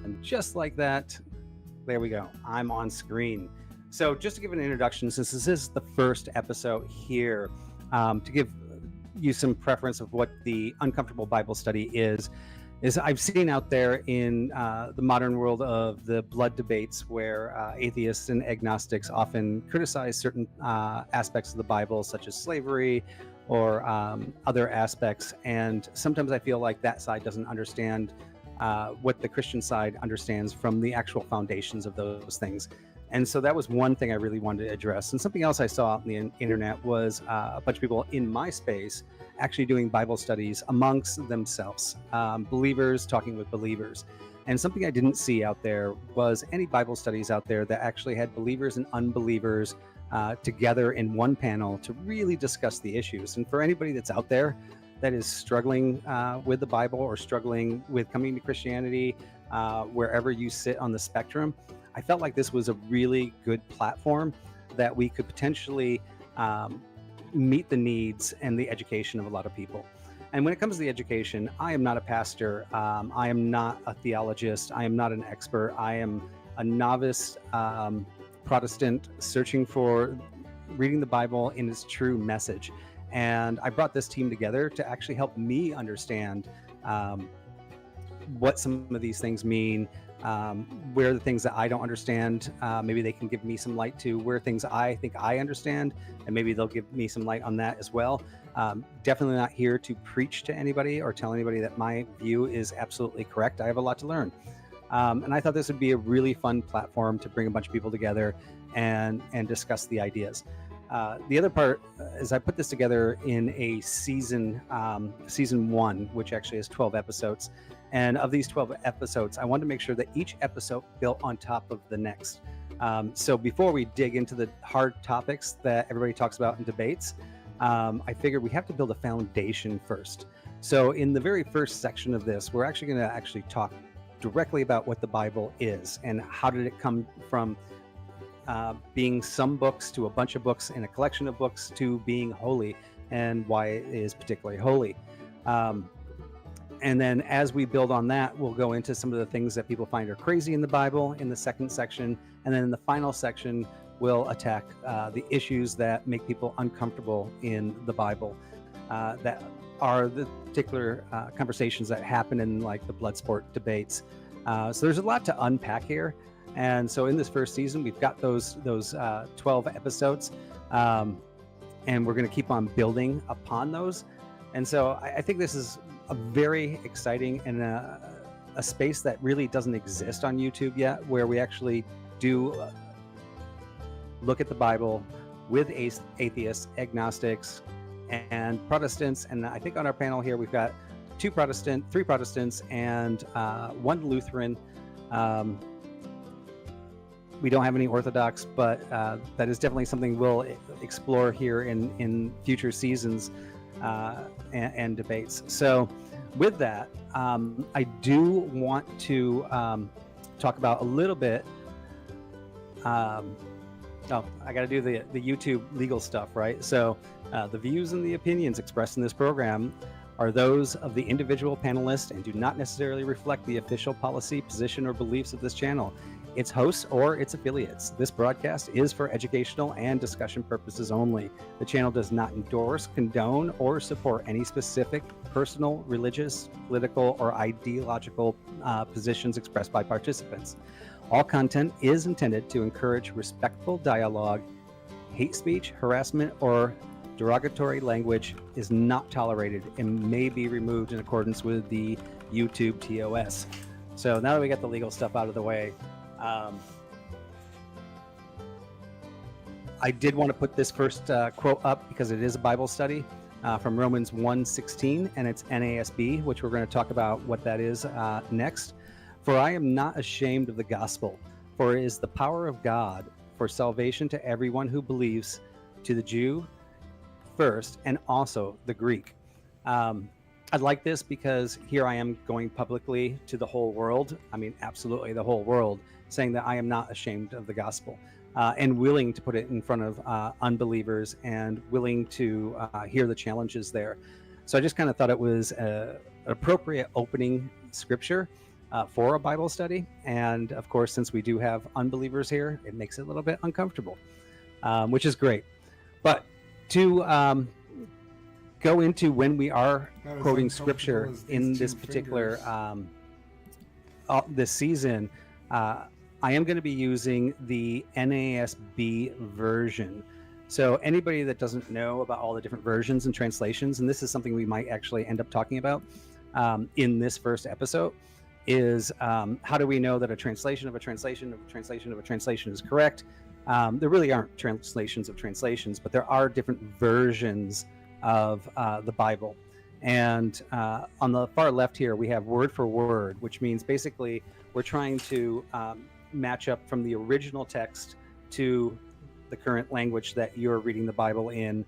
And just like that, there we go. I'm on screen. So just to give an introduction, since this is the first episode here, to give you some preference of what the Uncomfortable Bible Study is I've seen out there in the modern world of the blood debates where atheists and agnostics often criticize certain aspects of the Bible, such as slavery or other aspects. And sometimes I feel like that side doesn't understand what the Christian side understands from the actual foundations of those things. And so that was one thing I really wanted to address. And something else I saw on the internet was a bunch of people in my space actually doing Bible studies amongst themselves, believers talking with believers. And something I didn't see out there was any Bible studies out there that actually had believers and unbelievers together in one panel to really discuss the issues. And for anybody that's out there that is struggling with the Bible or struggling with coming to Christianity, wherever you sit on the spectrum, I felt like this was a really good platform that we could potentially meet the needs and the education of a lot of people. And when it comes to the education, I am not a pastor. I am not a theologist. I am not an expert. I am a novice Protestant searching for reading the Bible in its true message. And I brought this team together to actually help me understand what some of these things mean, where the things that I don't understand, maybe they can give me some light to where things I think I understand, and maybe they'll give me some light on that as well. Definitely not here to preach to anybody or tell anybody that my view is absolutely correct. I have a lot to learn. And I thought this would be a really fun platform to bring a bunch of people together and discuss the ideas. The other part is I put this together in a season one, which actually has 12 episodes. And of these 12 episodes, I wanted to make sure that each episode built on top of the next. So before we dig into the hard topics that everybody talks about in debates, I figured we have to build a foundation first. So in the very first section of this, we're actually going to talk directly about what the Bible is and how did it come from being some books to a bunch of books in a collection of books to being holy and why it is particularly holy. And then as we build on that, we'll go into some of the things that people find are crazy in the Bible in the second section. And then in the final section, we'll attack the issues that make people uncomfortable in the Bible, that are the particular conversations that happen in like the blood sport debates. So there's a lot to unpack here. And so in this first season, we've got those 12 episodes, and we're going to keep on building upon those. And so I think this is a very exciting and a space that really doesn't exist on YouTube yet, where we actually do look at the Bible with atheists, agnostics, and Protestants. And I think on our panel here, we've got three Protestants, and one Lutheran. We don't have any Orthodox, but that is definitely something we'll explore here in future seasons and debates. So with that, I do want to talk about a little bit. I got to do the YouTube legal stuff, right? So the views and the opinions expressed in this program are those of the individual panelists and do not necessarily reflect the official policy, position, or beliefs of this channel, its hosts, or its affiliates. This broadcast is for educational and discussion purposes only. The channel does not endorse, condone, or support any specific personal, religious, political, or ideological positions expressed by participants. All content is intended to encourage respectful dialogue. Hate speech, harassment, or derogatory language is not tolerated and may be removed in accordance with the YouTube TOS. So now that we got the legal stuff out of the way, I did want to put this first quote up because it is a Bible study from Romans 1:16, and it's NASB, which we're going to talk about what that is next. For I am not ashamed of the gospel, for it is the power of God for salvation to everyone who believes, to the Jew first, and also the Greek. I like this because here I am going publicly to the whole world. I mean, absolutely the whole world, saying that I am not ashamed of the gospel and willing to put it in front of unbelievers and willing to hear the challenges there. So I just kind of thought it was an appropriate opening scripture for a Bible study. And of course, since we do have unbelievers here, it makes it a little bit uncomfortable, which is great. But to go into when we are quoting scripture in this particular this season, I am going to be using the NASB version. So anybody that doesn't know about all the different versions and translations, and this is something we might actually end up talking about in this first episode, is how do we know that a translation of a translation of a translation of a translation is correct? There really aren't translations of translations, but there are different versions of the Bible. And on the far left here, we have word for word, which means basically we're trying to match up from the original text to the current language that you're reading the Bible in,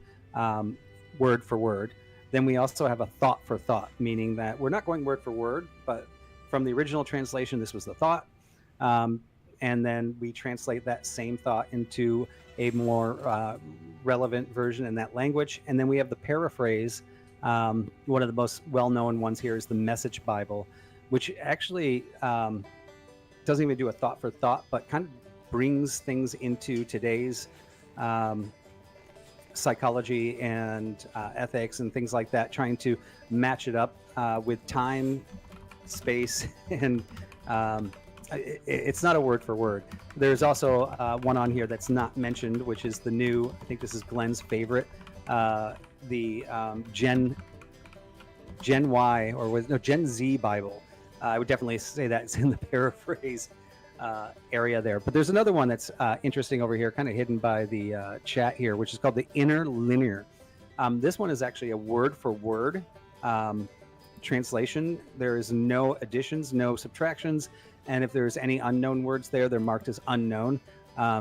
word for word. Then we also have a thought for thought, meaning that we're not going word for word, but from the original translation, this was the thought. And then we translate that same thought into a more relevant version in that language. And then we have the paraphrase. One of the most well-known ones here is the Message Bible, which actually doesn't even do a thought for thought, but kind of brings things into today's psychology and ethics and things like that, trying to match it up with time, space, and it's not a word for word. There's also one on here that's not mentioned, which is the new, I think this is Glenn's favorite, the Gen Y, or was no Gen Z Bible. I would definitely say that's in the paraphrase area there. But there's another one that's interesting over here, kind of hidden by the chat here, which is called the Interlinear. This one is actually a word for word translation. There is no additions, no subtractions, and if there's any unknown words there, they're marked as unknown.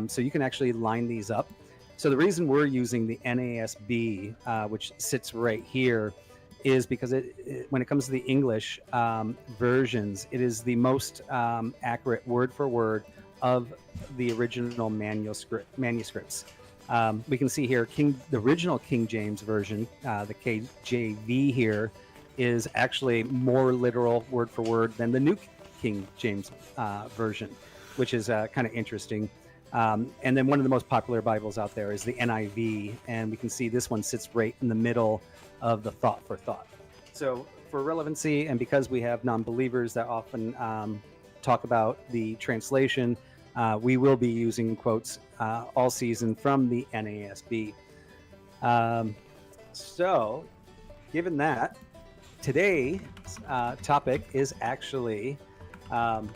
So you can actually line these up. So the reason we're using the NASB, which sits right here, is because when it comes to the English versions, it is the most accurate word for word of the original manuscripts. We can see here the original King James version, the KJV here, is actually more literal word for word than the New King James version, which is kind of interesting. And then one of the most popular Bibles out there is the NIV, and we can see this one sits right in the middle of the thought for thought. So for relevancy, and because we have non-believers that often talk about the translation, we will be using quotes all season from the NASB. So given that, today's topic is actually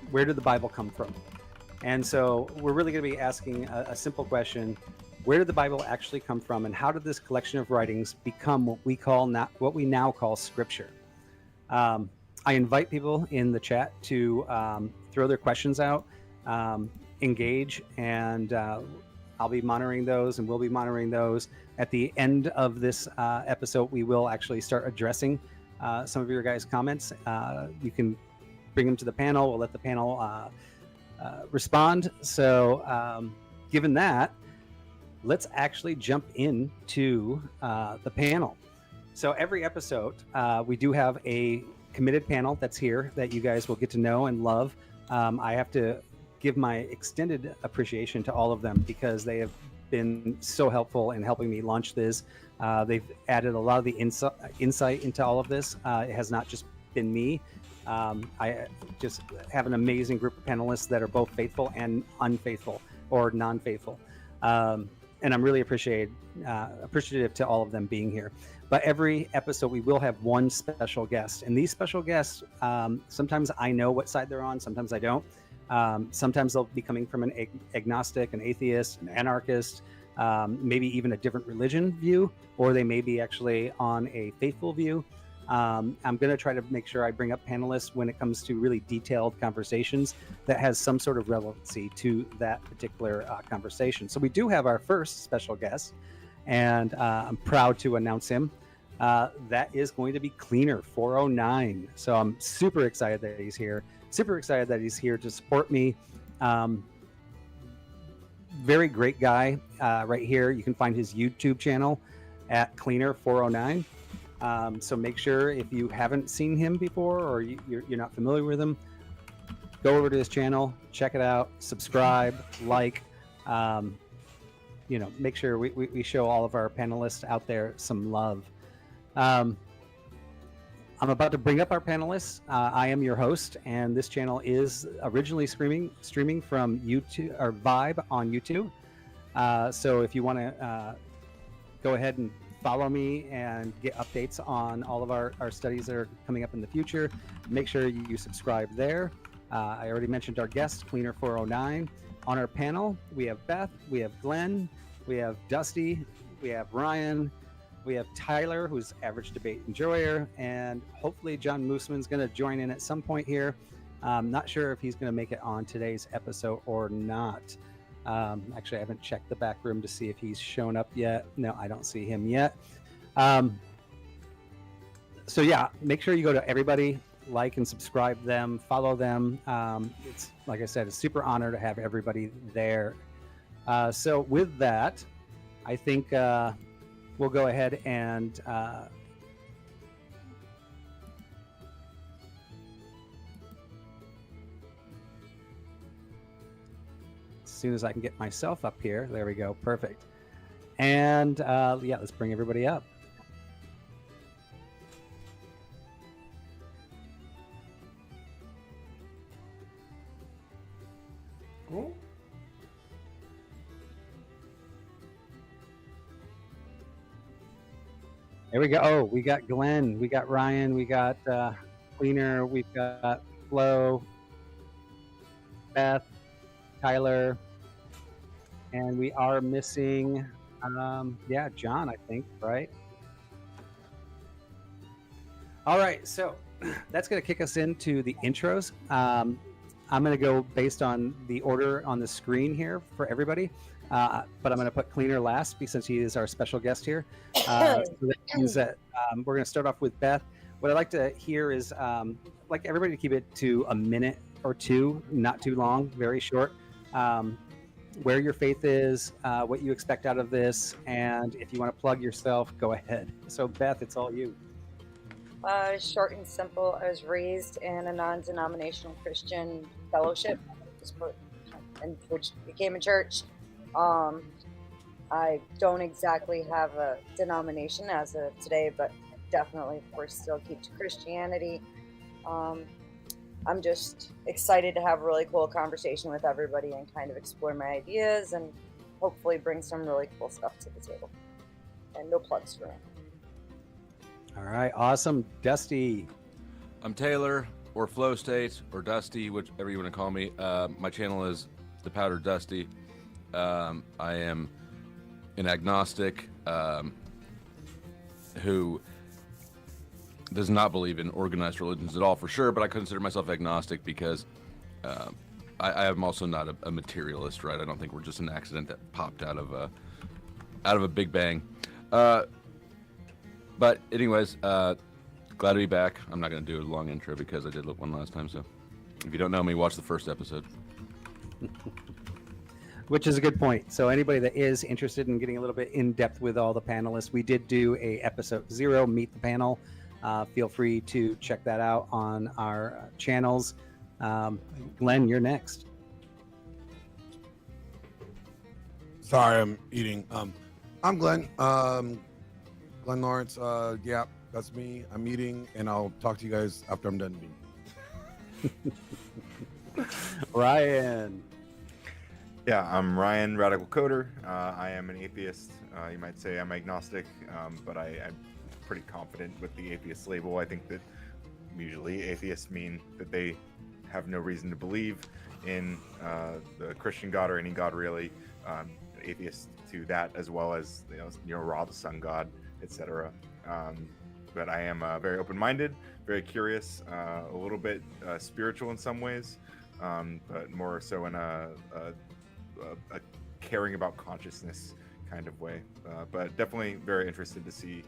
where did the Bible come from? And so we're really going to be asking a simple question: where did the Bible actually come from, and how did this collection of writings become what we now call Scripture? I invite people in the chat to throw their questions out, engage, and I'll be monitoring those, and we'll be monitoring those. At the end of this episode, we will actually start addressing some of your guys' comments. You can bring them to the panel. We'll let the panel respond. So given that, let's actually jump into the panel. So every episode, we do have a committed panel that's here that you guys will get to know and love. I have to give my extended appreciation to all of them because they have been so helpful in helping me launch this. They've added a lot of the insight into all of this. It has not just been me. I just have an amazing group of panelists that are both faithful and unfaithful or non-faithful. And I'm really appreciative to all of them being here. But every episode, we will have one special guest. And these special guests, sometimes I know what side they're on, sometimes I don't. Sometimes they'll be coming from an agnostic, an atheist, an anarchist, maybe even a different religion view, or they may be actually on a faithful view. I'm going to try to make sure I bring up panelists when it comes to really detailed conversations that has some sort of relevancy to that particular conversation. So we do have our first special guest, and I'm proud to announce him. That is going to be Cleaner 409. So I'm super excited that he's here. Super excited that he's here to support me. Very great guy right here. You can find his YouTube channel at Cleaner 409. So make sure, if you haven't seen him before or you're not familiar with him, go over to his channel, check it out, subscribe, like, make sure we show all of our panelists out there some love. I'm about to bring up our panelists. I am your host, and this channel is originally streaming from YouTube or Vybe on YouTube. So if you want to go ahead and follow me and get updates on all of our studies that are coming up in the future, make sure you subscribe there. I already mentioned our guest, Cleaner 409. On our panel, we have Beth, we have Glenn, we have Dusty, we have Ryan, we have Tyler, who's average debate enjoyer, and hopefully John Mooseman's going to join in at some point here. I'm not sure if he's going to make it on today's episode or not. Actually, I haven't checked the back room to see if he's shown up yet. No, I don't see him yet. So yeah, make sure you go to everybody, like and subscribe them, follow them. It's, like I said, a super honor to have everybody there. So with that, I think we'll go ahead and as soon as I can get myself up here, there we go, perfect. And yeah, let's bring everybody up. Cool. There we go. Oh, we got Glenn, we got Ryan, we got Cleaner, we've got Flo, Beth, Tyler, and we are missing, yeah, John, I think, right? All right, so that's going to kick us into the intros. I'm going to go based on the order on the screen here for everybody. But I'm going to put Cleaner last since he is our special guest here. So that means that we're going to start off with Beth. What I'd like to hear is like everybody to keep it to a minute or two, not too long, very short. Where your faith is, what you expect out of this, and if you want to plug yourself, go ahead. So Beth, it's all you. Short and simple. I was raised in a non-denominational Christian fellowship, which became a church. I don't exactly have a denomination as of today, but definitely, of course, still keep to Christianity. I'm just excited to have a really cool conversation with everybody and kind of explore my ideas and hopefully bring some really cool stuff to the table. And no plugs for me. All right, awesome. Dusty. I'm Taylor, or Flow State, or Dusty, whichever you want to call me. My channel is The Powdered Dusty. I am an agnostic who does not believe in organized religions at all, for sure, but I consider myself agnostic because I am also not a materialist, right? I don't think we're just an accident that popped out of a big bang. But anyways, glad to be back. I'm not going to do a long intro because I did one last time, so if you don't know me, watch the first episode. Which is a good point. So anybody that is interested in getting a little bit in depth with all the panelists, we did do a episode 0, Meet the Panel. Feel free to check that out on our channels. Glenn, you're next. Sorry, I'm eating. I'm Glenn. Glenn Lawrence. Yeah, that's me. I'm eating, and I'll talk to you guys after I'm done eating. Ryan. Yeah, I'm Ryan, Radical Coder. I am an atheist. You might say I'm agnostic, but I'm pretty confident with the atheist label. I think that usually atheists mean that they have no reason to believe in the Christian God or any God really. Atheist to that, as well as Ra, the sun god, etc. But I am very open-minded, very curious, a little bit spiritual in some ways, but more so in a caring about consciousness kind of way. But definitely very interested to see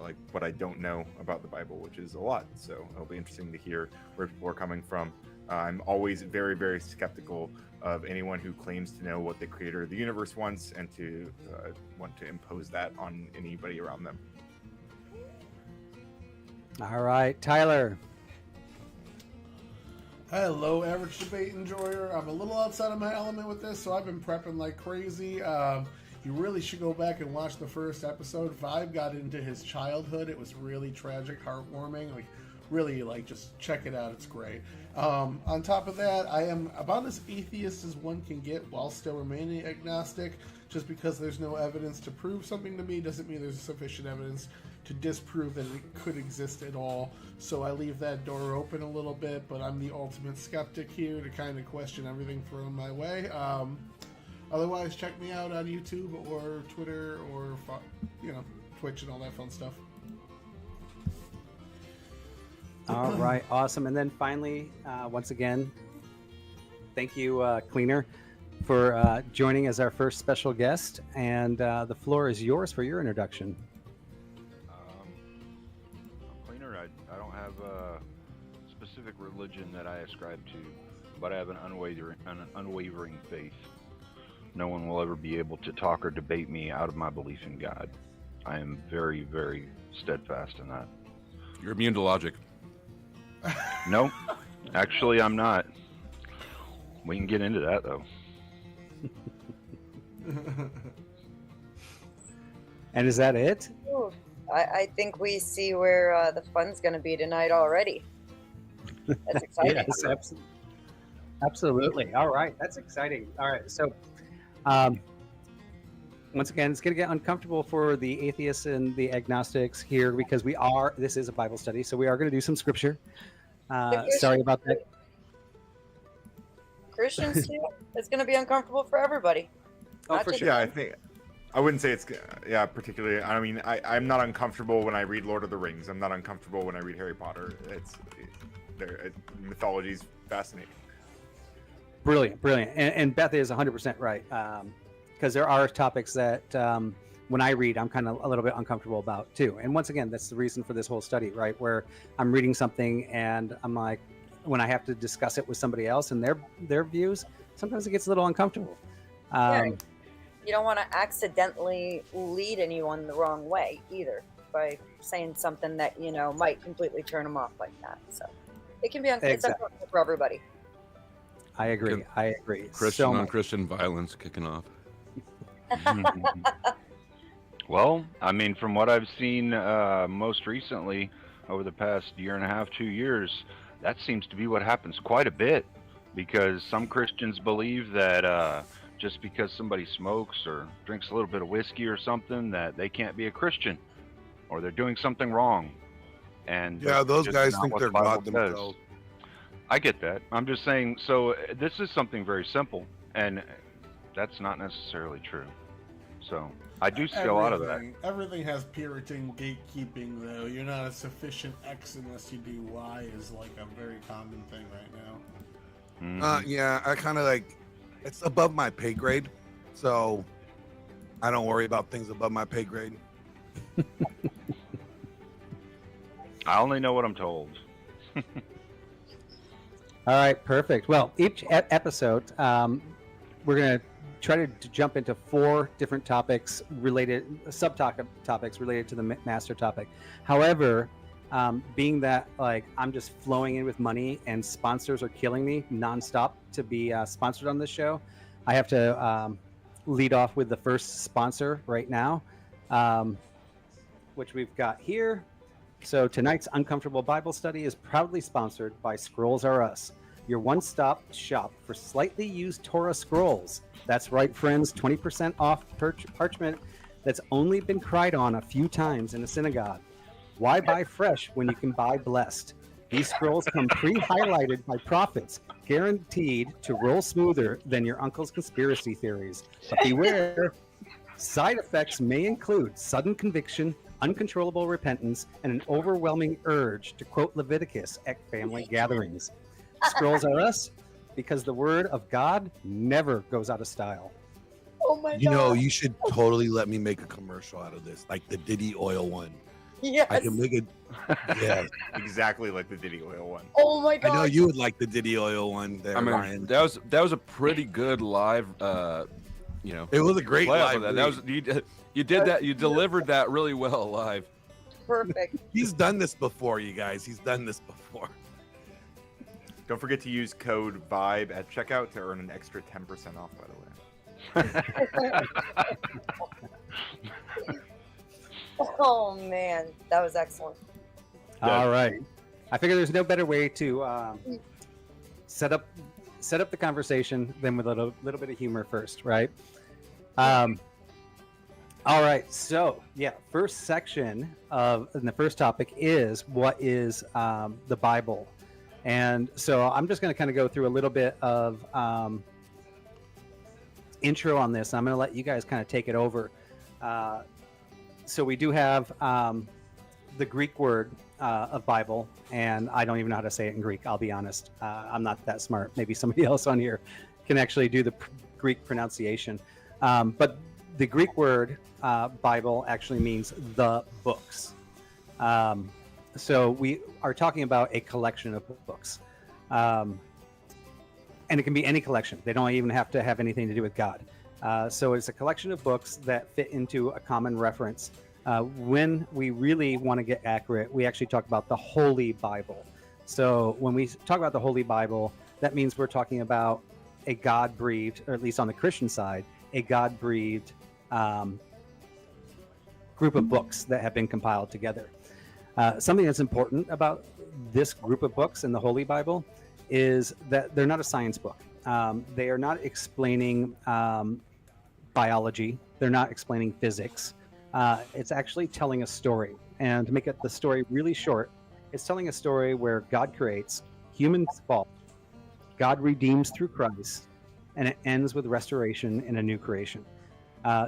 like what I don't know about the Bible, which is a lot. So it'll be interesting to hear where people are coming from. I'm always very, very skeptical of anyone who claims to know what the creator of the universe wants and to want to impose that on anybody around them. All right, Tyler. Hello, average debate enjoyer. I'm a little outside of my element with this, so I've been prepping like crazy. You really should go back and watch the first episode. Vybe got into his childhood. It was really tragic, heartwarming. Like, really, like, just check it out. It's great. On top of that, I am about as atheist as one can get while still remaining agnostic. Just because there's no evidence to prove something to me doesn't mean there's sufficient evidence to disprove that it could exist at all. So I leave that door open a little bit, but I'm the ultimate skeptic here to kind of question everything thrown my way. Otherwise, check me out on YouTube or Twitter or, Twitch and all that fun stuff. All right, awesome. And then finally, once again, thank you, Cleaner, for joining as our first special guest. And the floor is yours for your introduction. Cleaner, I don't have a specific religion that I ascribe to, but I have an unwavering faith. No one will ever be able to talk or debate me out of my belief in God. I am very, very steadfast in that. You're immune to logic. No, actually, I'm not. We can get into that, though. And is that it? Ooh, I think we see where the fun's going to be tonight already. That's exciting. Yes, absolutely. All right, that's exciting. All right, so once again, it's going to get uncomfortable for the atheists and the agnostics here because this is a Bible study, so we are going to do some scripture. Sorry about that. Christians too. It's going to be uncomfortable for everybody. Oh, Not for just- sure. Yeah, I think I wouldn't say it's particularly. I mean, I'm not uncomfortable when I read Lord of the Rings. I'm not uncomfortable when I read Harry Potter. Mythology's fascinating. Brilliant. And Beth is 100% right. Because there are topics that when I read, I'm kind of a little bit uncomfortable about too. And once again, that's the reason for this whole study, right? Where I'm reading something and I'm like, when I have to discuss it with somebody else and their views, sometimes it gets a little uncomfortable. Yeah, you don't want to accidentally lead anyone the wrong way either by saying something that, might completely turn them off like that. So it can be it's Exactly. uncomfortable for everybody. I agree. Christian So on much. Christian violence kicking off. Well, I mean, from what I've seen most recently over the past year and a half, 2 years, that seems to be what happens quite a bit, because some Christians believe that just because somebody smokes or drinks a little bit of whiskey or something, that they can't be a Christian or they're doing something wrong. And Yeah, those just guys not think what they're the Bible God says. themselves. I get that. I'm just saying, so this is something very simple, and that's not necessarily true. So I do see a lot of that. Everything has Puritan gatekeeping, though. You're not a sufficient X unless you do Y is like a very common thing right now. Mhm. Yeah, I kind of like it's above my pay grade, so I don't worry about things above my pay grade. I only know what I'm told. All right, perfect. Well, each episode, we're going to try to jump into 4 different topics subtopics related to the master topic. However, being that I'm just flowing in with money and sponsors are killing me nonstop to be sponsored on this show, I have to lead off with the first sponsor right now, which we've got here. So tonight's Uncomfortable Bible Study is proudly sponsored by Scrolls R Us, your one-stop shop for slightly used Torah scrolls. That's right, friends, 20% off parchment that's only been cried on a few times in a synagogue. Why buy fresh when you can buy blessed? These scrolls come pre-highlighted by prophets, guaranteed to roll smoother than your uncle's conspiracy theories. But beware, side effects may include sudden conviction, uncontrollable repentance, and an overwhelming urge to quote Leviticus at family gatherings. Scrolls are us because the word of God never goes out of style. Oh my You god. know, you should totally let me make a commercial out of this, like the Diddy Oil one. Yes. I can make it. Yeah, Exactly like the Diddy Oil one. Oh my I god. know you would like the Diddy Oil one. There, I mean, Ryan. that was a pretty good live. It was a great play-off live. of that. That was you did that. You delivered that really well live. Perfect. He's done this before, you guys. He's done this before. Don't forget to use code VIBE at checkout to earn an extra 10% off, by the way. Oh man, that was excellent. All right. I figure there's no better way to set up the conversation than with a little bit of humor first, right? All right. So yeah, first section and the first topic is what is the Bible, and so I'm just going to kind of go through a little bit of intro on this. I'm going to let you guys kind of take it over. So we do have the Greek word of Bible, and I don't even know how to say it in Greek. I'll be honest. I'm not that smart. Maybe somebody else on here can actually do the Greek pronunciation. But the Greek word Bible actually means the books. So we are talking about a collection of books. And it can be any collection. They don't even have to have anything to do with God. So it's a collection of books that fit into a common reference. When we really want to get accurate, we actually talk about the Holy Bible. So when we talk about the Holy Bible, that means we're talking about a God-breathed, or at least on the Christian side, a God-breathed group of books that have been compiled together. Something that's important about this group of books in the Holy Bible is that they're not a science book. They are not explaining biology. They're not explaining physics. It's actually telling a story. And to make the story really short, it's telling a story where God creates, humans fall, God redeems through Christ, and it ends with restoration in a new creation.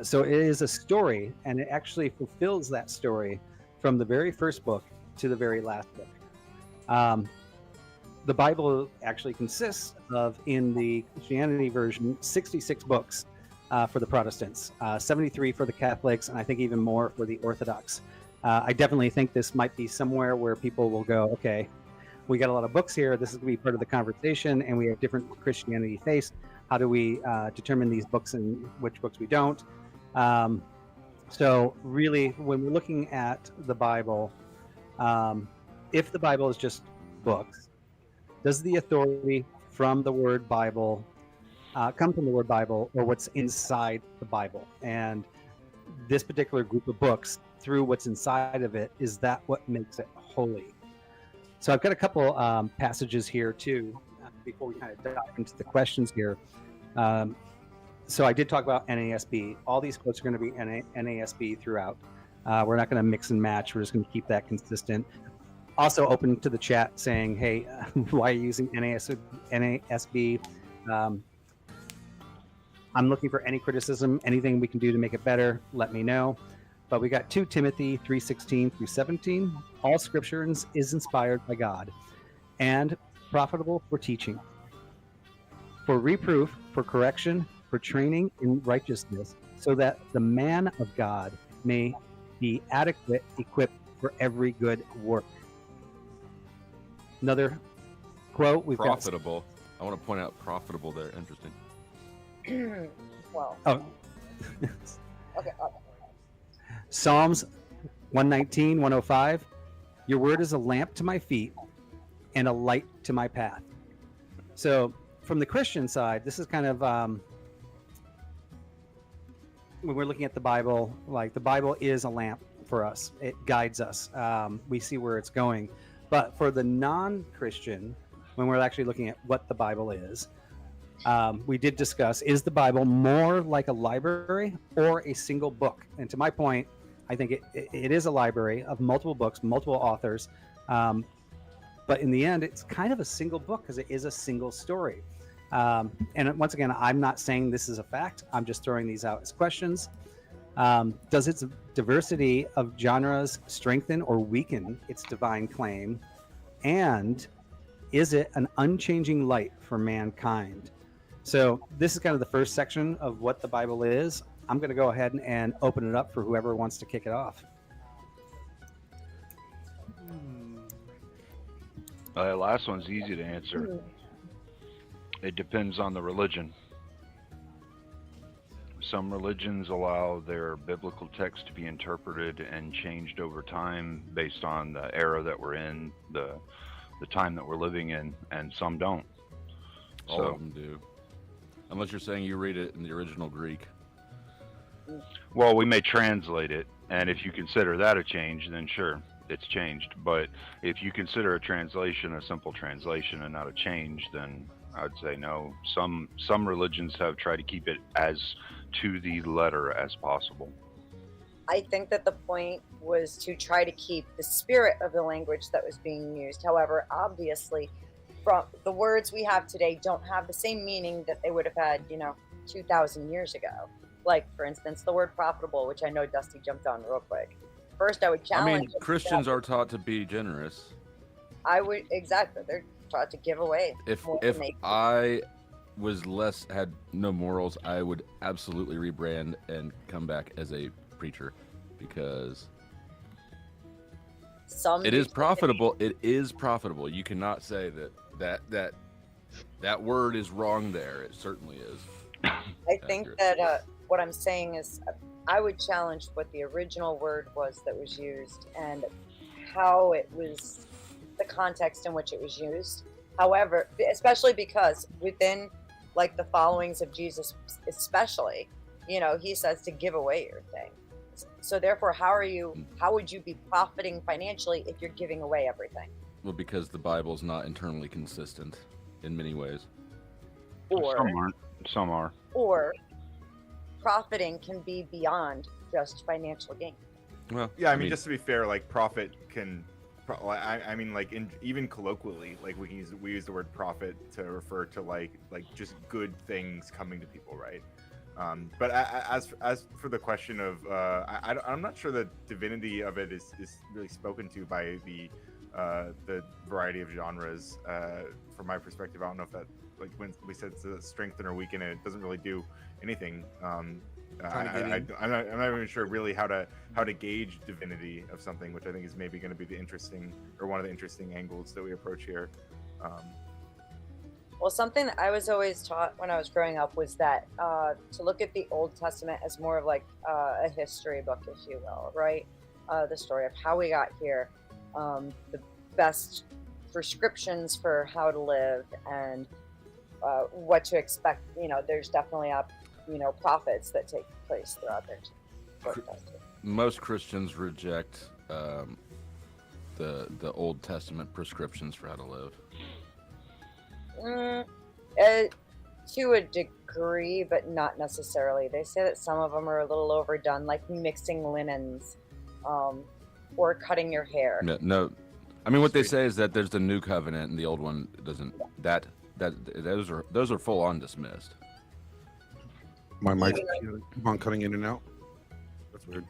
So it is a story, and it actually fulfills that story from the very first book to the very last book. The Bible actually consists of, in the Christianity version, 66 books for the Protestants, 73 for the Catholics, and I think even more for the Orthodox. I definitely think this might be somewhere where people will go, okay, we got a lot of books here. This is going to be part of the conversation, and we have different Christianity faiths. How do we determine these books and which books we don't? So really, when we're looking at the Bible, if the Bible is just books, does the authority from the word Bible come from the word Bible, or what's inside the Bible? And this particular group of books, through what's inside of it, is that what makes it holy? So I've got a couple passages here too, before we kind of dive into the questions here. So I did talk about NASB. All these quotes are going to be NASB throughout. We're not going to mix and match. We're just going to keep that consistent. Also open to the chat saying, hey, why are you using NASB? I'm looking for any criticism, anything we can do to make it better, let me know. But we got 2 Timothy 3:16 through 17. All scripture is inspired by God and profitable for teaching, for reproof, for correction, for training in righteousness, so that the man of God may be adequate, equipped for every good work. Another quote we've Profitable. I want to point out profitable there. Interesting. Well, got. Oh. okay. Psalms 119, 105. Your word is a lamp to my feet and a light to my path. So from the Christian side, this is kind of when we're looking at the Bible, like the Bible is a lamp for us. It guides us. We see where it's going. But for the non-Christian, when we're actually looking at what the Bible is, we did discuss, is the Bible more like a library or a single book? And to my point, I think it is a library of multiple books, multiple authors. But in the end, it's kind of a single book because it is a single story. And once again, I'm not saying this is a fact. I'm just throwing these out as questions. Does its diversity of genres strengthen or weaken its divine claim? And is it an unchanging light for mankind? So this is kind of the first section of what the Bible is. I'm going to go ahead and open it up for whoever wants to kick it off. Last one's easy to answer. It depends on the religion. Some religions allow their biblical text to be interpreted and changed over time based on the era that we're in, the the time that we're living in, and some don't. All So, of them do. Unless you're saying you read it in the original Greek. well, we may translate it, and if you consider that a change, then sure, it's changed. But if you consider a translation a simple translation and not a change, then I would say no. Some religions have tried to keep it as to the letter as possible. I think that the point was to try to keep the spirit of the language that was being used. However, obviously, from the words we have today don't have the same meaning that they would have had, 2,000 years ago. Like, for instance, the word profitable, which I know Dusty jumped on real quick. First, I would challenge. I mean, Christians are taught to be generous. Exactly. They're taught to give away. If more if than they- I had no morals, I would absolutely rebrand and come back as a preacher, because it is profitable. It is profitable. You cannot say that word is wrong there. It certainly is. I think that what I'm saying is I would challenge what the original word was that was used and how it was, the context in which it was used. However, especially because within like the followings of Jesus, especially, he says to give away your thing. So therefore, how would you be profiting financially if you're giving away everything? Well, because the Bible's not internally consistent in many ways. Or Some aren't. Some are. Or profiting can be beyond just financial gain. Well, Yeah, I mean, just to be fair, like profit can, I mean, like even colloquially, like we use the word profit to refer to like just good things coming to people, right? But as for the question of, I'm not sure the divinity of it is really spoken to by the variety of genres. From my perspective, I don't know if that, like when we said to strengthen or weaken it doesn't really do anything. I'm not even sure really how to gauge divinity of something, which I think is maybe going to be one of the interesting angles that we approach here. Well, something I was always taught when I was growing up was that to look at the Old Testament as more of like a history book, if you will, right? The story of how we got here, the best prescriptions for how to live, and what to expect. There's definitely prophets that take place throughout their book. Most Christians reject the Old Testament prescriptions for how to live. To a degree, but not necessarily. They say that some of them are a little overdone, like mixing linens, or cutting your hair. No. I mean, what they say is that there's the new covenant and the old one doesn't. Those are full on dismissed. My mic keep on cutting in and out. That's weird.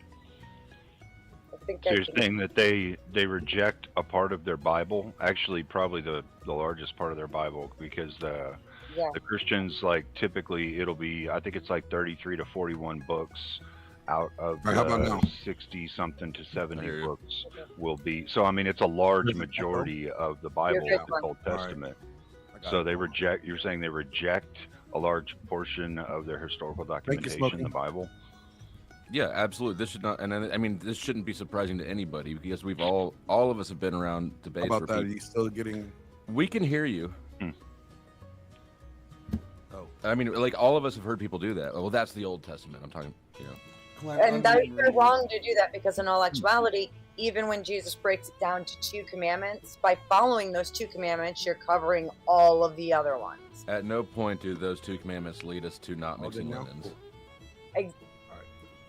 I think So you're saying that they reject a part of their Bible, actually probably the largest part of their Bible, because the Christians, like, typically it'll be, I think it's like 33 to 41 books out of Right, how about now? 60 something to 70 Here. books will be. So I mean, it's a large majority of the Bible, good the one. Old Testament. I got So it. they reject. You're saying they reject a large portion of their historical documentation in Smokey. the Bible. Yeah, absolutely. This should not, and I mean, this shouldn't be surprising to anybody, because we've all of us have been around How debates. about that? Are you still getting? We can hear you. Oh, I mean, like, all of us have heard people do that. Well, that's the Old Testament. I'm talking, And you're wrong to do that, because in all actuality, even when Jesus breaks it down to 2 commandments, by following those 2 commandments, you're covering all of the other ones. At no point do those 2 commandments lead us to not mixing now? linens.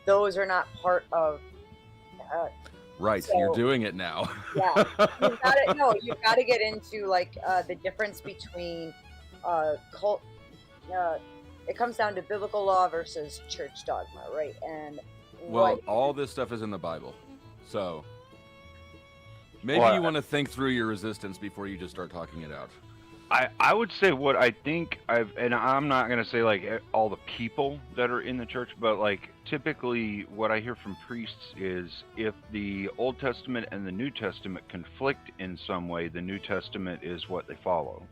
Those are not part of. Right, So- you're doing it now. Yeah, you've got to get into like the difference between cult. It comes down to biblical law versus church dogma, right? And Well, all this stuff is in the Bible, so maybe Well, you want to think through your resistance before you just start talking it out. I would say what I think and I'm not going to say like all the people that are in the church, but like typically what I hear from priests is if the Old Testament and the New Testament conflict in some way, the New Testament is what they follow.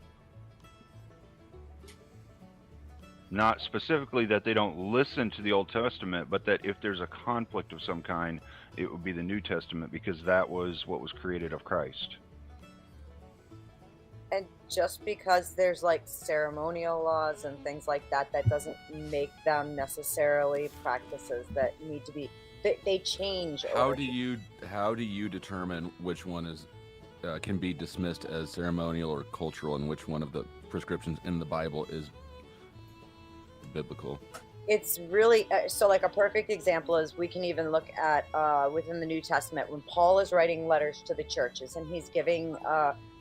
Not specifically that they don't listen to the Old Testament, but that if there's a conflict of some kind, it would be the New Testament, because that was what was created of Christ. just because there's like ceremonial laws and things like that, that doesn't make them necessarily practices that need to be. They change. How do you determine which one is can be dismissed as ceremonial or cultural, and which one of the prescriptions in the Bible is biblical? It's really so. Like a perfect example is we can even look at within the New Testament when Paul is writing letters to the churches and he's giving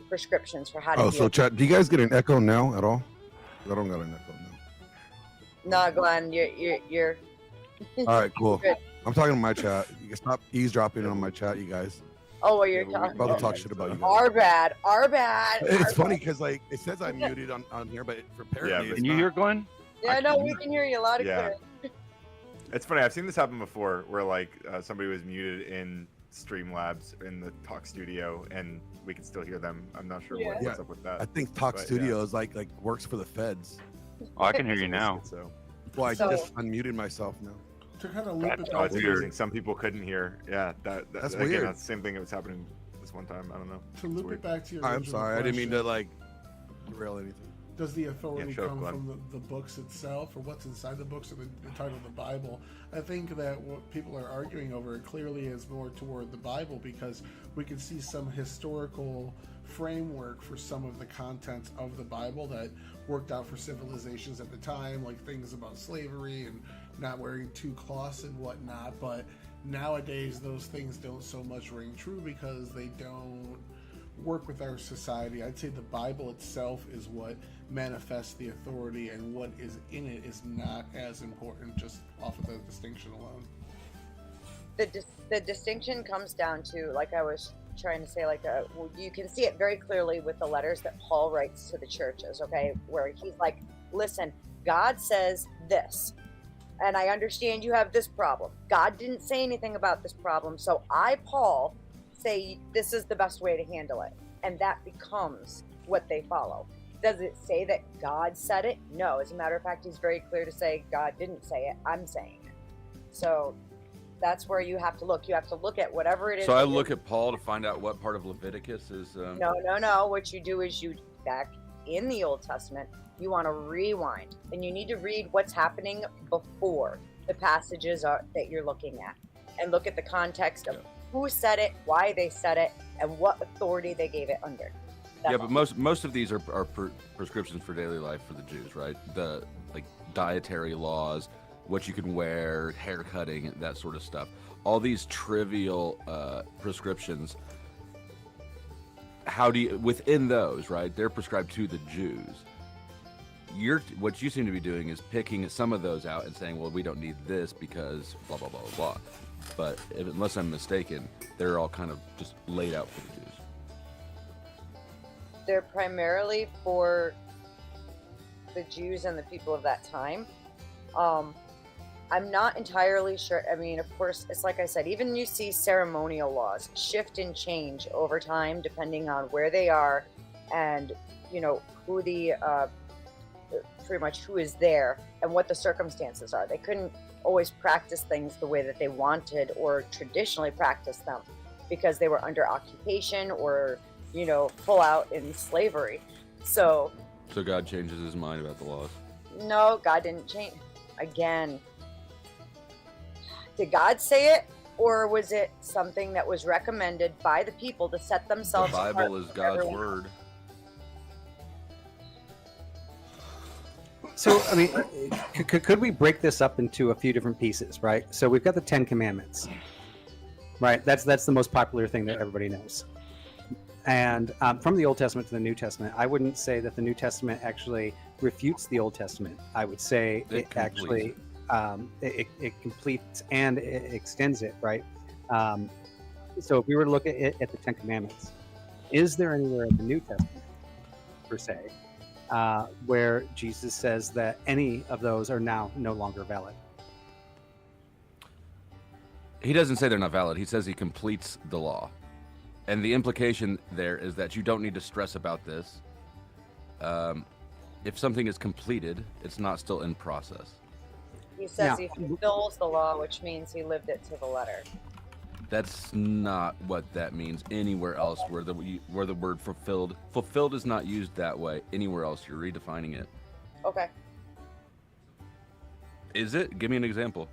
prescriptions for how to. Oh, so chat. Do you guys get an echo now at all? I don't got an echo now. No, Glenn, you're. All right, cool. Good. I'm talking to my chat. You can stop eavesdropping on my chat, you guys. Oh, well, you're We're talking. about to talk shit about you guys. Our bad. Our bad. It's funny because like it says I'm muted on here, but for apparently it's Can you not. hear Glenn? Yeah, no, we can hear you loud and Yeah. clear. It's funny. I've seen this happen before, where like somebody was muted in Streamlabs in the Talk Studio, and we can still hear them. I'm not sure Yeah. what's up with that. I think Talk But, Studio is like works for the feds. Oh, I can hear you now. So Well, I So- just unmuted myself now. To kind of loop it That's oh, back it's to, weird. amazing. Some people couldn't hear. Yeah, That's again, weird. that's the same thing that was happening this one time. I don't know. to loop weird. it back to your I'm original sorry, I didn't mean to question, like derail anything. Does the authority show, come Glenn. from the books itself, or what's inside the books, or the title of the Bible? I think that what people are arguing over clearly is more toward the Bible, because we can see some historical framework for some of the contents of the Bible that worked out for civilizations at the time, like things about slavery and not wearing two cloths and whatnot. But nowadays, those things don't so much ring true because they don't work with our society. I'd say the Bible itself is what manifests the authority, and what is in it is not as important just off of the distinction alone. The distinction comes down to, like I was trying to say, like well, you can see it very clearly with the letters that Paul writes to the churches, okay, where he's like, listen, God says this, and I understand you have this problem. God didn't say anything about this problem, so I, Paul, say this is the best way to handle it, and that becomes what they follow. Does it say that God said it? No. As a matter of fact, he's very clear to say God didn't say it. I'm saying it. So that's where you have to look. You have to look at whatever it is. So I look at Paul to find out what part of Leviticus is. No. What you do is you, back in the Old Testament, you want to rewind, and you need to read what's happening before the passages that you're looking at, and look at the context of who said it, why they said it, and what authority they gave it under. That's Yeah, but all. most of these are prescriptions for daily life for the Jews, right? The like dietary laws, what you can wear, hair cutting, that sort of stuff. All these trivial prescriptions. How do you, within those, right? They're prescribed to the Jews. What you seem to be doing is picking some of those out and saying, well, we don't need this because blah blah blah blah blah. But unless I'm mistaken, they're all kind of just laid out for the Jews. They're primarily for the Jews and the people of that time. I'm not entirely sure. I mean, of course, it's like I said, even you see ceremonial laws shift and change over time depending on where they are and, you know, who the, pretty much who is there and what the circumstances are. They couldn't always practice things the way that they wanted or traditionally practice them because they were under occupation or, you know, full out in slavery. So God changes his mind about the laws. no, God didn't change. Again, did God say it, or was it something that was recommended by the people to set The themselves apart Bible is from God's everyone word. So, I mean, could we break this up into a few different pieces, right? So we've got the 10 Commandments, right? That's the most popular thing that everybody knows. And from the Old Testament to the New Testament, I wouldn't say that the New Testament actually refutes the Old Testament. I would say it actually it completes and it extends it, right? So if we were to look at it at the 10 Commandments, is there anywhere in the New Testament, per se, where Jesus says that any of those are now no longer valid? He doesn't say they're not valid. He says he completes the law. And the implication there is that you don't need to stress about this. If something is completed, it's not still in process. He says Yeah. he fulfills the law, which means he lived it to the letter. That's not what that means anywhere else where the word fulfilled is not used that way anywhere else. You're redefining it. Okay. Is it? Give me an example.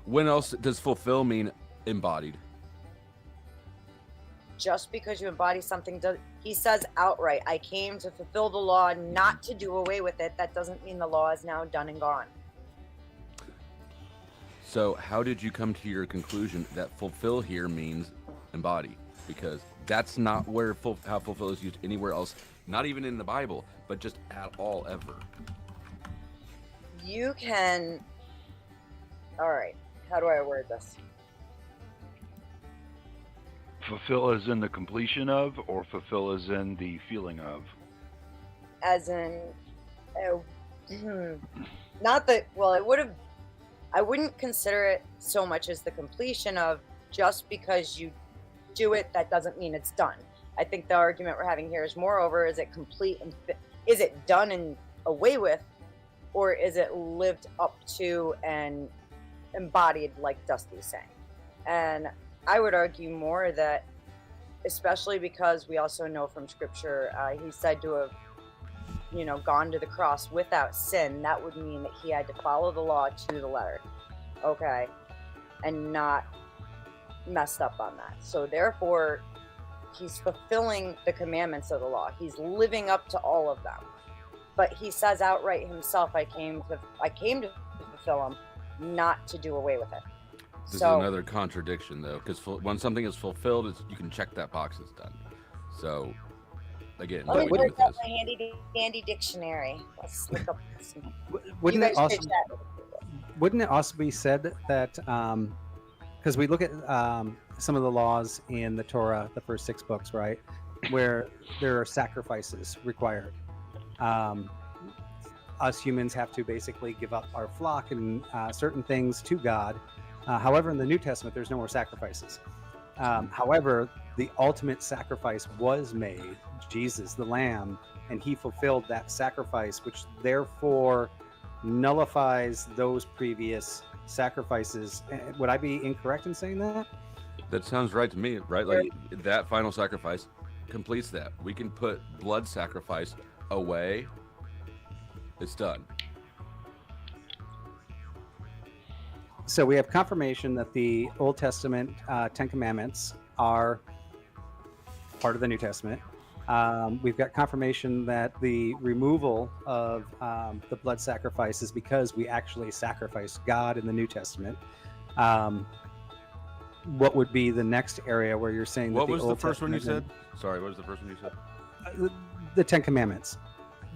When else does fulfill mean embodied? Just because you embody something, he says outright, I came to fulfill the law, not to do away with it. That doesn't mean the law is now done and gone. So how did you come to your conclusion that fulfill here means embody? Because that's not where how fulfill is used anywhere else, not even in the Bible, but just at all ever. You can, all right, how do I word this? Fulfill is in the completion of, or fulfill is in the feeling of? As in, not that, well, I wouldn't consider it so much as the completion of. Just because you do it, that doesn't mean it's done. I think the argument we're having here is, moreover, is it complete and is it done and away with, or is it lived up to and embodied, like Dusty's saying? And I would argue more that, especially because we also know from scripture, he's said to have, gone to the cross without sin. That would mean that he had to follow the law to the letter, okay, and not messed up on that. So therefore, he's fulfilling the commandments of the law. He's living up to all of them. But he says outright himself, I came to fulfill them, not to do away with it. This is another contradiction, though, because when something is fulfilled, you can check that box as done. So, again, let me look up my handy dictionary. Let's look up some. Wouldn't it also be said that, because we look at some of the laws in the Torah, the first 6 books, right, where there are sacrifices required. Us humans have to basically give up our flock and certain things to God. However, in the New Testament, there's no more sacrifices. However, the ultimate sacrifice was made, Jesus, the Lamb, and he fulfilled that sacrifice, which therefore nullifies those previous sacrifices. Would I be incorrect in saying that? That sounds right to me, right? Like that final sacrifice completes that. We can put blood sacrifice away. It's done. So we have confirmation that the Old Testament 10 Commandments are part of the New Testament. We've got confirmation that the removal of the blood sacrifice is because we actually sacrifice God in the New Testament. What would be the next area where you're saying what that was the the Old first one you Testament said? Sorry, what was the first one you said? The 10 Commandments.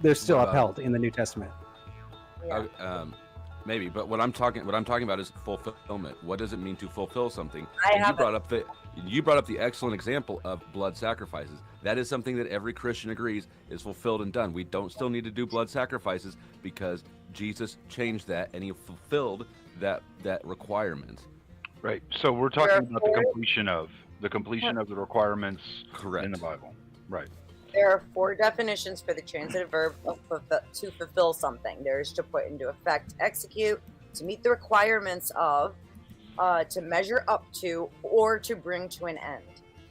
They're still What about upheld in the New Testament. Yeah. Maybe, but what I'm talking about is fulfillment. What does it mean to fulfill something? You brought up the excellent example of blood sacrifices. That is something that every Christian agrees is fulfilled and done. We don't still need to do blood sacrifices because Jesus changed that and he fulfilled that requirement. Right. So we're talking about the completion of the requirements Correct. in the Bible. Right. There are 4 definitions for the transitive verb to fulfill something. There's to put into effect, execute, to meet the requirements of, to measure up to, or to bring to an end.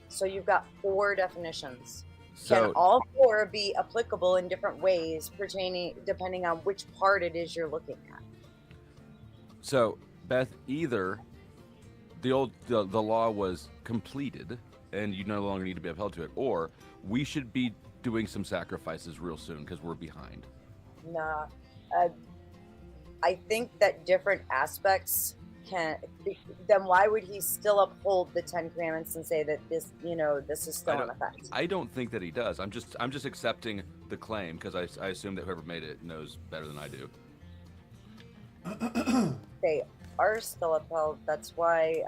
So you've got 4 definitions. So Can all 4 be applicable in different ways, depending on which part it is you're looking at? So Beth, either the law was completed and you no longer need to be upheld to it, or we should be doing some sacrifices real soon because we're behind. Nah. I think that different aspects then why would he still uphold the 10 Commandments and say that this is still in effect? I don't think that he does. I'm just accepting the claim because I assume that whoever made it knows better than I do. They are still upheld. That's why,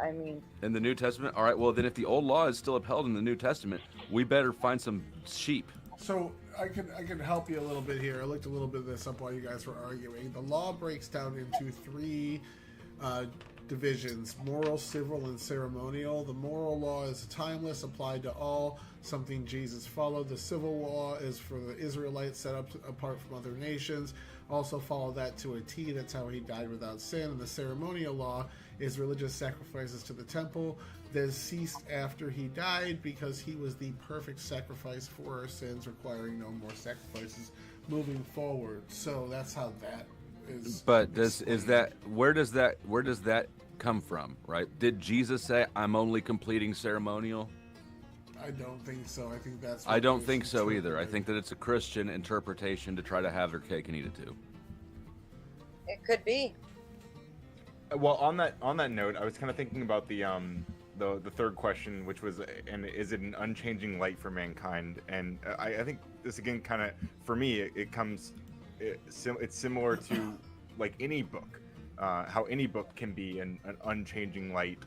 In the New Testament? All right, well, then if the old law is still upheld in the New Testament, we better find some sheep. So I can help you a little bit here. I looked a little bit of this up while you guys were arguing. The law breaks down into 3 divisions: moral, civil, and ceremonial. The moral law is timeless, applied to all, something Jesus followed. The civil law is for the Israelites, set up apart from other nations, also follow that to a T. That's how he died without sin. And the ceremonial law is religious sacrifices to the temple. This ceased after he died because he was the perfect sacrifice for our sins, requiring no more sacrifices moving forward. So that's how that is. But where does that come from, right? Did Jesus say, "I'm only completing ceremonial"? I don't think so. I think that's. I don't think so either. I think that it's a Christian interpretation to try to have their cake and eat it too. It could be. Well, on that note, I was kind of thinking about the third question, which was, and is it an unchanging light for mankind? And I think this again, kind of for me, it's similar to like any book, how any book can be an unchanging light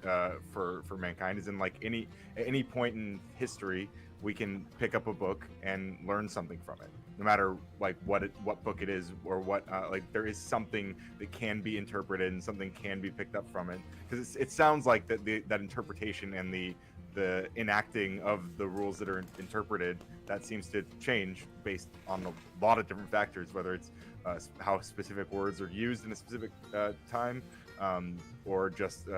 for mankind. Is in like at any point in history, we can pick up a book and learn something from it, no matter like what book it is, or what like there is something that can be interpreted and something can be picked up from it, because it sounds like that interpretation and the enacting of the rules that are interpreted, that seems to change based on a lot of different factors, whether it's how specific words are used in a specific time, or just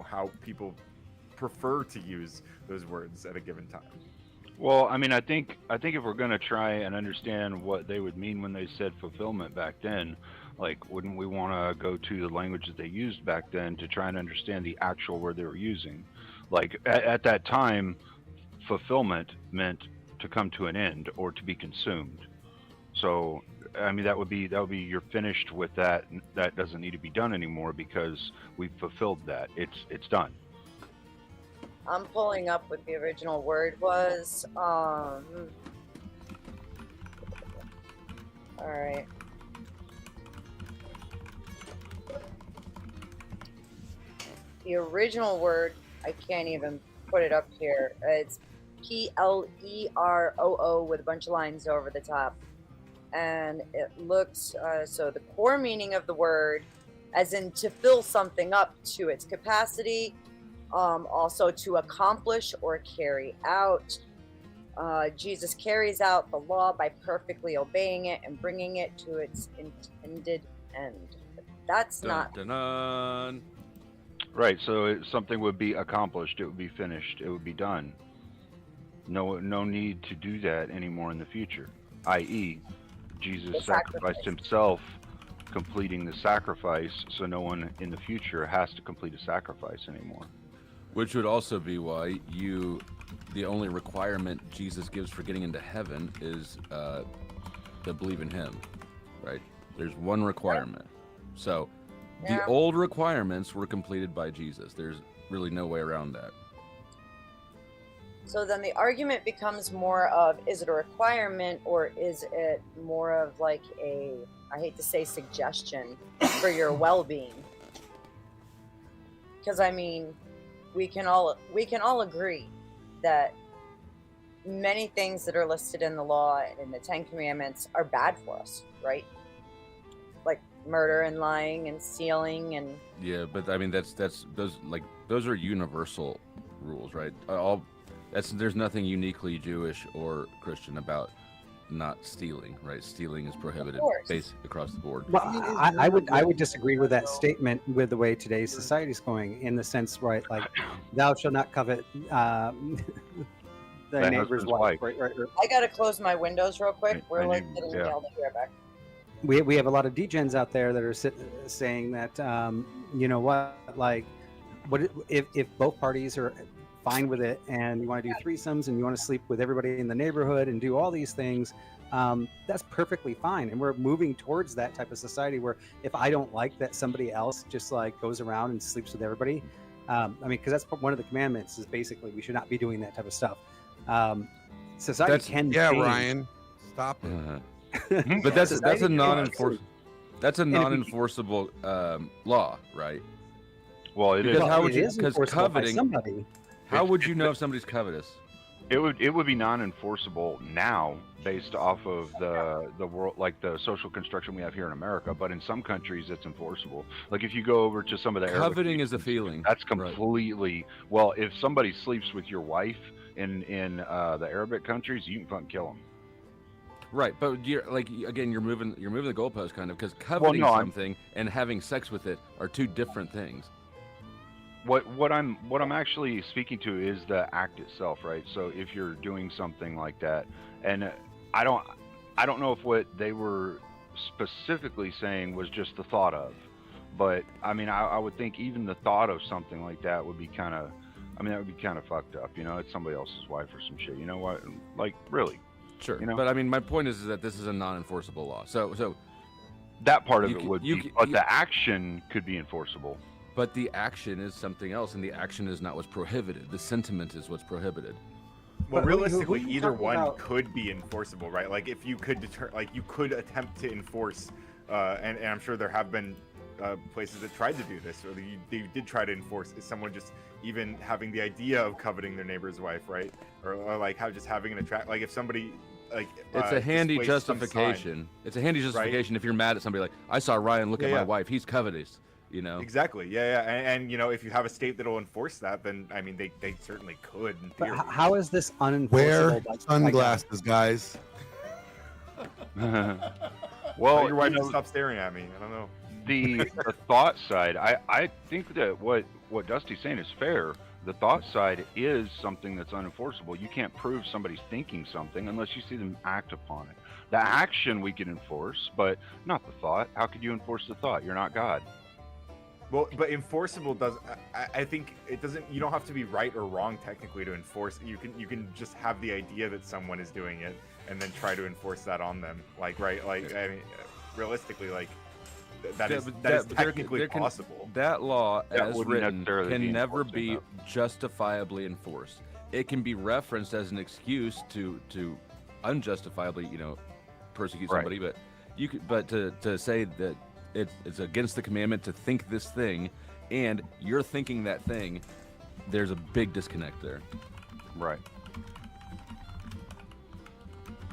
how people prefer to use those words at a given time. Well, I mean, I think if we're going to try and understand what they would mean when they said fulfillment back then, like, wouldn't we want to go to the language that they used back then to try and understand the actual word they were using? Like, at that time, fulfillment meant to come to an end or to be consumed. So, I mean, that would be you're finished with that. That doesn't need to be done anymore because we've fulfilled that. It's done. I'm pulling up what the original word was. All right. The original word, I can't even put it up here. It's P-L-E-R-O-O with a bunch of lines over the top. And it looks, so the core meaning of the word, as in to fill something up to its capacity, also to accomplish or carry out. Jesus carries out the law by perfectly obeying it and bringing it to its intended end. But that's not Dun. Right. So something would be accomplished. It would be finished. It would be done. No need to do that anymore in the future. I.e., Jesus sacrificed himself, completing the sacrifice, so no one in the future has to complete a sacrifice anymore. Which would also be why the only requirement Jesus gives for getting into heaven is to believe in him, right? There's one requirement. So the old requirements were completed by Jesus. There's really no way around that. So then the argument becomes more of, is it a requirement or is it more of like a, I hate to say suggestion for your well-being? Because I mean, we can all agree that many things that are listed in the law and in the Ten Commandments are bad for us, right? Like murder and lying and stealing and but I mean those are universal rules, right? There's nothing uniquely Jewish or Christian about not stealing, right? Stealing is prohibited basically across the board. Well, I would disagree with that statement with the way today's society is going, in the sense, right, like, thou shalt not covet thy neighbor's wife. Right. I gotta close my windows real quick. We're like getting yelled at here back. We have a lot of degens out there that are saying that, you know what, like, what if both parties are fine with it and you want to do threesomes and you want to sleep with everybody in the neighborhood and do all these things, that's perfectly fine. And we're moving towards that type of society where if I don't like that somebody else just like goes around and sleeps with everybody, I mean, because that's one of the commandments is basically we should not be doing that type of stuff. Society can change. Ryan, stop it. But that's a non-enforceable law, right? Well, it is. Because coveting somebody. How would you know if somebody's covetous? It would be non-enforceable now based off of the world, like the social construction we have here in America. But in some countries, it's enforceable. Like if you go over to some of the coveting is a feeling. That's completely well. If somebody sleeps with your wife in the Arabic countries, you can fucking kill them. Right, but you're moving the goalpost kind of, because coveting something and having sex with it are two different things. what I'm actually speaking to is the act itself, right? So if you're doing something like that, and I don't I don't know if what they were specifically saying was just the thought of, but I mean I would think even the thought of something like that would be kind of, I mean that would be kind of fucked up, you know? It's somebody else's wife or some shit, you know what? Like really, Sure, you know? but I mean, my point is that this is a non-enforceable law. So That part of You it can- would you be, can- but you- the action could be enforceable. but the action is something else, and the action is not what's prohibited. The sentiment is what's prohibited. Well, But who realistically, are you either talking one about? could be enforceable, right? Like if you could you could attempt to enforce, and I'm sure there have been places that tried to do this, or they did try to enforce is someone just even having the idea of coveting their neighbor's wife, right? Or like how just having an attract, like if somebody like It's a handy displays some sign. justification. It's a handy justification if you're mad at somebody like, I saw Ryan look at Yeah, my yeah. wife. He's covetous, you know? Exactly. Yeah, yeah. And you know, if you have a state that'll enforce that, then I mean, they certainly could in But theory. how is this unenforceable? Wear by sunglasses, guys. Tell Well, your wife you to know, stop staring at me. I don't know. the thought side, I think that what Dusty's saying is fair. The thought side is something that's unenforceable. You can't prove somebody's thinking something unless you see them act upon it. The action we can enforce, but not the thought. How could you enforce the thought? You're not God. Well, but enforceable does. I think it doesn't. You don't have to be right or wrong technically to enforce. You can just have the idea that someone is doing it and then try to enforce that on them. Like right. Like I mean, realistically, like that Yeah, is but that is but there technically can- possible. That law, That as wouldn't written, necessarily be can never enforced, be though. justifiably enforced. It can be referenced as an excuse to unjustifiably, you know, persecute Right. somebody. But you could, but to say that it's against the commandment to think this thing, and you're thinking that thing, there's a big disconnect there. Right.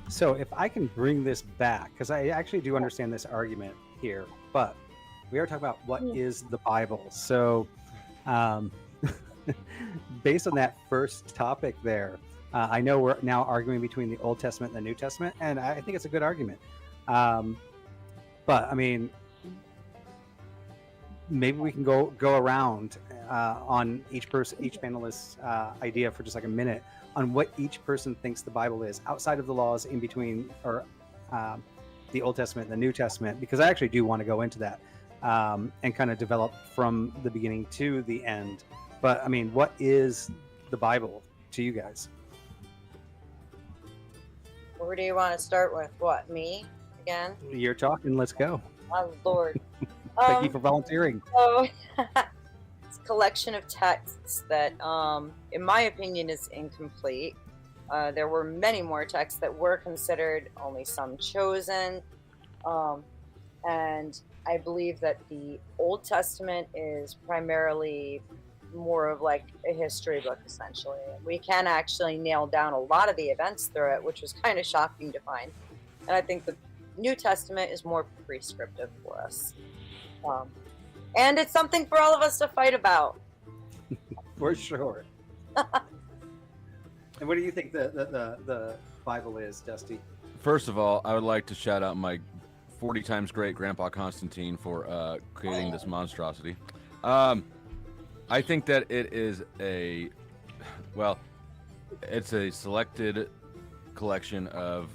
So if I can bring this back, because I actually do understand this argument here, but we are talking about what is the Bible. So based on that first topic there, I know we're now arguing between the Old Testament and the New Testament, and I think it's a good argument. But I mean, maybe we can go around on each panelist's idea for just like a minute on what each person thinks the Bible is outside of the laws in between, or the Old Testament and the New Testament, because I actually do want to go into that and kind of develop from the beginning to the end. But I mean, what is the Bible to you guys? Where do you want to start with? What, me again? You're talking. Let's go. Oh, Lord. Thank you for volunteering. So, it's a collection of texts that, in my opinion, is incomplete. There were many more texts that were considered, only some chosen. And I believe that the Old Testament is primarily more of like a history book, essentially. We can actually nail down a lot of the events through it, which was kind of shocking to find. And I think the New Testament is more prescriptive for us. And it's something for all of us to fight about. For sure. And what do you think the Bible is, Dusty? First of all, I would like to shout out my 40 times great Grandpa Constantine for creating this monstrosity. I think that it is it's a selected collection of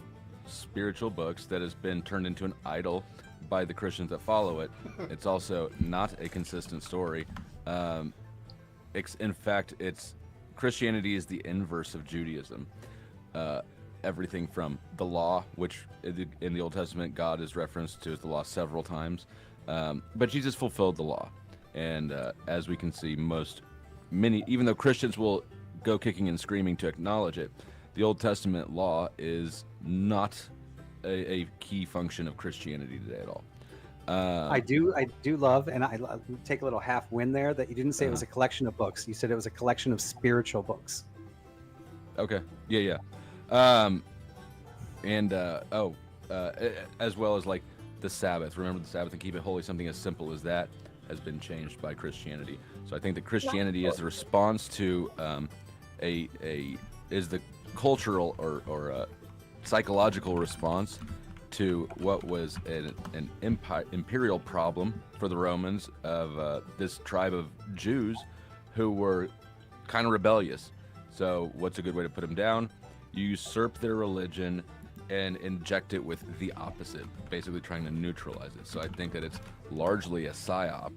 spiritual books that has been turned into an idol by the Christians that follow it. It's also not a consistent story. In fact, Christianity is the inverse of Judaism. Everything from the law, which in the Old Testament God is referenced to as the law several times, but Jesus fulfilled the law. And as we can see, even though Christians will go kicking and screaming to acknowledge it, the Old Testament law is not a key function of Christianity today at all. I do love, and I take a little half win there, that you didn't say it was a collection of books. You said it was a collection of spiritual books. Okay. Yeah. As well as like the Sabbath. Remember the Sabbath and keep it holy. Something as simple as that has been changed by Christianity. So I think that Christianity is a response to is the cultural or psychological response to what was an imperial problem for the Romans of this tribe of Jews who were kind of rebellious. So what's a good way to put them down? You usurp their religion and inject it with the opposite, basically trying to neutralize it. So I think that it's largely a psyop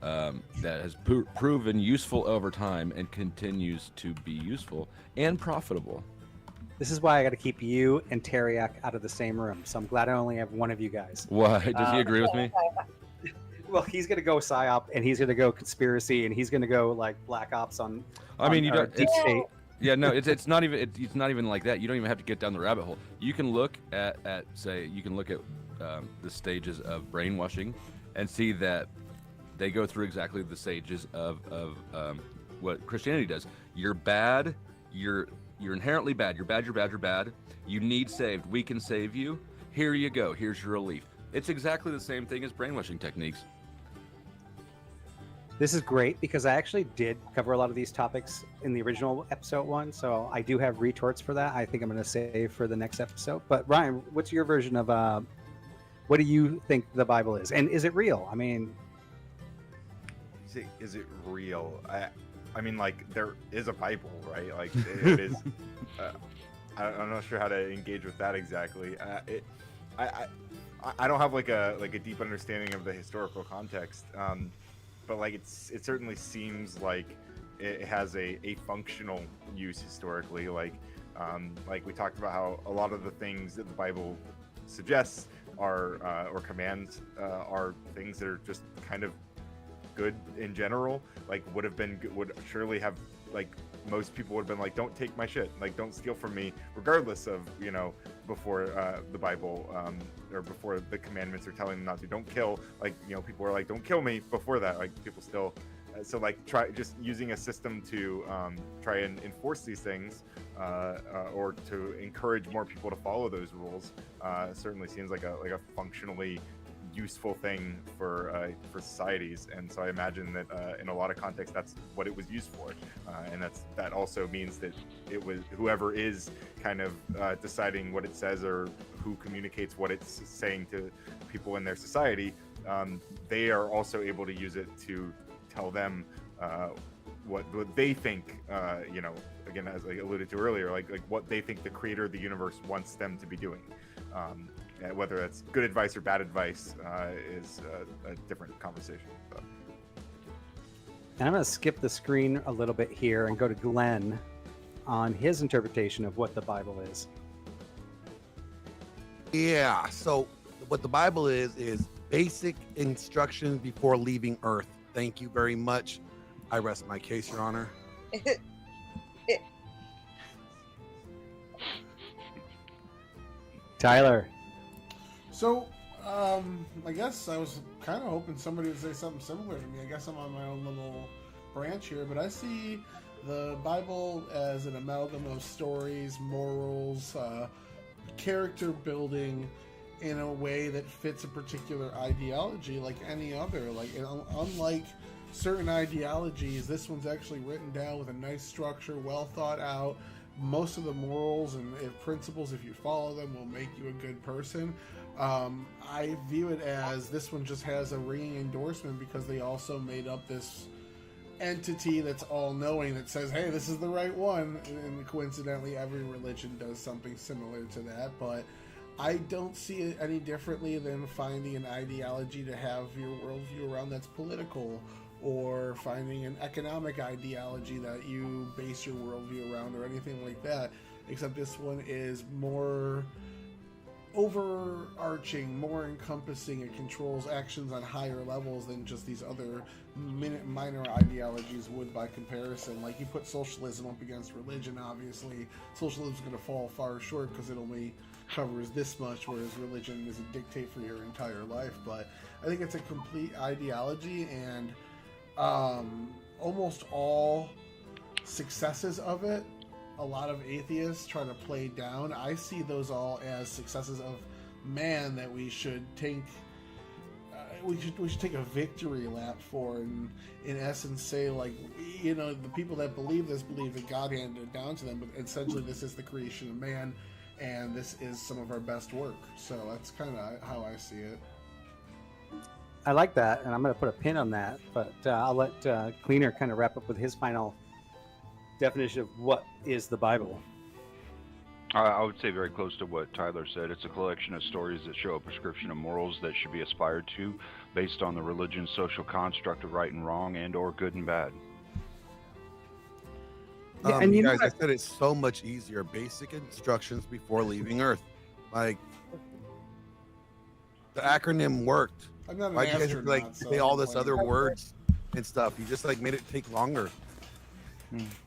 that has proven useful over time and continues to be useful and profitable. This is why I got to keep you and Teriak out of the same room. So I'm glad I only have one of you guys. Why? Does he agree with me? Well, he's going to go psyop, and he's going to go conspiracy, and he's going to go like black ops on. I mean, you don't. deep state. Yeah, no, it's not even it's not even like that. You don't even have to get down the rabbit hole. You can look at say you can look at the stages of brainwashing, and see that they go through exactly the stages of what Christianity does. You're bad. You're inherently bad. You're bad. You're bad. You're bad. You need saved. We can save you. Here you go. Here's your relief. It's exactly the same thing as brainwashing techniques. This is great because I actually did cover a lot of these topics in the original episode 1, so I do have retorts for that. I think I'm going to save for the next episode. But Ryan, what's your version of what do you think the Bible is, and is it real? I mean, Is it real? I mean, like, there is a Bible, right? Like, it is. I'm not sure how to engage with that exactly. I don't have like a deep understanding of the historical context. But like it certainly seems like it has a functional use historically. Like we talked about how a lot of the things that the Bible suggests are or commands are things that are just kind of good in general. Like would surely have, like, most people would have been like, don't take my shit, like don't steal from me, regardless of, you know, before the Bible or before the commandments are telling them not to. Don't kill, like, you know, people are like, don't kill me before that, like people still so like try just using a system to try and enforce these things or to encourage more people to follow those rules certainly seems like a functionally useful thing for societies. And so I imagine that in a lot of contexts that's what it was used for, and that also means that it was whoever is kind of deciding what it says or who communicates what it's saying to people in their society, they are also able to use it to tell them what they think, you know, again, as I alluded to earlier, like what they think the creator of the universe wants them to be doing. Whether that's good advice or bad advice is a different conversation. So. and I'm going to skip the screen a little bit here and go to Glenn on his interpretation of what the Bible is. Yeah, so what the Bible is basic instructions before leaving Earth. Thank you very much. I rest my case, Your Honor. Tyler. So, I guess I was kind of hoping somebody would say something similar to me. I guess I'm on my own little branch here, but I see the Bible as an amalgam of stories, morals, character building in a way that fits a particular ideology like any other. Like, unlike certain ideologies, this one's actually written down with a nice structure, well thought out. Most of the morals and principles, if you follow them, will make you a good person. I view it as this one just has a ringing endorsement because they also made up this entity that's all-knowing that says, hey, this is the right one. And coincidentally, every religion does something similar to that. But I don't see it any differently than finding an ideology to have your worldview around that's political, or finding an economic ideology that you base your worldview around, or anything like that, except this one is more overarching, more encompassing. It controls actions on higher levels than just these other minor ideologies would by comparison. Like, you put socialism up against religion, obviously socialism's going to fall far short because it only covers this much, whereas religion is a dictate for your entire life. But I think it's a complete ideology, and almost all successes of it, a lot of atheists try to play down. I see those all as successes of man that we should take. We should take a victory lap for, and in essence say, like, you know, the people that believe this believe that God handed it down to them, but essentially this is the creation of man, and this is some of our best work. So that's kind of how I see it. I like that, and I'm going to put a pin on that. But I'll let Cleaner kind of wrap up with his final definition of what is the Bible. I would say very close to what Tyler said. It's a collection of stories that show a prescription of morals that should be aspired to based on the religion's social construct of right and wrong and or good and bad. Yeah, and you know guys, I what? said it's so much easier. Basic instructions before leaving Earth. Like, the acronym worked. I'm not an Why do you guys astronaut, like so say I all don't this blame other you. words and stuff? You just like made it take longer.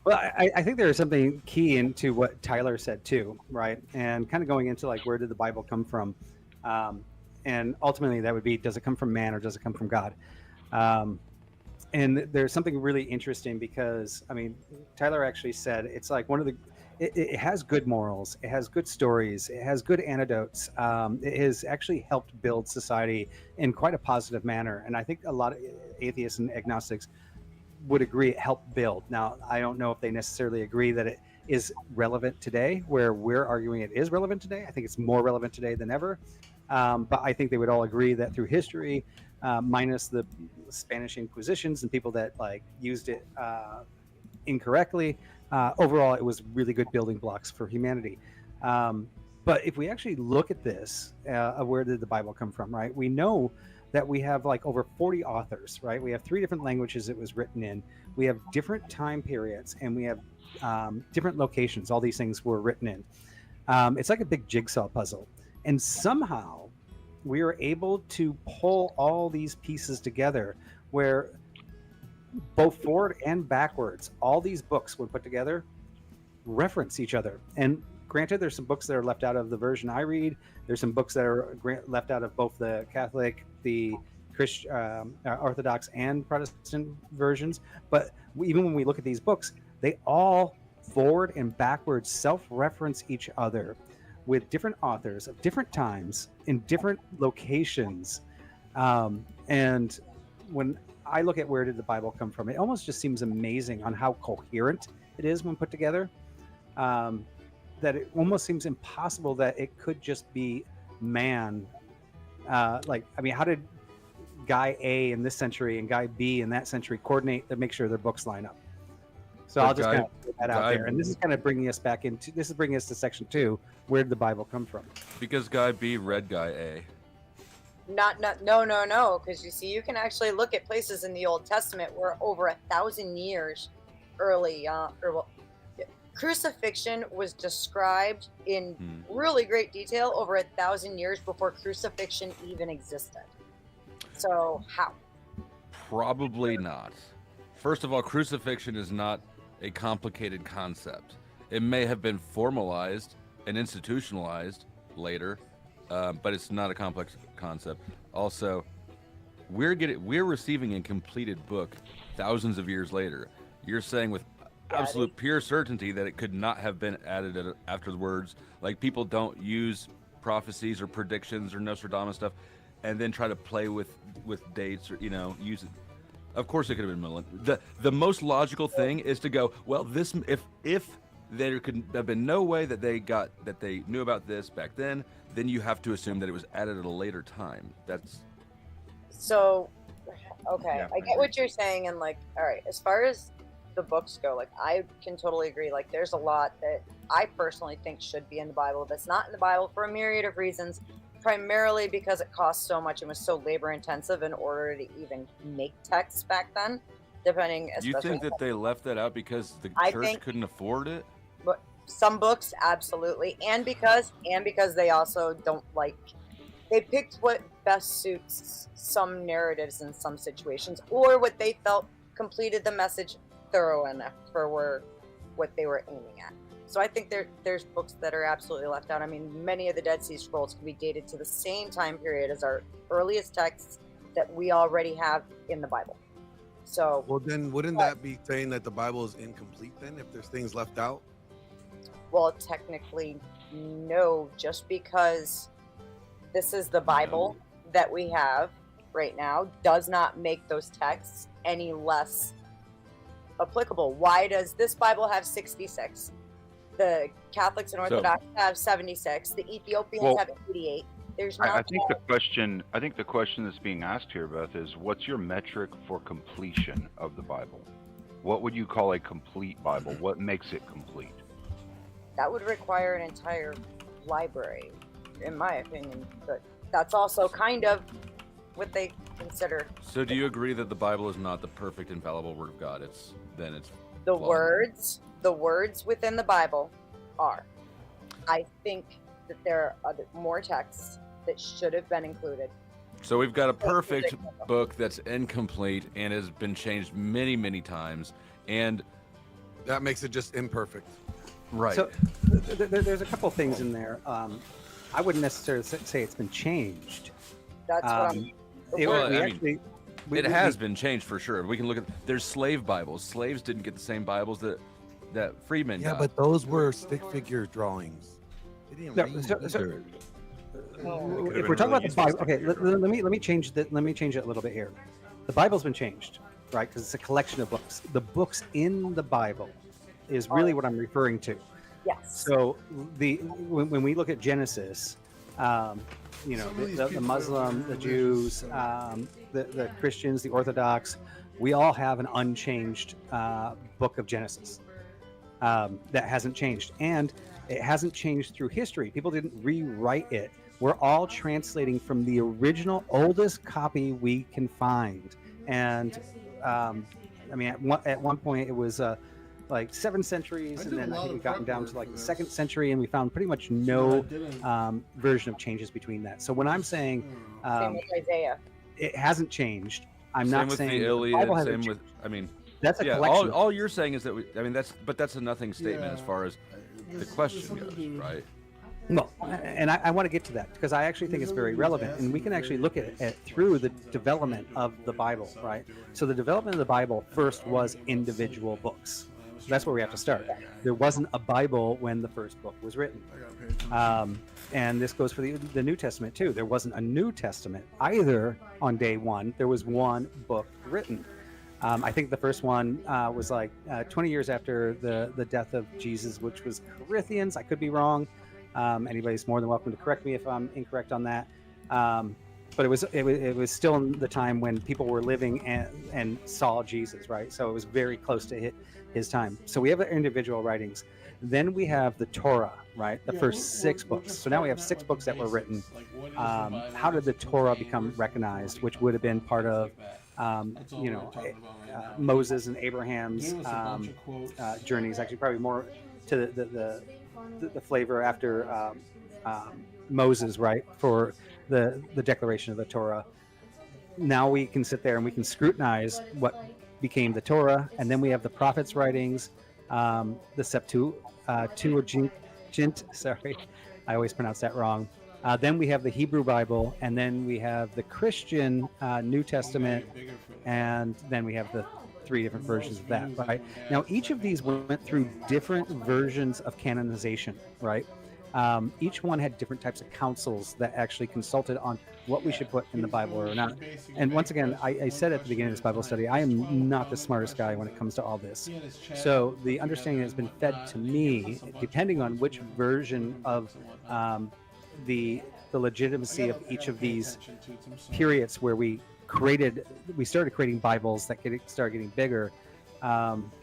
Well, I think there is something key into what Tyler said too, right? And kind of going into like, where did the Bible come from? And ultimately that would be, does it come from man or does it come from God? And there's something really interesting because, I mean, Tyler actually said it's like one of the, it has good morals, it has good stories, it has good anecdotes. It has actually helped build society in quite a positive manner. And I think a lot of atheists and agnostics would agree it helped build. Now, I don't know if they necessarily agree that it is relevant today, where we're arguing it is relevant today. I think it's more relevant today than ever. But I think they would all agree that through history, minus the Spanish Inquisitions and people that like used it incorrectly, overall it was really good building blocks for humanity. But if we actually look at this, where did the Bible come from, right? We know that we have like over 40 authors, right? We have 3 different languages it was written in. We have different time periods, and we have different locations. All these things were written in. It's like a big jigsaw puzzle. And somehow we were able to pull all these pieces together where both forward and backwards, all these books, when put together, reference each other. And granted, there's some books that are left out of the version I read. There's some books that are left out of both the Catholic, the Christian, Orthodox, and Protestant versions. But even when we look at these books, they all forward and backwards self-reference each other with different authors of different times in different locations. And when I look at where did the Bible come from, it almost just seems amazing on how coherent it is when put together. That it almost seems impossible that it could just be man. Like, I mean, how did guy A in this century and guy B in that century coordinate to make sure their books line up? So But I'll just guy- kind of put that out guy- there. And this is kind of bringing us back into, this is bringing us to section 2. Where did the Bible come from? Because guy B read guy A. No, because you see, you can actually look at places in the Old Testament where over 1,000 years early, crucifixion was described in really great detail over 1,000 years before crucifixion even existed. So how? Probably not. First of all, crucifixion is not a complicated concept. It may have been formalized and institutionalized later, but it's not a complex concept. Also, we're receiving a completed book thousands of years later. You're saying with absolute pure certainty that it could not have been added afterwards. Like, people don't use prophecies or predictions or Nostradamus stuff and then try to play with dates or use it. Of course it could have been the most logical thing is to go, well, this if there could have been no way that they knew about this back then you have to assume that it was added at a later time. That's So, okay, Yeah, I get what you're saying, and like, all right, as far as the books go, like, I can totally agree. Like, there's a lot that I personally think should be in the Bible that's not in the Bible for a myriad of reasons, primarily because it cost so much and was so labor intensive in order to even make texts back then, depending. You Especially think that they left that out because the I church think- couldn't afford it? but some books absolutely, and because they also don't like, they picked what best suits some narratives in some situations, or what they felt completed the message thorough enough for what they were aiming at. So I think there's books that are absolutely left out. I mean, many of the Dead Sea Scrolls can be dated to the same time period as our earliest texts that we already have in the Bible. So, Well, then wouldn't that be saying that the Bible is incomplete then if there's things left out? well, technically, no, just because this is the Bible that we have right now does not make those texts any less applicable. Why does this Bible have 66? The Catholics and Orthodox have 76. The Ethiopians Well- have 88. There's I not. think the question that's being asked here, Beth, is what's your metric for completion of the Bible? What would you call a complete Bible? What makes it complete? That would require an entire library, in my opinion. But that's also kind of what they consider So do you agree that the Bible is not the perfect infallible word of God? It's the flawed. words. The words within the Bible are. I think that there are more texts that should have been included. So we've got a perfect book that's incomplete and has been changed many, many times. And That makes it just imperfect. right. So there's a couple things in there. I wouldn't necessarily say it's been changed. That's what I'm. It, Well, we I mean, actually, it has been changed for sure. We can look at there's slave Bibles. Slaves didn't get the same Bibles that freemen Yeah, got. but those were stick figure drawings. They didn't No, read so- either. If we're talking about the Bible, okay, let me change that. Let me change it a little bit here. The Bible's been changed, right? Because it's a collection of books. The books in the Bible is really what I'm referring to. Yes. So when we look at Genesis, you know, Some of these the people Muslim, are the religious, Jews, so- the Christians, the Orthodox, we all have an unchanged book of Genesis that hasn't changed, and it hasn't changed through history. People didn't rewrite it. We're all translating from the original, oldest copy we can find, and I mean, at one point it was like 7 centuries, I and did a then I lot think we of gotten prep down work to like for the this. 2nd century, and we found pretty much I no didn't. version of changes between that. So when I'm saying Same with Isaiah. it hasn't changed, I'm same not with saying the that the Iliad. Bible Same hasn't with changed. I mean, That's a yeah. collection. All you're saying is that that's a nothing statement Yeah. as far as the This- question this one goes, dude- right? No, and I want to get to that because I actually think it's very relevant, and we can actually look at it through the development of the Bible, right? So the development of the Bible first was individual books. So that's where we have to start. There wasn't a Bible when the first book was written. I gotta pay attention. And this goes for the New Testament too. There wasn't a New Testament either on day one. There was one book written. I think the first one was like 20 years after the death of Jesus, which was Corinthians. I could be wrong. Anybody's more than welcome to correct me if I'm incorrect on that. But it was still in the time when people were living and saw Jesus, right? So it was very close to his time. So we have the individual writings. Then we have the Torah, right? The Yeah, first 6 we're books. just So now we have starting 6 out books with that were the written. basics, like, what is the Bible? How did the What's Torah the become names, recognized, like, which would have been part of That's all you we're know, talking about right now. Moses and Abraham's Give us a bunch of quotes. journeys. Actually, probably more to the flavor after Moses, right? For the declaration of the Torah. Now we can sit there and we can scrutinize what became the Torah, and then we have the prophets' writings, the Septuagint. Sorry, I always pronounce that wrong. Then we have the Hebrew Bible, and then we have the Christian New Testament, and then we have the 3 different versions of that, right? Now, each of these went through different versions of canonization, right? Each one had different types of councils that actually consulted on what we should put in the Bible or not. And once again, I said at the beginning of this Bible study, I am not the smartest guy when it comes to all this. So the understanding that has been fed to me, depending on which version of the legitimacy of each of these periods where we started creating Bibles that started getting bigger,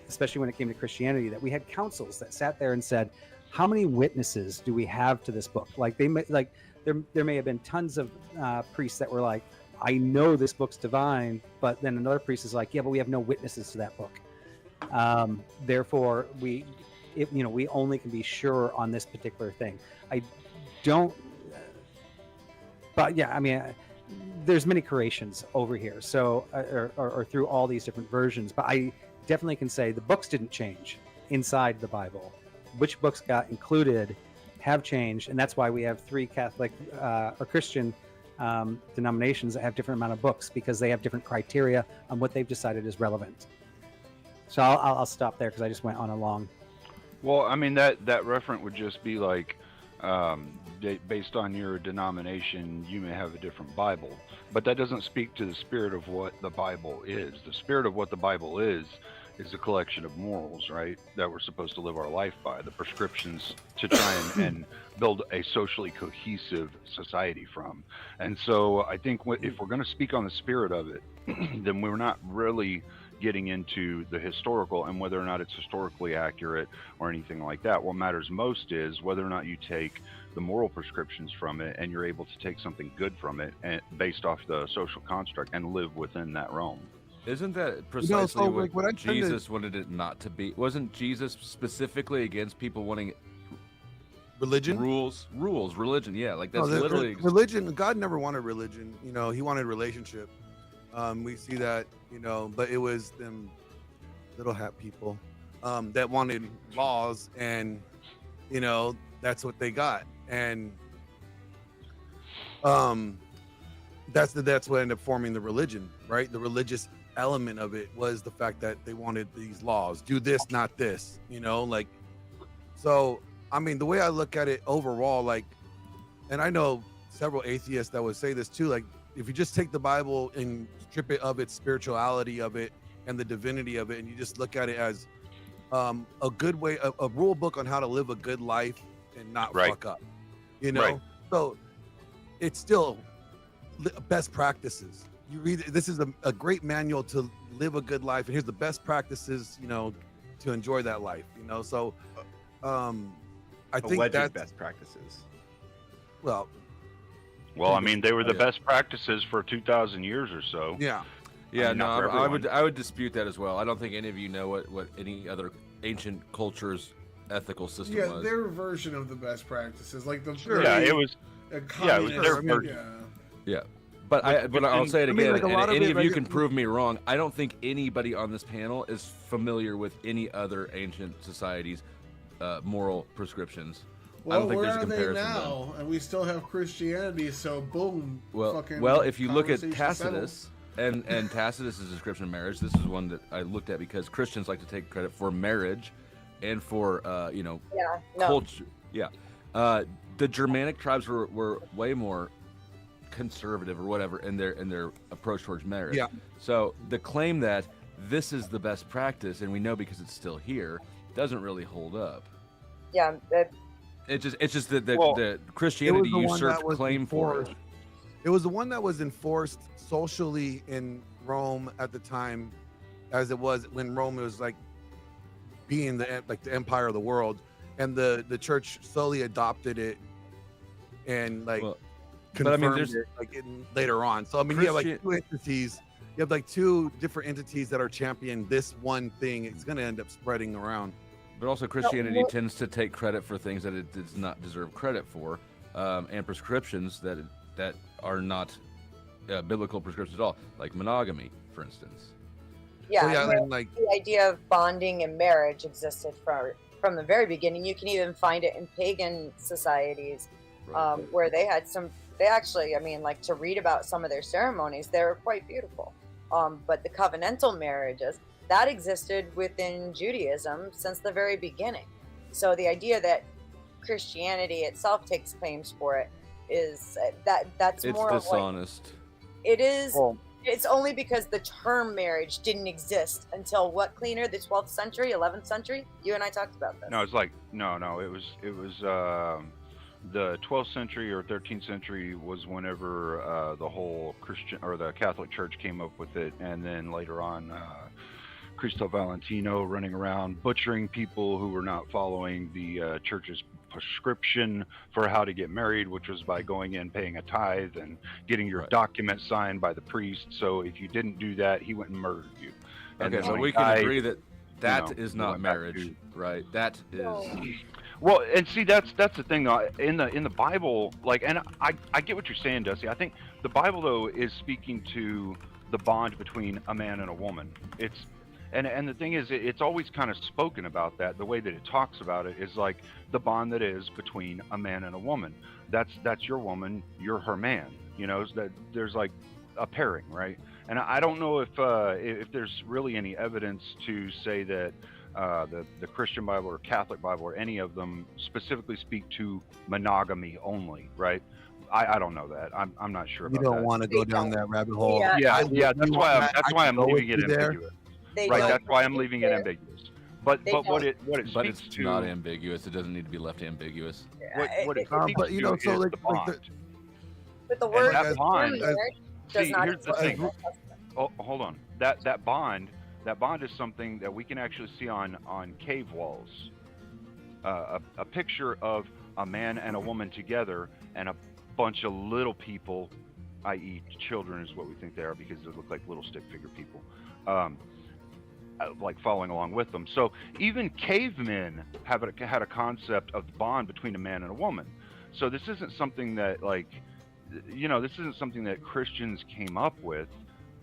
especially when it came to Christianity, that we had councils that sat there and said, how many witnesses do we have to this book? Like there may have been tons of priests that were like, I know this book's divine, but then another priest is like, yeah, but we have no witnesses to that book. Therefore, we only can be sure on this particular thing. I don't, but yeah, I mean, there's many creations over here, so or through all these different versions. But I definitely can say the books didn't change inside the Bible. Which books got included have changed, and that's why we have 3 Catholic or Christian denominations that have different amount of books, because they have different criteria on what they've decided is relevant. So I'll stop there because I just went on a long. Well, I mean that referent would just be like, based on your denomination, you may have a different Bible, but that doesn't speak to the spirit of what the Bible is. The spirit of what the Bible is is a collection of morals, right? That we're supposed to live our life by, the prescriptions to try and build a socially cohesive society from. And so I think if we're going to speak on the spirit of it, then we're not really getting into the historical and whether or not it's historically accurate or anything like that. What matters most is whether or not you take the moral prescriptions from it and you're able to take something good from it and based off the social construct and live within that realm. Isn't that precisely so, like, what I what tend to- Jesus wanted it not to be? Wasn't Jesus specifically against people wanting Religion? religion? Yeah, like that's No, literally religion. God never wanted religion. He wanted relationship. We see that, but it was them little hat people that wanted laws, and that's what they got, and that's what ended up forming the religion, right? The religious element of it was the fact that they wanted these laws, do this, not this, so I mean, the way I look at it overall, like, and I know several atheists that would say this too, like, if you just take the Bible and strip it of its spirituality of it and the divinity of it, and you just look at it as a good way, a rule book on how to live a good life and not Right. fuck up, Right. So it's still best practices. You read this is a great manual to live a good life, and here's the best practices, to enjoy that life, so I think Alleged that's best practices. well, I mean, they were the Yeah. best practices for 2,000 years or so. yeah. Yeah, I mean, not for I would everyone. dispute that as well. I don't think any of you know what any other ancient culture's ethical system Yeah, was. their version of the best practices, like the Sure. Yeah, it was. Yeah, it was their communist- version. yeah. But I'll say it I mean, again, like, a and lot of any it, of you like, can prove me wrong. I don't think anybody on this panel is familiar with any other ancient society's moral prescriptions. I Well, don't think where there's a are they comparison. now? And we still have Christianity, so boom. fucking Well, if you look at conversation settled. Tacitus and Tacitus's description of marriage, this is one that I looked at because Christians like to take credit for marriage and for Yeah, no. culture. Yeah, the Germanic tribes were way more conservative or whatever in their approach towards marriage. Yeah. So the claim that this is the best practice, and we know because it's still here, doesn't really hold up. Yeah, It's just that Well, the Christianity the one usurped that was claim for it. enforced. It was the one that was enforced socially in Rome at the time, as it was when Rome was like being the empire of the world, and the church slowly adopted it and Well, confirmed but I mean, there's- it later on. So I mean, you have like Christian- two entities. You have like two different entities that are championing this one thing. It's going to end up spreading around. But also, Christianity well- tends to take credit for things that it does not deserve credit for, and prescriptions that are not biblical prescriptions at all, like monogamy, for instance. yeah. So, yeah, no, and like the idea of bonding and marriage existed from the very beginning. You can even find it in pagan societies, where they had they actually, I mean, like, to read about some of their ceremonies, they were quite beautiful. But the covenantal marriages, that existed within Judaism since the very beginning. So the idea that Christianity itself takes claims for it is that's It's more of like, dishonest. it is. Well, It's only because the term marriage didn't exist until what, Cleaner? The 12th century, 11th century? You and I talked about this. no, it's like no. It was the 12th century or 13th century was whenever the whole Christian or the Catholic Church came up with it, and then later on, Cristo Valentino running around butchering people who were not following the church's prescription for how to get married, which was by going in, paying a tithe, and getting your Right. document signed by the priest. So if you didn't do that, he went and murdered you. And Okay, then so when we he can died, agree that that know, is we not went back marriage, to- right? That is. No. Well, and see, that's the thing though. In the Bible, like, and I get what you're saying, Dusty. I think the Bible though is speaking to the bond between a man and a woman. It's and the thing is, it's always kind of spoken about that. The way that it talks about it is like the bond that is between a man and a woman. That's your woman, you're her man. You know, is that there's like a pairing, right? And I don't know if there's really any evidence to say that the Christian Bible or Catholic Bible or any of them specifically speak to monogamy only, right? I don't know that. I'm not sure you about don't that. want to go down that rabbit hole. Yeah. Yeah, I yeah. That's you why want that, I I'm can go leaving with it you there. ambiguous. They Right. don't That's why I'm speak leaving it there. ambiguous. But They what don't. it But speaks it's to not ambiguous. It doesn't need to be left ambiguous. what it It- speaks but you know, to so is like, the like bond. But the And word that term bond- marriage does See, not here's the exist in thing. the Old Testament. Oh, hold on. That bond is something that we can actually see on cave walls. A picture of a man and a woman together, and a bunch of little people, i.e., children, is what we think they are because they look like little stick figure people, like following along with them. So even cavemen had a concept of the bond between a man and a woman. So this isn't something that this isn't something that Christians came up with.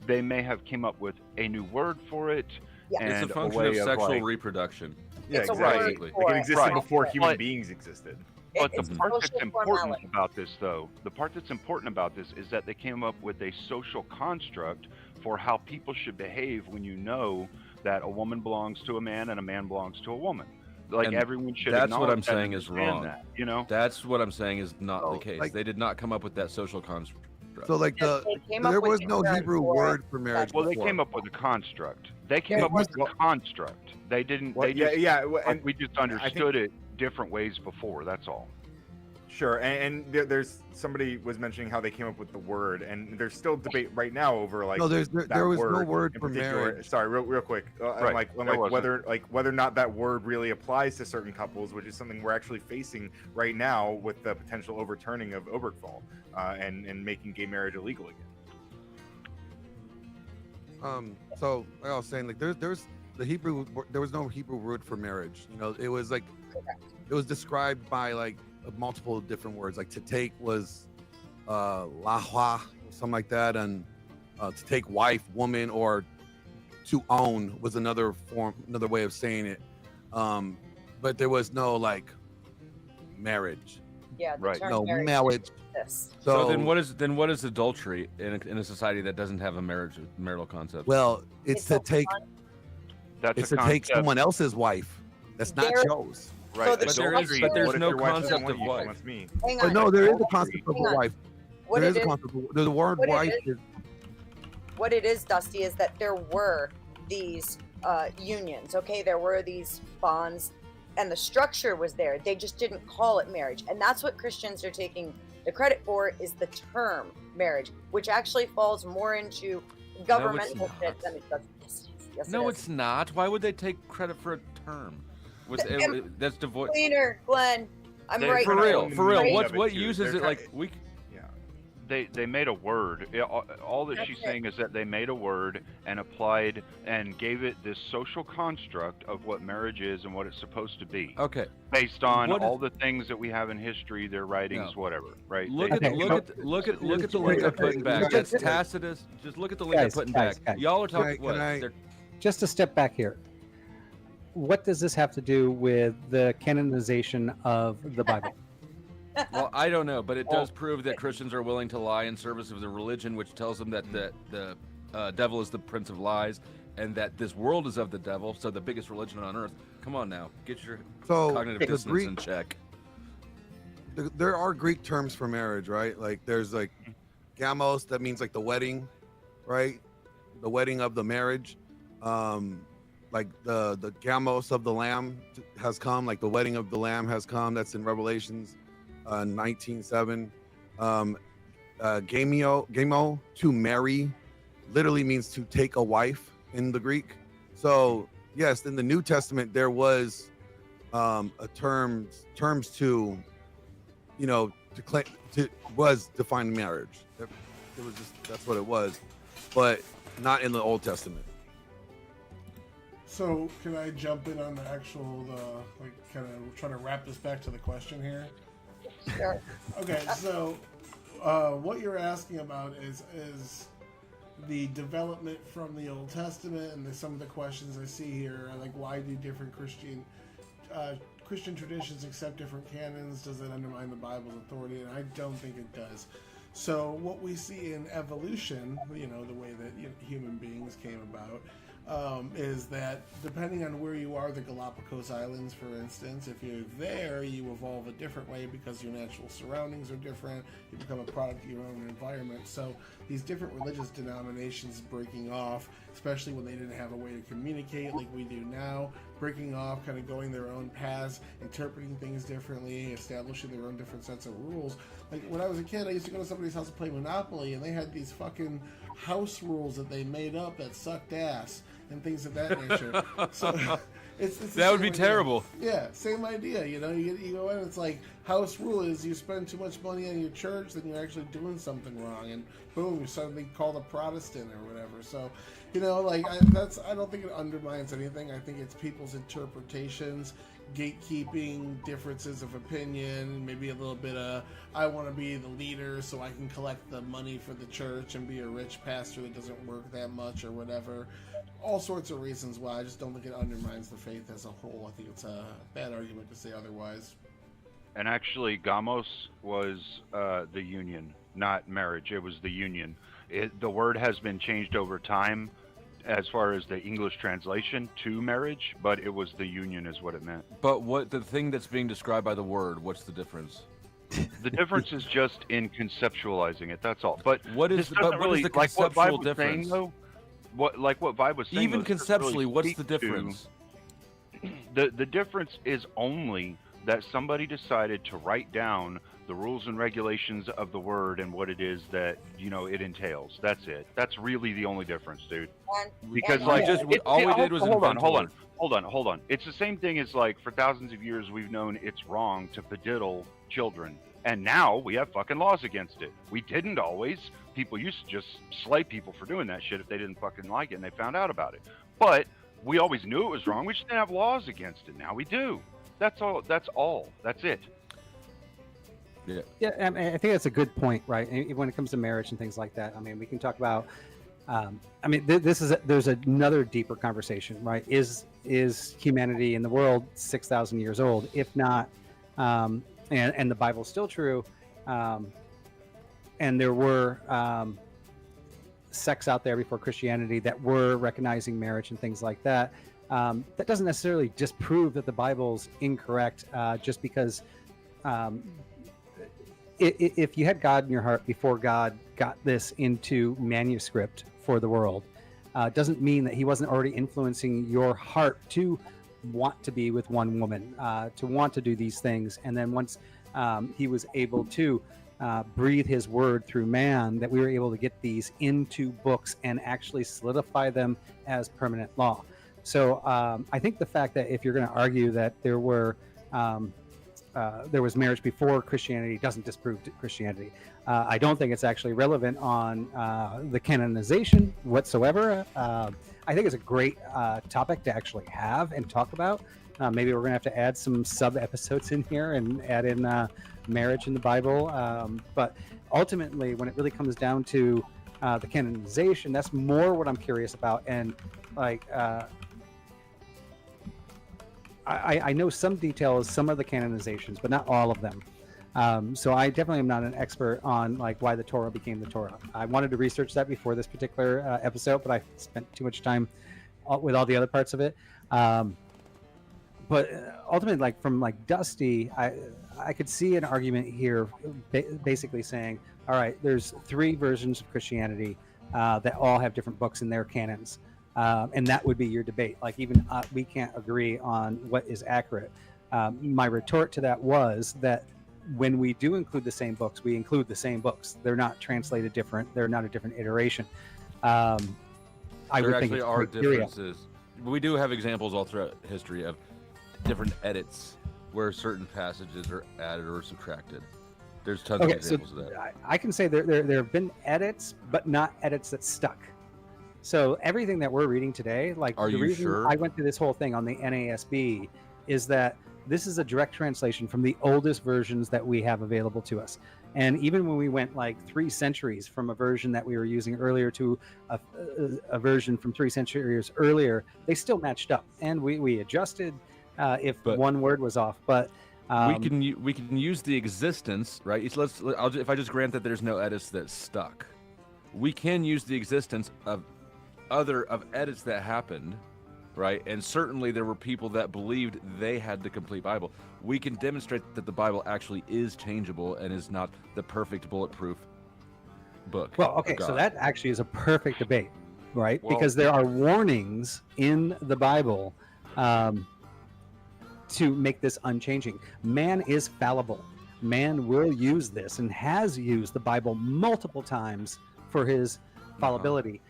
They may have came up with a new word for it. Yeah. And It's a function way of sexual like, reproduction. Yeah, It's a exactly. word Like it for it. existed Right. before human But- beings existed. But It's the part that's social important formality. about this, though, the part that's important about this is that they came up with a social construct for how people should behave when you know that a woman belongs to a man and a man belongs to a woman. Like And everyone should. that's what acknowledge I'm that and saying is understand wrong. That, you know. That's what I'm saying is not So, the case. like- They did not come up with that social construct. So like They came up there with was the no term Hebrew for word for marriage. Well, they before. came up with a construct. They came There up with was- a construct. They didn't. Well, They just, well, and we just I think- understood it different ways before. That's all. Sure, and there's somebody was mentioning how they came up with the word, and there's still debate right now over like No, there that was no word in for particular. marriage. Sorry, real quick. Right, there wasn't. Whether or not that word really applies to certain couples, which is something we're actually facing right now with the potential overturning of Obergefell and making gay marriage illegal again. So like I was saying, like there's the Hebrew. There was no Hebrew word for marriage. You know, it was like it was described by like multiple different words. Like to take was lahwa, something like that, and to take wife, woman, or to own was another way of saying it. But there was no like marriage. Yeah, the Right. term No marriage marriage. exists. So then what is adultery in a society that doesn't have a marital concept? Well, it's to a take That's it's a to take concept. someone else's wife. That's not There- Joe's. Right. So the adultery- but there's What if no your wife doesn't concept want of you, she wife. wants me? Hang But on. no, there is a Adultery. concept of Hang a on. wife. What There it is a is, concept of the word what it wife is- is what it is, Dusty, is that there were these unions. Okay, there were these bonds, and the structure was there. They just didn't call it marriage, and that's what Christians are taking the credit for, is the term marriage, which actually falls more into governmental shit not. than it does. Yes, No, it is. it's not. Why would they take credit for a term? That's devoid. Cleaner, Glenn. I'm They- right. For Right. real, And for the real. meaning What of it, what too. uses They're it like trying- we? Yeah. They made a word. All that That's she's it. saying is that they made a word and applied and gave it this social construct of what marriage is and what it's supposed to be, Okay, based on What is- all the things that we have in history, their writings, No. whatever. Right? look They- at Okay, look at look at the link I'm putting back. That's Tacitus. Just look at the link I'm putting Guys, back. guys. Y'all are Can I- talking what? can I- They're- Just to step back here. What does this have to do with the canonization of the Bible? Well, I don't know, but it does prove that Christians are willing to lie in service of the religion, which tells them that the devil is the prince of lies, and that this world is of the devil. So the biggest religion on earth. Come on now, get your so cognitive the dissonance Greek. in check. There are Greek terms for marriage, right? Like there's like gamos, that means like the wedding, right? The wedding of the marriage. Like the gamos of the lamb has come, like the wedding of the lamb has come. That's in Revelations 19:7. Gamio, to marry, literally means to take a wife in the Greek. So yes, in the New Testament there was a terms to, you know, was defined marriage. It was just, that's what it was, but not in the Old Testament. So can I jump in on the actual, like, kind of trying to wrap this back to the question here? Sure. Okay, so what you're asking about is the development from the Old Testament, and some of the questions I see here are like, why do different Christian traditions accept different canons? Does that undermine the Bible's authority? And I don't think it does. So what we see in evolution, you know, the way that human beings came about, is that depending on where you are, the Galapagos Islands, for instance, if you're there, you evolve a different way because your natural surroundings are different. You become a product of your own environment. So these different religious denominations breaking off, especially when they didn't have a way to communicate like we do now, breaking off, kind of going their own paths, interpreting things differently, establishing their own different sets of rules. Like when I was a kid, I used to go to somebody's house to play Monopoly, and they had these fucking house rules that they made up that sucked ass and things of that nature. So it's That would be idea. terrible. Yeah, same idea. You know, you go in, it's like house rule is you spend too much money on your church, then you're actually doing something wrong, and boom, you're suddenly called a Protestant or whatever. So, you know, like I don't think it undermines anything. I think it's people's interpretations, gatekeeping, differences of opinion, maybe a little bit of I want to be the leader so I can collect the money for the church and be a rich pastor that doesn't work that much or whatever. All sorts of reasons why. I just don't think it undermines the faith as a whole. I think it's a bad argument to say otherwise. And actually, gamos was the union, not marriage. It was the union. The word has been changed over time as far as the English translation to marriage, but it was the union is what it meant. But what the thing that's being described by the word, what's the difference? The difference is just in conceptualizing it. That's all. But What is this doesn't what is the like what conceptual Vybe was difference? saying, though, what Vybe was saying, Even though, this doesn't conceptually, really what's speak the to- difference? The difference is only that somebody decided to write down the rules and regulations of the word and what it is that it entails. That's it. That's really the only difference, dude. Because and like just all we did was hold invent a word. on. It's the same thing as like for thousands of years we've known it's wrong to pediddle children, and now we have fucking laws against it. We didn't always. People used to just slay people for doing that shit if they didn't fucking like it and they found out about it. But we always knew it was wrong. We just didn't have laws against it. Now we do. That's all. That's all. That's it. Yeah, I think that's a good point, right? And when it comes to marriage and things like that, I mean, we can talk about. There's another deeper conversation, right? Is humanity in the world 6,000 years old? If not, and the Bible's still true, and there were sects out there before Christianity that were recognizing marriage and things like that. That doesn't necessarily disprove that the Bible's incorrect, just because. If you had God in your heart before God got this into manuscript for the world, doesn't mean that he wasn't already influencing your heart to want to be with one woman, to want to do these things. And then once he was able to breathe his word through man, that we were able to get these into books and actually solidify them as permanent law. So I think the fact that if you're going to argue that there was marriage before Christianity doesn't disprove Christianity. I don't think it's actually relevant on the canonization whatsoever. I think it's a great topic to actually have and talk about. Maybe we're going to have to add some sub episodes in here and add in marriage in the Bible. But ultimately, when it really comes down to the canonization, that's more what I'm curious about. And like, I know some details, some of the canonizations, but not all of them. So I definitely am not an expert on like why the Torah became the Torah. I wanted to research that before this particular episode, but I spent too much time with all the other parts of it. But ultimately, like from like Dusty, I could see an argument here, basically saying, all right, there's 3 versions of Christianity that all have different books in their canons. And that would be your debate. Like even we can't agree on what is accurate. My retort to that was that when we do include the same books, we include the same books. They're not translated different. They're not a different iteration. I There would think actually it's are criteria. differences. We do have examples all throughout history of different edits where certain passages are added or subtracted. There's tons of Okay, so examples of that. I can say there have been edits, but not edits that stuck. So everything that we're reading today, like Are the you reason sure? I went through this whole thing on the NASB is that this is a direct translation from the oldest versions that we have available to us. And even when we went like 3 centuries from a version that we were using earlier to a version from 3 centuries earlier, they still matched up. And we adjusted if But- one word was off. But we can use the existence, right? So if I just grant that there's no edits that stuck, we can use the existence of of edits that happened, right? And certainly there were people that believed they had the complete Bible. We can demonstrate that the Bible actually is changeable and is not the perfect bulletproof book. Well, of okay, so God. that actually is a perfect debate, right? Well- Because there are warnings in the Bible to make this unchanging. Man is fallible. Man will use this and has used the Bible multiple times for his fallibility,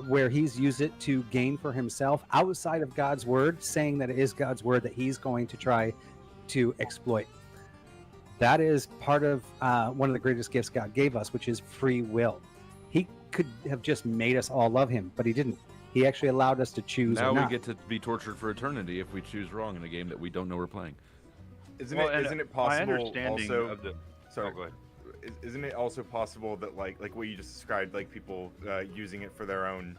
where he's used it to gain for himself outside of God's word, saying that it is God's word that he's going to try to exploit. That is part of one of the greatest gifts God gave us, which is free will. He could have just made us all love him, but he didn't. He actually allowed us to choose. Now or we not. get to be tortured for eternity if we choose wrong in a game that we don't know we're playing. Isn't Well, it? and Isn't it my possible? understanding Also, of the. sorry. Oh, go ahead. Isn't it also possible that like what you just described, like people using it for their own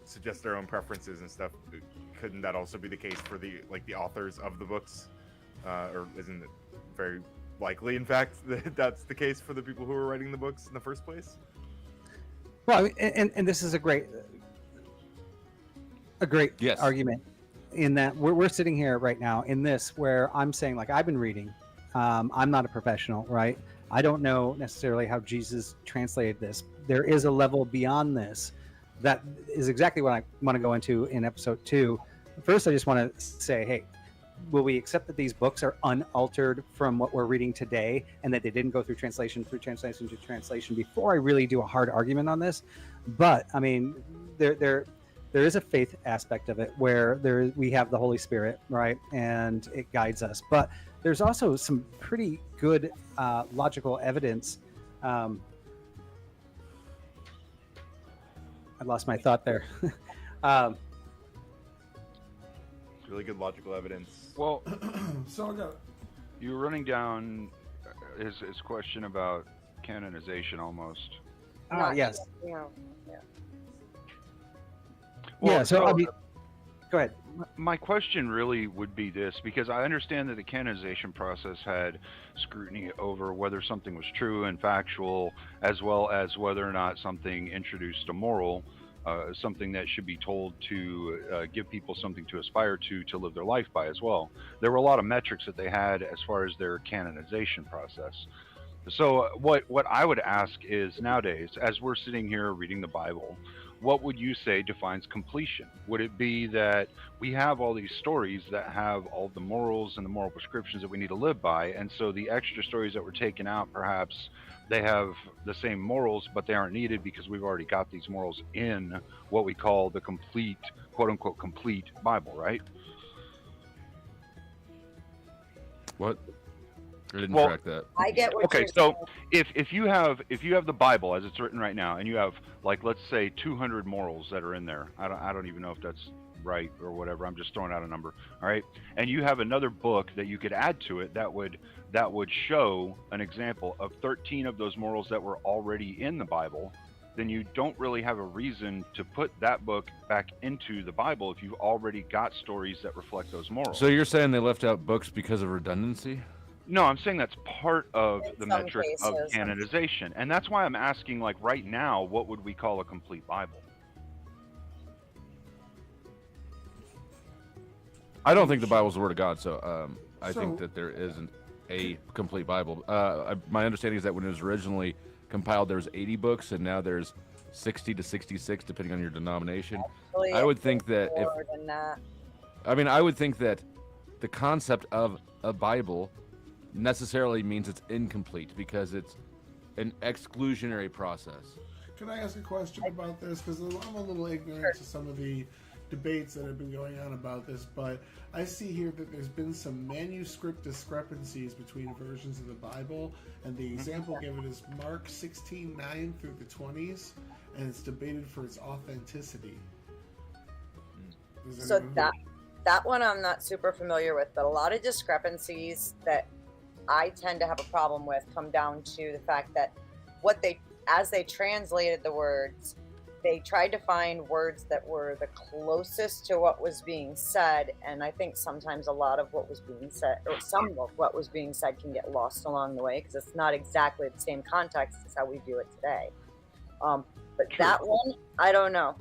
suggest their own preferences and stuff? Couldn't that also be the case for the authors of the books? Or isn't it very likely, in fact, that that's the case for the people who are writing the books in the first place? Well, I mean, and this is a great Yes. argument in that we're sitting here right now in this where I'm saying, like, I've been reading. I'm not a professional, right? I don't know necessarily how Jesus translated this. There is a level beyond this that is exactly what I want to go into in episode 2. First, I just want to say, hey, will we accept that these books are unaltered from what we're reading today and that they didn't go through translation to translation before I really do a hard argument on this? But I mean, there is a faith aspect of it where we have the Holy Spirit, right? And it guides us. But there's also some pretty good logical evidence. I lost my thought there. Really good logical evidence. Well, So I got you were running down his question about canonization almost. Not Yes. just, you know, Yeah. So I mean, go ahead. My question really would be this, because I understand that the canonization process had scrutiny over whether something was true and factual, as well as whether or not something introduced a moral, something that should be told to give people something to aspire to live their life by as well. There were a lot of metrics that they had as far as their canonization process. So what I would ask is, nowadays, as we're sitting here reading the Bible, what would you say defines completion? Would it be that we have all these stories that have all the morals and the moral prescriptions that we need to live by, and so the extra stories that were taken out, perhaps they have the same morals, but they aren't needed because we've already got these morals in what we call the complete, quote unquote, complete Bible, right? What? I didn't Well, track that. I get what Okay, you're so saying. if you have the Bible as it's written right now, and you have, like, let's say 200 morals that are in there. I don't even know if that's right or whatever. I'm just throwing out a number. All right, and you have another book that you could add to it that would show an example of 13 of those morals that were already in the Bible. Then you don't really have a reason to put that book back into the Bible if you've already got stories that reflect those morals. So you're saying they left out books because of redundancy? No, I'm saying that's part of In the some metric of cases. canonization. And that's why I'm asking, like, right now, what would we call a complete Bible? I don't think the Bible's the word of God, so I think So- that there isn't a complete Bible. My understanding is that when it was originally compiled, there was 80 books, and now there's 60 to 66, depending on your denomination. Actually, I would think that if more than that. I would think that the concept of a Bible necessarily means it's incomplete because it's an exclusionary process. Can I ask a question about this? Because I'm a little ignorant to some of the debates that have been going on about this, but I see here that there's been some manuscript discrepancies between versions of the Bible, and the example given is Mark 16:9 through the 20s, and it's debated for its authenticity. Does So anyone- that one I'm not super familiar with, but a lot of discrepancies that I tend to have a problem with come down to the fact that as they translated the words, they tried to find words that were the closest to what was being said, and I think sometimes a lot of what was being said, or some of what was being said, can get lost along the way because it's not exactly the same context as how we view it today. But True. that one, I don't know.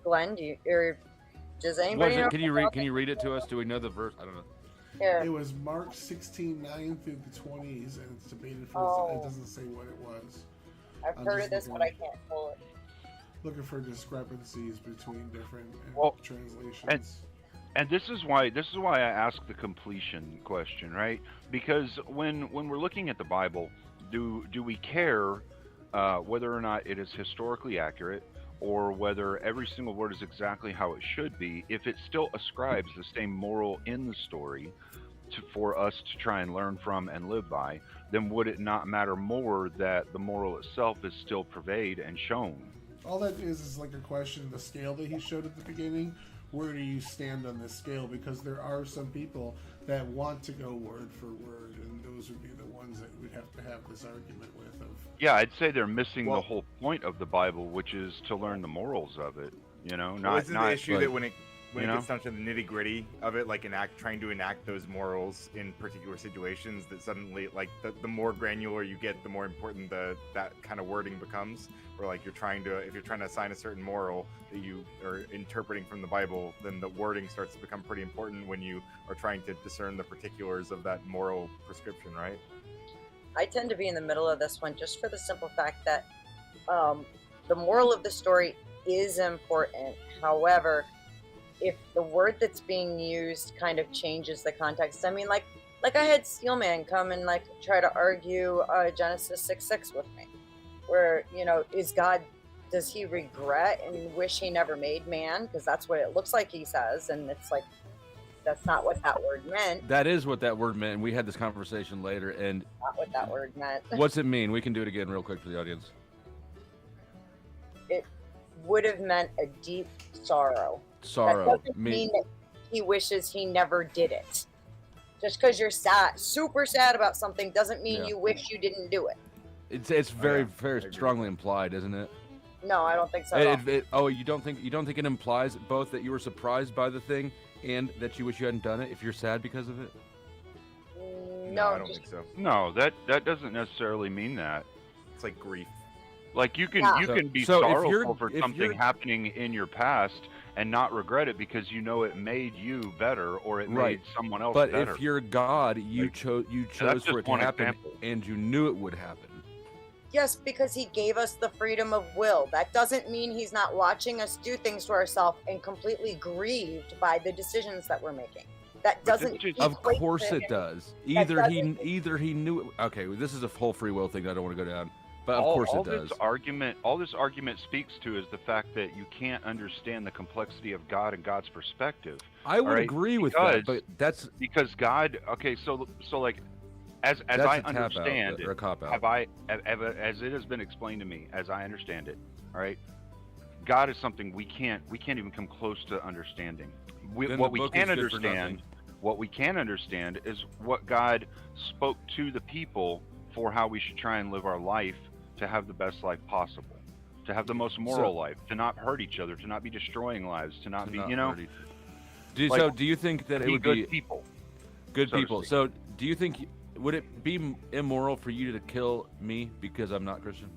Glenn, does What anybody is know? it? Can you read it to us? Do we know the verse? I don't know. Here. It was Mark 16:9 through the 20s, and it's debated for. Oh. It doesn't say what it was. I've I'm heard just of this, but looking. I can't pull it. Looking for discrepancies between different Well, translations. And this is why I ask the completion question, right? Because when we're looking at the Bible, do we care whether or not it is historically accurate, or whether every single word is exactly how it should be? If it still ascribes the same moral in the story for us to try and learn from and live by, then would it not matter more that the moral itself is still pervade and shown? All that is like a question. The scale that he showed at the beginning. Where do you stand on this scale? Because there are some people that want to go word for word, and those would be the ones that we'd have to have this argument with. Yeah, I'd say they're missing Well- the whole point of the Bible, which is to learn the morals of it. You know, Well, not isn't not the issue like- that when it you gets know? down to the nitty gritty of it, like trying to enact those morals in particular situations, that suddenly, like the more granular you get, the more important that kind of wording becomes. Or like if you're trying to assign a certain moral that you are interpreting from the Bible, then the wording starts to become pretty important when you are trying to discern the particulars of that moral prescription, right? I tend to be in the middle of this one just for the simple fact that the moral of the story is important. However, if the word that's being used kind of changes the context, I mean, like I had Steelman come and like try to argue Genesis 6:6 with me, where does he regret and wish he never made man? Because that's what it looks like he says, and it's like that's not what that word meant. That is what that word meant. And we had this conversation later. And Not what that word meant. what's it mean? We can do it again real quick for the audience. It would have meant a deep sorrow. Sorrow. That doesn't mean that he wishes he never did it. Just because you're sad, super sad about something, doesn't mean Yeah. you wish you didn't do it. It's very yeah. very I agree. strongly implied, isn't it? No, I don't think so. At all. You don't think it implies both that you were surprised by the thing and that you wish you hadn't done it if you're sad because of it? No, I don't just think so. No, that doesn't necessarily mean that. It's like grief. Like you can Yeah. you can be So if sorrowful you're- for if something you're- happening in your past and not regret it because you know it made you better or it Right. made someone else But better. if you're God, you Like, chose that's for just it to one happen example. and you knew it would happen. yes, because he gave us the freedom of will. That doesn't mean he's not watching us do things to ourselves and completely grieved by the decisions that we're making. That But doesn't. it's just- Of equate course to it him. does. That Either he knew it. Okay, this is a whole free will thing that I don't want to go down. But of course it does. All this argument speaks to is the fact that you can't understand the complexity of God and God's perspective. I would right, agree with that, because- but that's Because God, okay, so like, as that's I a tap understand out it, or a cop out. as it has been explained to me, as I understand it, all right, God is something we can't even come close to understanding. Then What the we book can is good for nothing. understand, what we can understand is what God spoke to the people for how we should try and live our life to have the best life possible, to have the most moral life, to not hurt each other, to not be destroying lives, to not be, not you know, hurt each other. like, So do you think that it be would good be people. good so to people? speak. So do you think would it be immoral for you to kill me because I'm not Christian?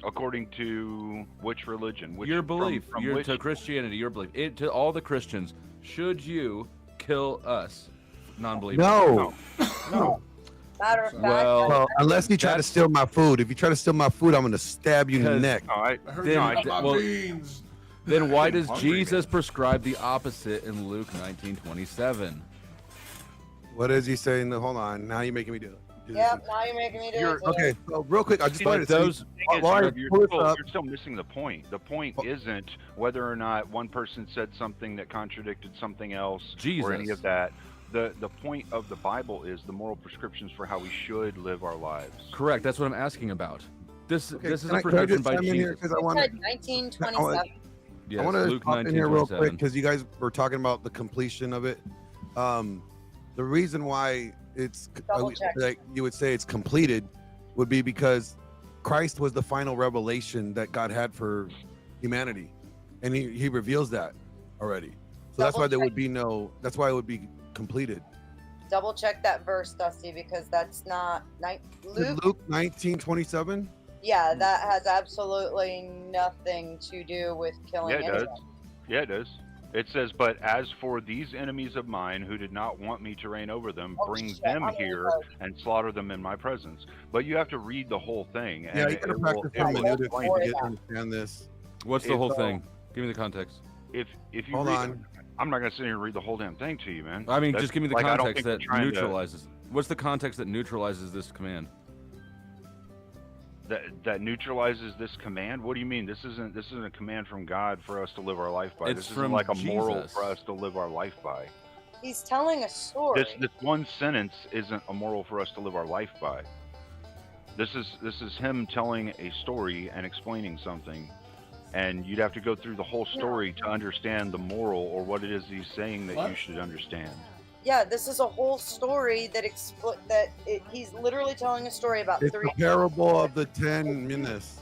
According to which religion? Your belief, from your which, to Christianity, your belief. To all the Christians, should you kill us, non-believers? No. No. Matter of fact, Well, Unless you try to that's- steal my food. If you try to steal my food, I'm going to stab you in the 'Cause- neck. no, I I heard Then- you I about did- my well- beans. Then why does Hungry, Jesus prescribe the opposite in Luke 19:27? What does he say? Hold on. Now you're making me do it. yep, now you're making me do You're- it. too. Okay, so real quick, I just See, wanted Like to say, those, thing is, Well, you're, pull this still, up. you're still missing the point. The point Well- isn't whether or not one person said something that contradicted something else or any Jesus. of that. The point of the Bible is the moral prescriptions for how we should live our lives. correct. That's what I'm asking about. This okay, this is can a I prescription just by chime in here? Jesus. Because I You want said 1927. Yes, I want to Luke hop in here real quick 19:27. because you guys were talking about the completion of it. The reason why it's Double check. like you would say it's completed would be because Christ was the final revelation that God had for humanity, and he reveals that already. So that's why there would be no. That's why it would be completed. Double check that verse, Dusty, because that's not Luke. Luke 19:27. Yeah, that has absolutely nothing to do with killing Yeah, it anyone. does. Yeah, it does. It says, "But as for these enemies of mine who did not want me to reign over them, Oh, bring shit, them I'm gonna here go. and slaughter them in my presence." But you have to read the whole thing, Yeah, and you gotta it will practice it will hermeneutics explain to it. get to understand this. What's the If whole thing? Give me the context. if you Hold read, on. I'm not gonna sit here and read the whole damn thing to you, man. I mean, That's- just give me the like, I don't context think we're that trying to- neutralizes. What's the context that neutralizes this command? that neutralizes this command. What do you mean? This isn't a command from God for us to live our life by. It's This from isn't like a moral Jesus. for us to live our life by. He's telling a story. This one sentence isn't a moral for us to live our life by. This is him telling a story and explaining something, and you'd have to go through the whole story to understand the moral or what it is he's saying that you What? should understand. Yeah, this is a whole story that he's literally telling a story about It's three. the parable of the 10 minutes.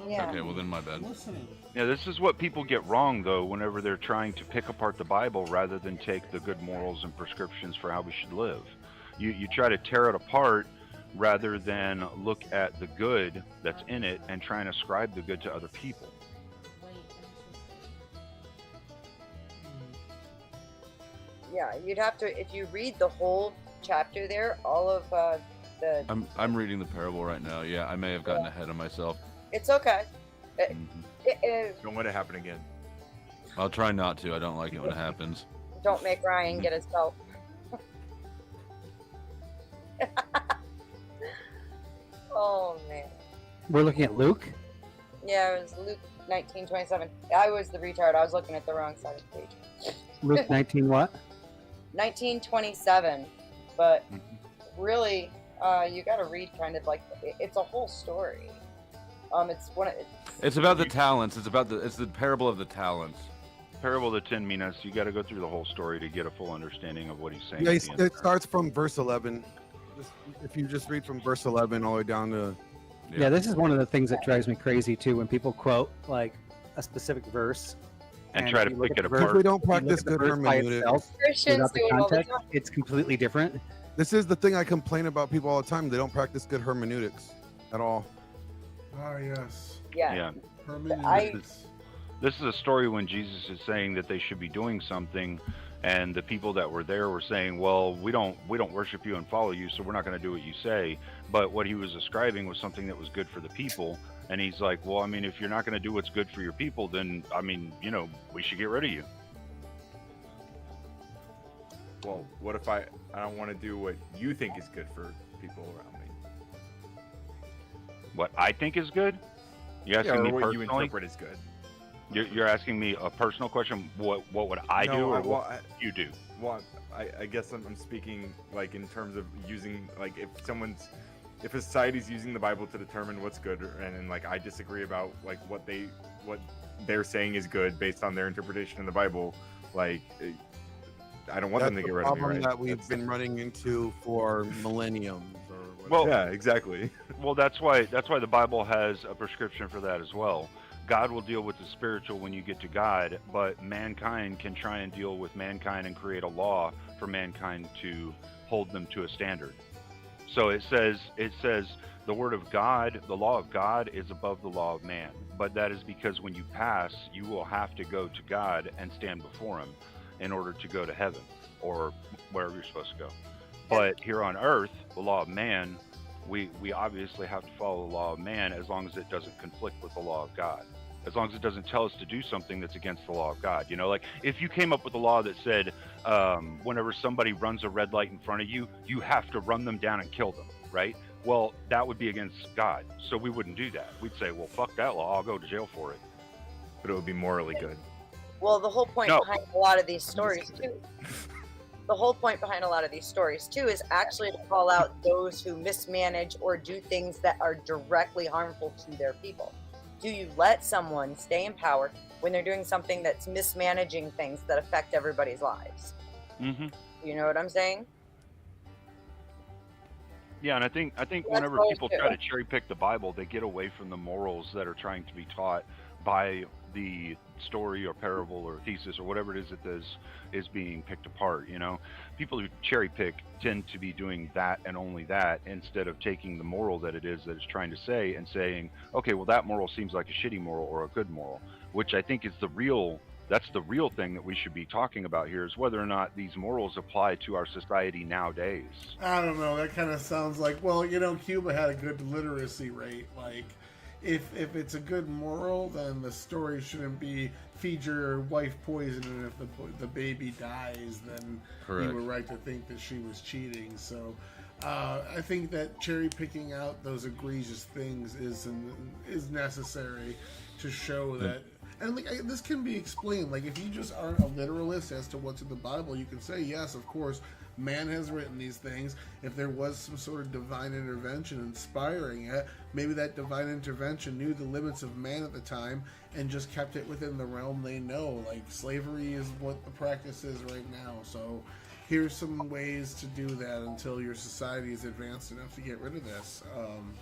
Yeah. Okay, well then my bad. Listening. Yeah, this is what people get wrong though whenever they're trying to pick apart the Bible rather than take the good morals and prescriptions for how we should live. You try to tear it apart rather than look at the good that's in it and try and ascribe the good to other people. Yeah, you'd have to, if you read the whole chapter there, all of the. I'm reading the parable right now. Yeah, I may have gotten ahead of myself. It's okay. Mhm. Don't let it happen again. I'll try not to. I don't like it when it happens. Don't make Ryan get his belt. Oh man. We're looking at Luke. Yeah, it was Luke 19:27. I was the retard. I was looking at the wrong side of the page. Luke 19 what? 19:27. But really, you got to read kind of like it's a whole story. It's one. It's about the talents. It's the parable of the talents. Parable of the 10 minas, you got to go through the whole story to get a full understanding of what he's saying. Yeah, at the end. it starts from verse 11. If you just read from verse 11 all the way down to Yeah, this is one of the things that drives me crazy too. When people quote like a specific verse And try to you look pick at it the If verse- we apart. don't you look practice at the good verse by hermeneutics, itself, Christians without do the it all the context, time. it's completely different. this is the thing I complain about people all the time. They don't practice good hermeneutics at all. Ah, yes. Yeah. Yeah. Hermeneutics. This is a story when Jesus is saying that they should be doing something, and the people that were there were saying, "Well, we don't worship you and follow you, so we're not going to do what you say." But what he was ascribing was something that was good for the people, and he's like, "Well, I mean, if you're not going to do what's good for your people, then I mean, we should get rid of you." Well, what if I don't want to do what you think is good for people around me? What I think is good? You asking Yeah, or me what you personally? interpret as good. You're asking me a personal question. What would I do, or what you do? Well, I guess I'm speaking like in terms of using, like, if a society's using the Bible to determine what's good, and like I disagree about like what they're saying is good based on their interpretation of the Bible, like I don't want That's them to the get rid of me, problem right? that we've been running into for millenniums. Or whatever. Well, Yeah, exactly. Well, that's why the Bible has a prescription for that as well. God will deal with the spiritual when you get to God, but mankind can try and deal with mankind and create a law for mankind to hold them to a standard. So it says the word of God, the law of God is above the law of man. But that is because when you pass, you will have to go to God and stand before him in order to go to heaven or wherever you're supposed to go. But here on earth, the law of man, we obviously have to follow the law of man as long as it doesn't conflict with the law of God. As long as it doesn't tell us to do something that's against the law of God. Like if you came up with a law that said whenever somebody runs a red light in front of you, you have to run them down and kill them, right? Well, that would be against God. So we wouldn't do that. We'd say, well, fuck that law. I'll go to jail for it. But it would be morally good. Well, the whole point No. behind a lot of these stories too. The whole point behind a lot of these stories too is actually to call out those who mismanage or do things that are directly harmful to their people. Do you let someone stay in power when they're doing something that's mismanaging things that affect everybody's lives? Mm-hmm. You know what I'm saying? Yeah, and I think whenever people try to cherry pick the Bible, they get away from the morals that are trying to be taught by the story or parable or thesis or whatever it is that is being picked apart. You know, people who cherry pick tend to be doing that and only that, instead of taking the moral that it is that it's trying to say and saying, okay, well, that moral seems like a shitty moral or a good moral, which I think is that's the real thing that we should be talking about here, is whether or not these morals apply to our society nowadays. I don't know. That kind of sounds like, well, you know, Cuba had a good literacy rate. Like, if it's a good moral, then the story shouldn't be feed your wife poison, and if the baby dies, then Correct. you were right to think that she was cheating. So I think that cherry picking out those egregious things is necessary to show that. And like, this can be explained. Like, if you just aren't a literalist as to what's in the Bible, you can say, yes, of course, man has written these things. If there was some sort of divine intervention inspiring it, maybe that divine intervention knew the limits of man at the time and just kept it within the realm they know. Like, slavery is what the practice is right now. So here's some ways to do that until your society is advanced enough to get rid of this.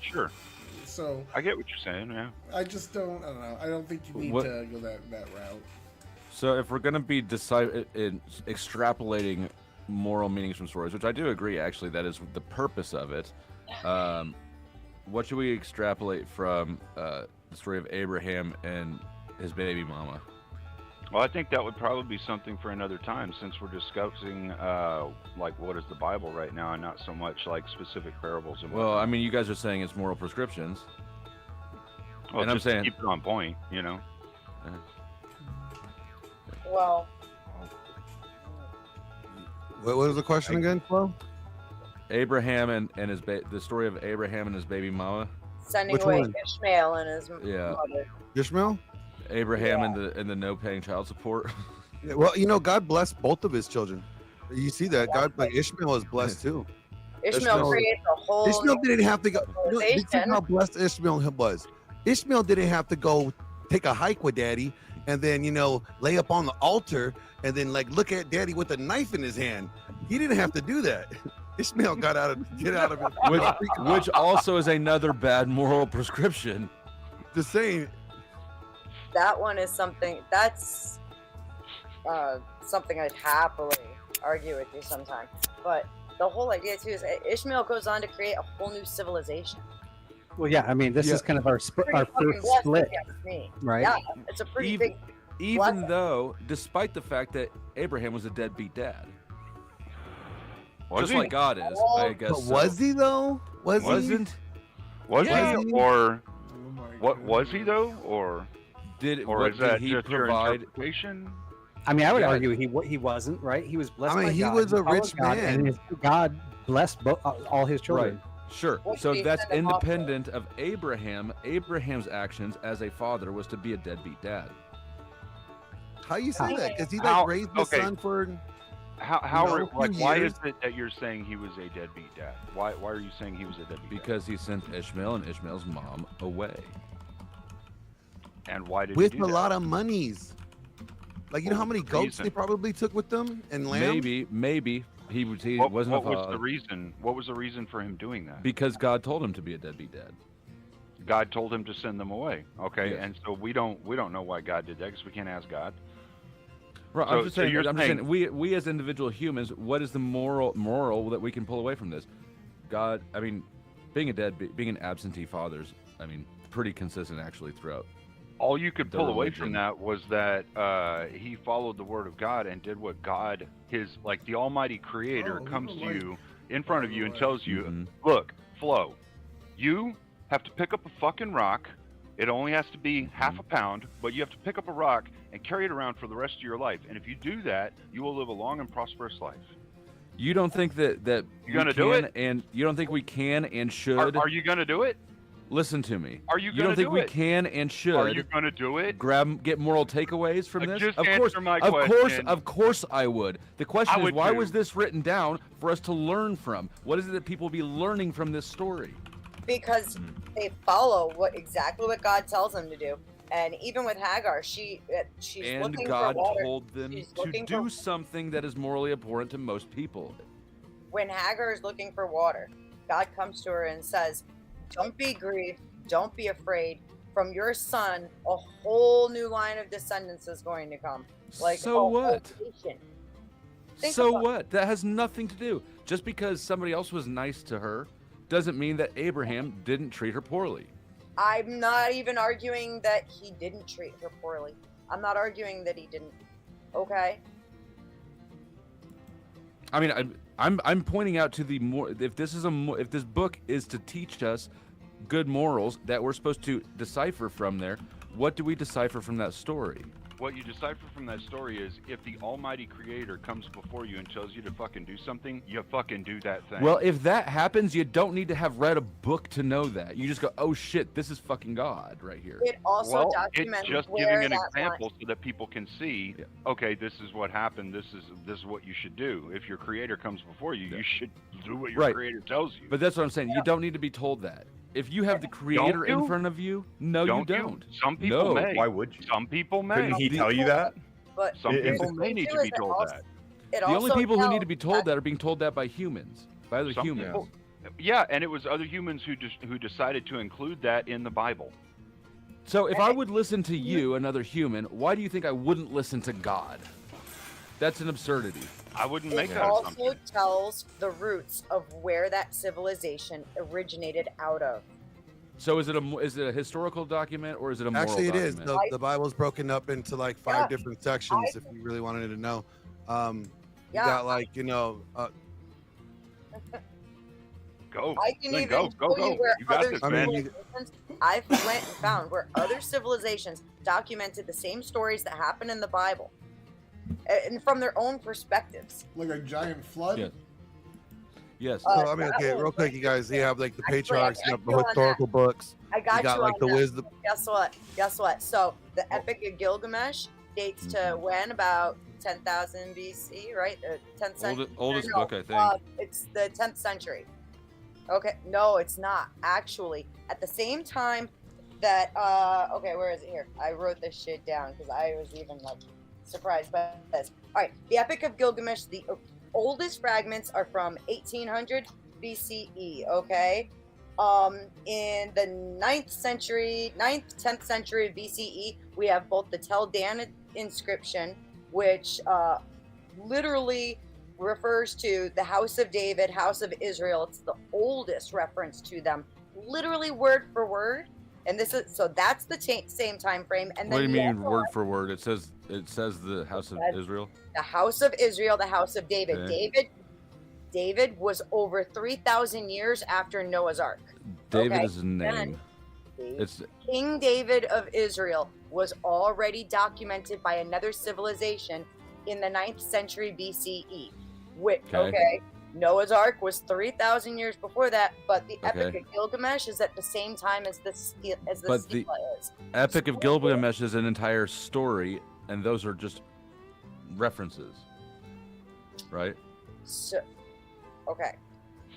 Sure. So I get what you're saying, yeah. I don't know. I don't think you need to go that route. So if we're going to be extrapolating moral meanings from stories, which I do agree, actually, that is the purpose of it, what should we extrapolate from the story of Abraham and his baby mama? Well, I think that would probably be something for another time, since we're discussing like what is the Bible right now, and not so much like specific parables. And well, I mean, you guys are saying it's moral prescriptions. Well, and I'm just to saying keep it on point, you know. Well, What was the question again, Flo? Abraham and his the story of Abraham and his baby mama. sending Which away one? Ishmael and his Yeah. mother. Ishmael? Abraham and the no paying child support. Yeah, well, you know, God blessed both of his children. You see that? God, like Ishmael is blessed too. Ishmael creates a whole Ishmael new didn't have to go. You know, this is civilization. how blessed Ishmael was. Ishmael didn't have to go take a hike with Daddy and then, you know, lay up on the altar and then like look at Daddy with a knife in his hand. He didn't have to do that. Ishmael get out of it. which also is another bad moral prescription. Just saying. That one is something that's something I'd happily argue with you sometime. But the whole idea too is Ishmael goes on to create a whole new civilization. Well, yeah, I mean, this is kind of our Pretty fucking first blessed, split, if you ask me. right? Yeah, it's a pretty big. Even blessing. though, despite the fact that Abraham was a deadbeat dad, Was just he? like God is, I guess. But so. was he though? Was he? Wasn't? Was Yeah. he, or Oh my what was he goodness. though, or What is that did he just your provide? interpretation? I mean, I would Yeah. argue he wasn't, right? He was blessed I mean, by he God. was a followed rich God, man. and God blessed all his children. Right. Sure. What So did he that's send him off with? independent of Abraham. Abraham's actions as a father was to be a deadbeat dad. How you say that? Because he like How- raised the okay. son for. How know, are, a few like why years. is it that you're saying he was a deadbeat dad? Why are you saying he was a deadbeat dad? Because he sent Ishmael and Ishmael's mom away. And why did With he do a that? lot of monies. Like, you know how many goats Reason. they probably took with them and lambs? Maybe he What wasn't was a the reason? What was the reason for him doing that? because God told him to be a deadbeat dad. God told him to send them away. Okay, Yes. and so we don't know why God did that, because we can't ask God. Right. So- I'm just so saying. you're I'm just saying- saying. We as individual humans, what is the moral that we can pull away from this? God. I mean, being an absentee father is, I mean, pretty consistent actually throughout. All you could The pull away religion. from that was that he followed the word of God and did what God, like the Almighty Creator, Oh, comes to like- you in front of you and tells you, Mhm. look, Flo, you have to pick up a fucking rock. It only has to be half a pound, but you have to pick up a rock and carry it around for the rest of your life. And if you do that, you will live a long and prosperous life. You don't think that You gonna we do can it? And you don't think we can and should Are you going to do it? listen to me? Are you You going don't to think do we it? can and should Are you going to do it? get moral takeaways from this? Just Of answer course, my of question. course I would. The question I is, would why too. was this written down for us to learn from? What is it that people will be learning from this story? Because they follow exactly what God tells them to do. And even with Hagar, she's And looking God for water. told them She's to looking do for- something that is morally abhorrent to most people. When Hagar is looking for water, God comes to her and says, "Don't be grieved. Don't be afraid. from your son, a whole new line of descendants is going to come. Like, So a whole what? nation. Think So about- what? That has nothing to do. Just because somebody else was nice to her doesn't mean that Abraham didn't treat her poorly. I'm not even arguing that he didn't treat her poorly. I'm not arguing that he didn't. Okay. I mean, I'm pointing out to the more if this book is to teach us good morals that we're supposed to decipher from there, what do we decipher from that story? What you decipher from that story is if the almighty creator comes before you and tells you to fucking do something, you fucking do that thing. Well, if that happens, you don't need to have read a book to know that. You just go, oh shit, this is fucking God right here. It also well, documents it's just where giving an that example line- so that people can see, Yeah. okay, this is what happened. This is what you should do. If your creator comes before you, Yeah. you should do what your Right. creator tells you. But that's what I'm saying. You don't need to be told that. If you have the creator in you? front of you, no, you don't. Some people No. may. Why would you? Some people may. Couldn't he tell you that? But Some It- people it's- may need too to is be it told also- that. it The only also people who need tells to be told that- that are being told that by humans, by other Some humans. people- Yeah, and it was other humans who decided to include that in the Bible. So if I would listen to you, another human, why do you think I wouldn't listen to God? That's an absurdity. I wouldn't make It that also assumption. tells the roots of where that civilization originated out of. So is it a historical document or is it a moral Actually, it is. document? The Bible's broken up into like 5 Yeah. different sections. If you really wanted to know, you Yeah. got like Go. I can Then even go, show go. you where You got other this, I mean, man. civilizations, I've went and found where other civilizations documented the same stories that happen in the Bible, and from their own perspectives. Like a giant flood. Yes. Yes. so, I mean, that okay, was- real quick, you guys. You have like the Actually, patriarchs, I you have got you the on historical books. I got You got you like on the that. wisdom. Guess what? Guess what? So the Epic of Gilgamesh dates to when? About 10,000 BC, right? 10th century. Oldest No, book, I think. It's the 10th century. Okay, no, it's not. Actually, at the same time that, okay, where is it here? I wrote this shit down because I was even like surprised by this. All right, the Epic of Gilgamesh, the oldest fragments are from 1800 BCE, okay? In the 9th century, 9th, 10th century BCE, we have both the Tel Dan inscription, which literally refers to the house of David, house of Israel. It's the oldest reference to them, literally word for word. And this is so that's the same time frame. And What do then you the mean other word one, for word? It says the house of Israel. the house of Israel, the house of David. Okay. David was over 3,000 years after Noah's Ark. David Okay, is his name. then- It's King David of Israel was already documented by another civilization in the 9th century BCE. Which, Okay. Noah's Ark was 3,000 years before that, but the Epic Okay. of Gilgamesh is at the same time as the But the- Stela is. Epic of Gilgamesh is an entire story, and those are just references, right? So, okay,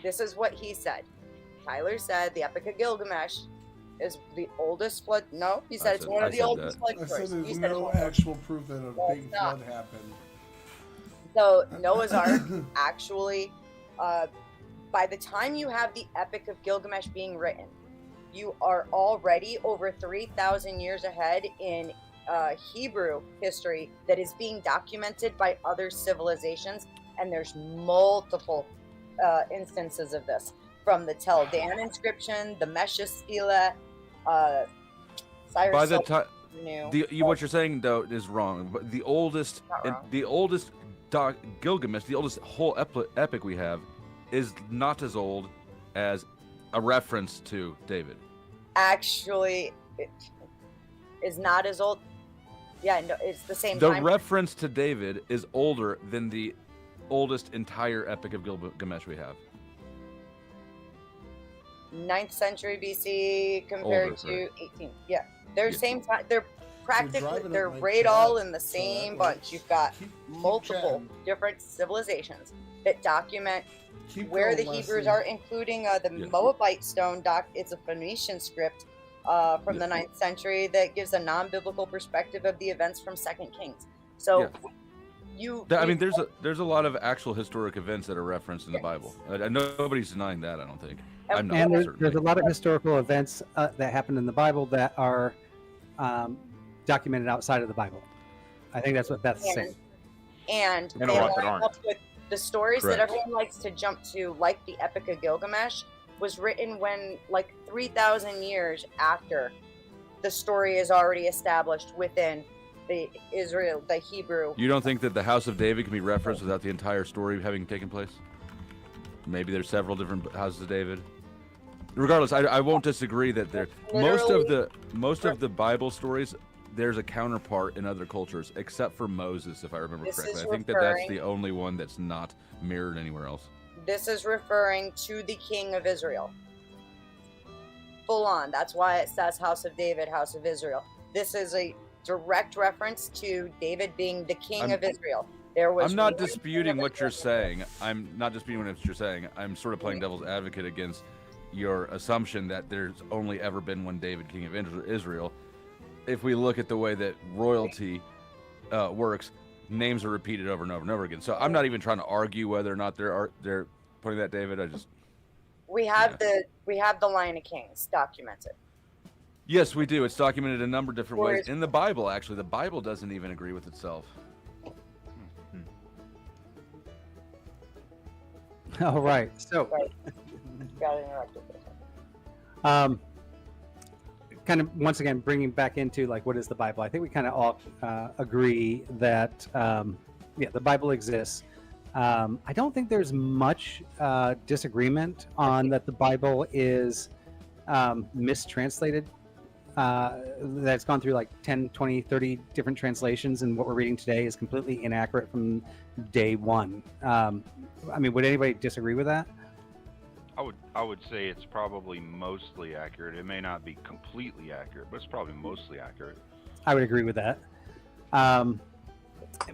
this is what he said. Tyler said the Epic of Gilgamesh is the oldest flood. No, he said it's one I of the said oldest flood I said stories. He there's said it's no one of the- actual proof that a No, big it's not. flood happened. So Noah's Ark actually, by the time you have the Epic of Gilgamesh being written, you are already over 3,000 years ahead in Hebrew history that is being documented by other civilizations, and there's multiple instances of this, from the Tel Dan inscription, the Mesha Stela, Cyrus. By the time knew. what you're saying though is wrong. But the oldest, Not wrong. the oldest Gilgamesh, the oldest whole epic we have, is not as old as a reference to David. Actually, it is not as old. Yeah, no, it's the same The time. reference to David is older than the oldest entire epic of Gilgamesh we have. 9th century BC compared Older, to right. 18. Yeah, they're Yeah. same time. They're practically driving they're up my right chat, all in the so same that bunch. works. You've got Keep multiple chatting. different civilizations that document Keep where the going, Hebrews Leslie. are, including the Yeah. Moabite stone doc. It's a Phoenician script from the 9th century that gives a non-biblical perspective of the events from Second Kings. So Yeah. you, I mean, there's a lot of actual historic events that are referenced in the Bible. Nobody's denying that. I don't think. I'm not And there's certainly. a lot of historical events that happened in the Bible that are documented outside of the Bible. I think that's what Beth's saying. And And a they lot that line aren't. up with the stories Correct. that everyone likes to jump to, like the Epic of Gilgamesh, was written when like 3,000 years after the story is already established within the Hebrew. You don't think that the House of David can be referenced without the entire story having taken place? Maybe there's several different houses of David. Regardless, I won't disagree that there most of the Bible stories, there's a counterpart in other cultures, except for Moses, if I remember This correctly. is I think that that's referring- the only one that's not mirrored anywhere else. This is referring to the king of Israel. Full on. That's why it says House of David, House of Israel. This is a direct reference to David being the king of Israel. There was I'm not one king disputing of what you're Israel. saying. I'm not disputing what you're saying. I'm sort of playing devil's advocate against your assumption that there's only ever been one David, king of Israel. If we look at the way that royalty works, names are repeated over and over and over again. So I'm not even trying to argue whether or not they're putting that David. We have the Line of Kings documented. Yes, we do. It's documented a number of different ways Whereas- in the Bible. Actually, the Bible doesn't even agree with itself. All right. So, Right. Got interrupted. kind of once again bringing back into like what is the Bible. I think we kind of all agree that the Bible exists. I don't think there's much disagreement on that the Bible is mistranslated. That's gone through like 10, 20, 30 different translations, and what we're reading today is completely inaccurate from day one. I mean, would anybody disagree with that? I would say it's probably mostly accurate. It may not be completely accurate, but it's probably mostly accurate. I would agree with that.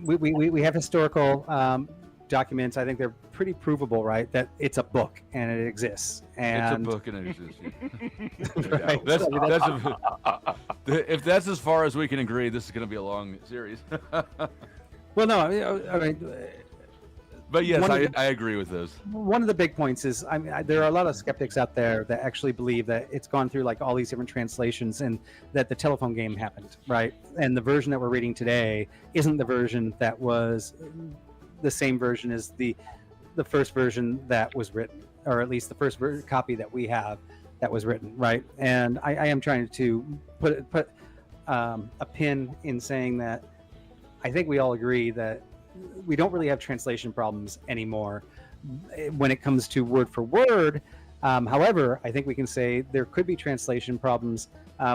We have historical documents. I think they're pretty provable, right? That it's a book and it exists. And It's a book and it exists. Right. If that's as far as we can agree, this is going to be a long series. Well, no, I mean, But yes, One of I agree with those. one of the big points is, I mean, there are a lot of skeptics out there that actually believe that it's gone through like all these different translations and that the telephone game happened, right? And the version that we're reading today isn't the version that was the same version as the first version that was written, or at least the first copy that we have that was written, right? And I am trying to put a pin in saying that I think we all agree that we don't really have translation problems anymore when it comes to word for word. However, I think we can say there could be translation problems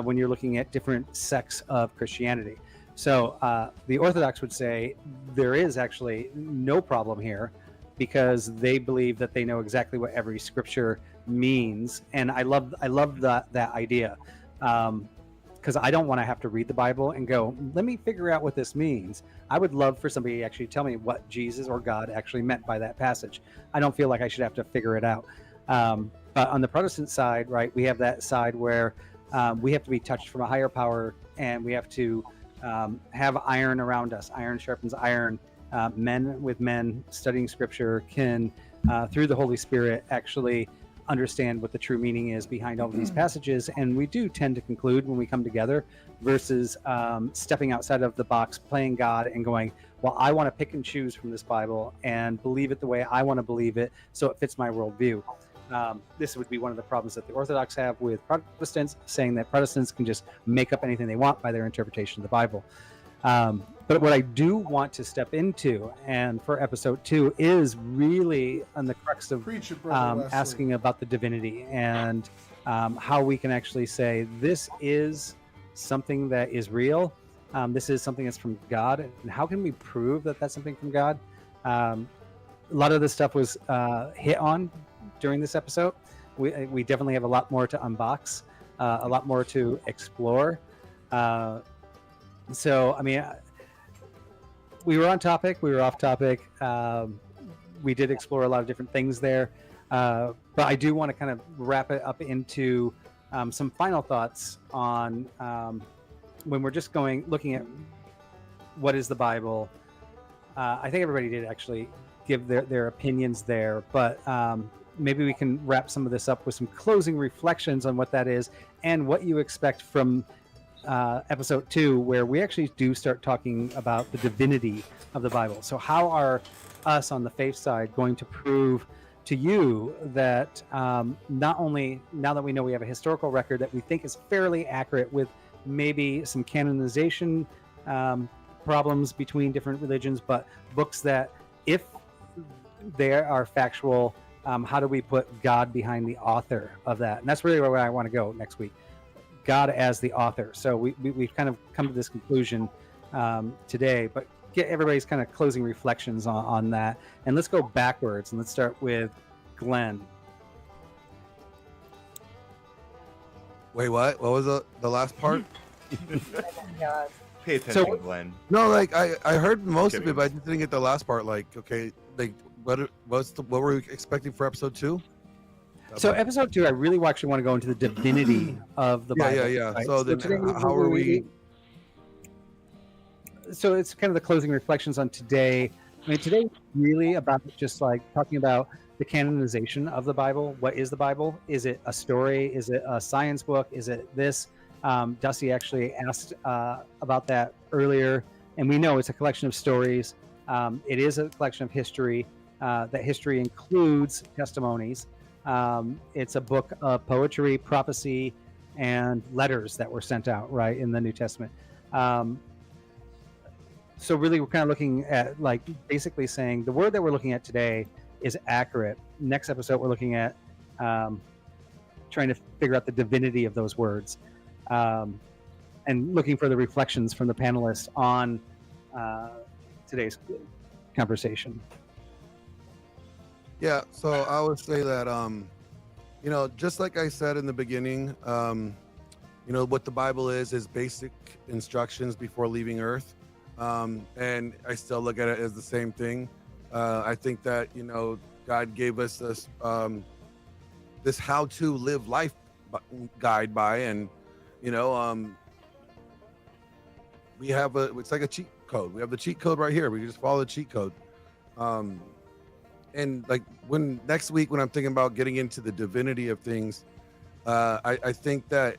when you're looking at different sects of Christianity. So the Orthodox would say there is actually no problem here because they believe that they know exactly what every scripture means. And I love that idea. Because I don't want to have to read the Bible and go, let me figure out what this means. I would love for somebody to actually tell me what Jesus or God actually meant by that passage. I don't feel like I should have to figure it out. But on the Protestant side, right, we have that side where we have to be touched from a higher power, and we have to have iron around us. Iron sharpens iron. Men with men studying Scripture can, through the Holy Spirit, actually understand what the true meaning is behind all of these passages. And we do tend to conclude when we come together versus stepping outside of the box, playing God and going, well, I want to pick and choose from this Bible and believe it the way I want to believe it so it fits my worldview. This would be one of the problems that the Orthodox have with Protestants, saying that Protestants can just make up anything they want by their interpretation of the Bible. But what I do want to step into, and for episode 2, is really on the crux of Preach it, Brother Wesley. asking about the divinity and how we can actually say this is something that is real. This is something that's from God. And how can we prove that that's something from God? A lot of this stuff was hit on during this episode. We definitely have a lot more to unbox, a lot more to explore. So, I mean, we were on topic, we were off topic. We did explore a lot of different things there. But I do want to kind of wrap it up into some final thoughts on when we're just looking at what is the Bible. I think everybody did actually give their opinions there. But maybe we can wrap some of this up with some closing reflections on what that is and what you expect from episode 2, where we actually do start talking about the divinity of the Bible. So how are us on the faith side going to prove to you that not only now that we know we have a historical record that we think is fairly accurate, with maybe some canonization problems between different religions, but books that, if they are factual, how do we put God behind the author of that? And that's really where I want to go next week. God as the author. So we've kind of come to this conclusion today, but get everybody's kind of closing reflections on that. And let's go backwards, and let's start with Glenn. Wait, what? What was the last part? Oh my God. Pay attention, So- Glenn. No, like I heard most of Kidding. it, but I just didn't get the last part. Like, okay, like what were we expecting for episode 2? So episode 2, I really actually want to go into the divinity of the Bible. Yeah. right? So then, today how are we? So it's kind of the closing reflections on today. I mean, today really about just like talking about the canonization of the Bible. What is the Bible? Is it a story? Is it a science book? Is it this? Dusty actually asked about that earlier, and we know it's a collection of stories. It is a collection of history. That history includes testimonies. It's a book of poetry, prophecy, and letters that were sent out, right, in the New Testament. So really, we're kind of looking at, like, basically saying the word that we're looking at today is accurate. Next episode, we're looking at trying to figure out the divinity of those words, and looking for the reflections from the panelists on today's conversation. Yeah, so I would say that, you know, just like I said in the beginning, you know, what the Bible is basic instructions before leaving Earth. And I still look at it as the same thing. I think that, you know, God gave us this how to live life guide by, and, you know, we have it's like a cheat code. We have the cheat code right here. We just follow the cheat code. And like when next week, when I'm thinking about getting into the divinity of things, I think that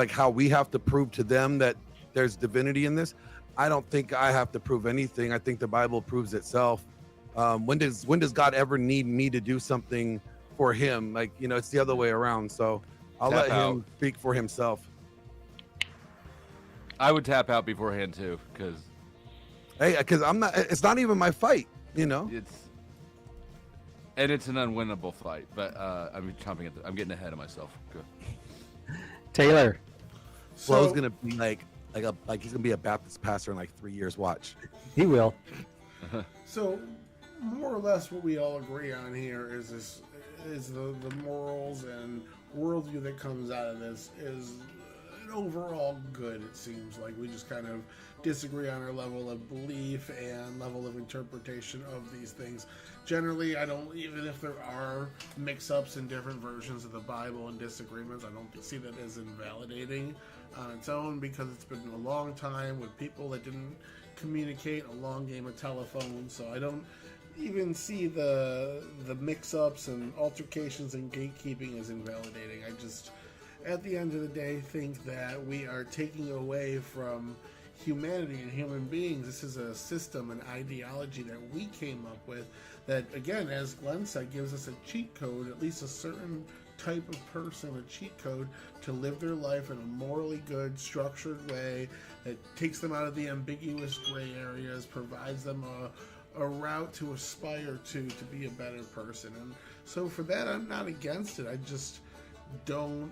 how we have to prove to them that there's divinity in this. I don't think I have to prove anything. I think the Bible proves itself. When does God ever need me to do something for him? Like, you know, it's the other way around. So I'll Tap let him speak for himself. I would tap out beforehand too, because Hey, because it's not even my fight, you know? it's an unwinnable fight. But I'm getting ahead of myself. Good. Taylor. Flo's So, gonna be like he's gonna be a Baptist pastor in like 3 years. Watch. He will. so more or less what we all agree on here is the morals and worldview that comes out of this is an overall good. It seems like we just kind of disagree on our level of belief and level of interpretation of these things. Generally, I don't, even if there are mix-ups in different versions of the Bible and disagreements, I don't see that as invalidating on its own, because it's been a long time with people that didn't communicate, a long game of telephone. So I don't even see the mix-ups and altercations and gatekeeping as invalidating. I just, at the end of the day, think that we are taking away from humanity and human beings. This is a system, an ideology that we came up with that, again, as Glenn said, gives us a cheat code, at least a certain type of person, a cheat code to live their life in a morally good, structured way that takes them out of the ambiguous gray areas, provides them a route to aspire to be a better person. And so for that, I'm not against it. I just don't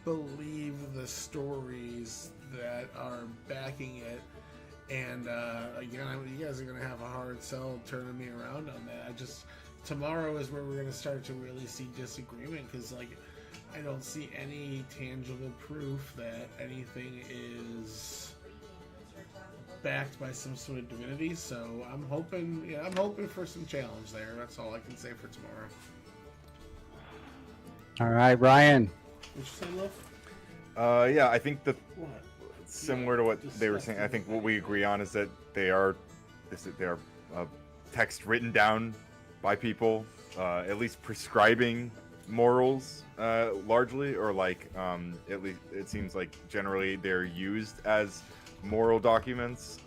believe the stories that are backing it. And again, you guys are going to have a hard sell turning me around on that. Tomorrow is where we're going to start to really see disagreement, because like I don't see any tangible proof that anything is backed by some sort of divinity. So I'm hoping for some challenge there. That's all I can say for tomorrow. All right, Ryan. What you say, Love? Yeah, I think that What? similar to what they were saying, I think what we agree on is that they are text written down by people, at least prescribing morals largely, or like at least it seems like generally they're used as moral documents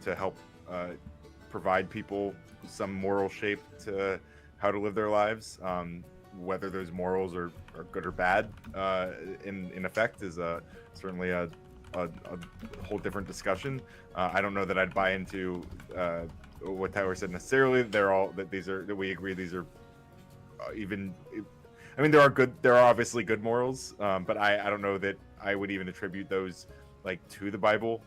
to help provide people some moral shape to how to live their lives. Whether those morals are good or bad in effect is certainly a whole different discussion. I don't know that I'd buy into what Tyler said necessarily. That we agree these are even. I mean, there are obviously good morals, but I don't know that I would even attribute those like to the Bible.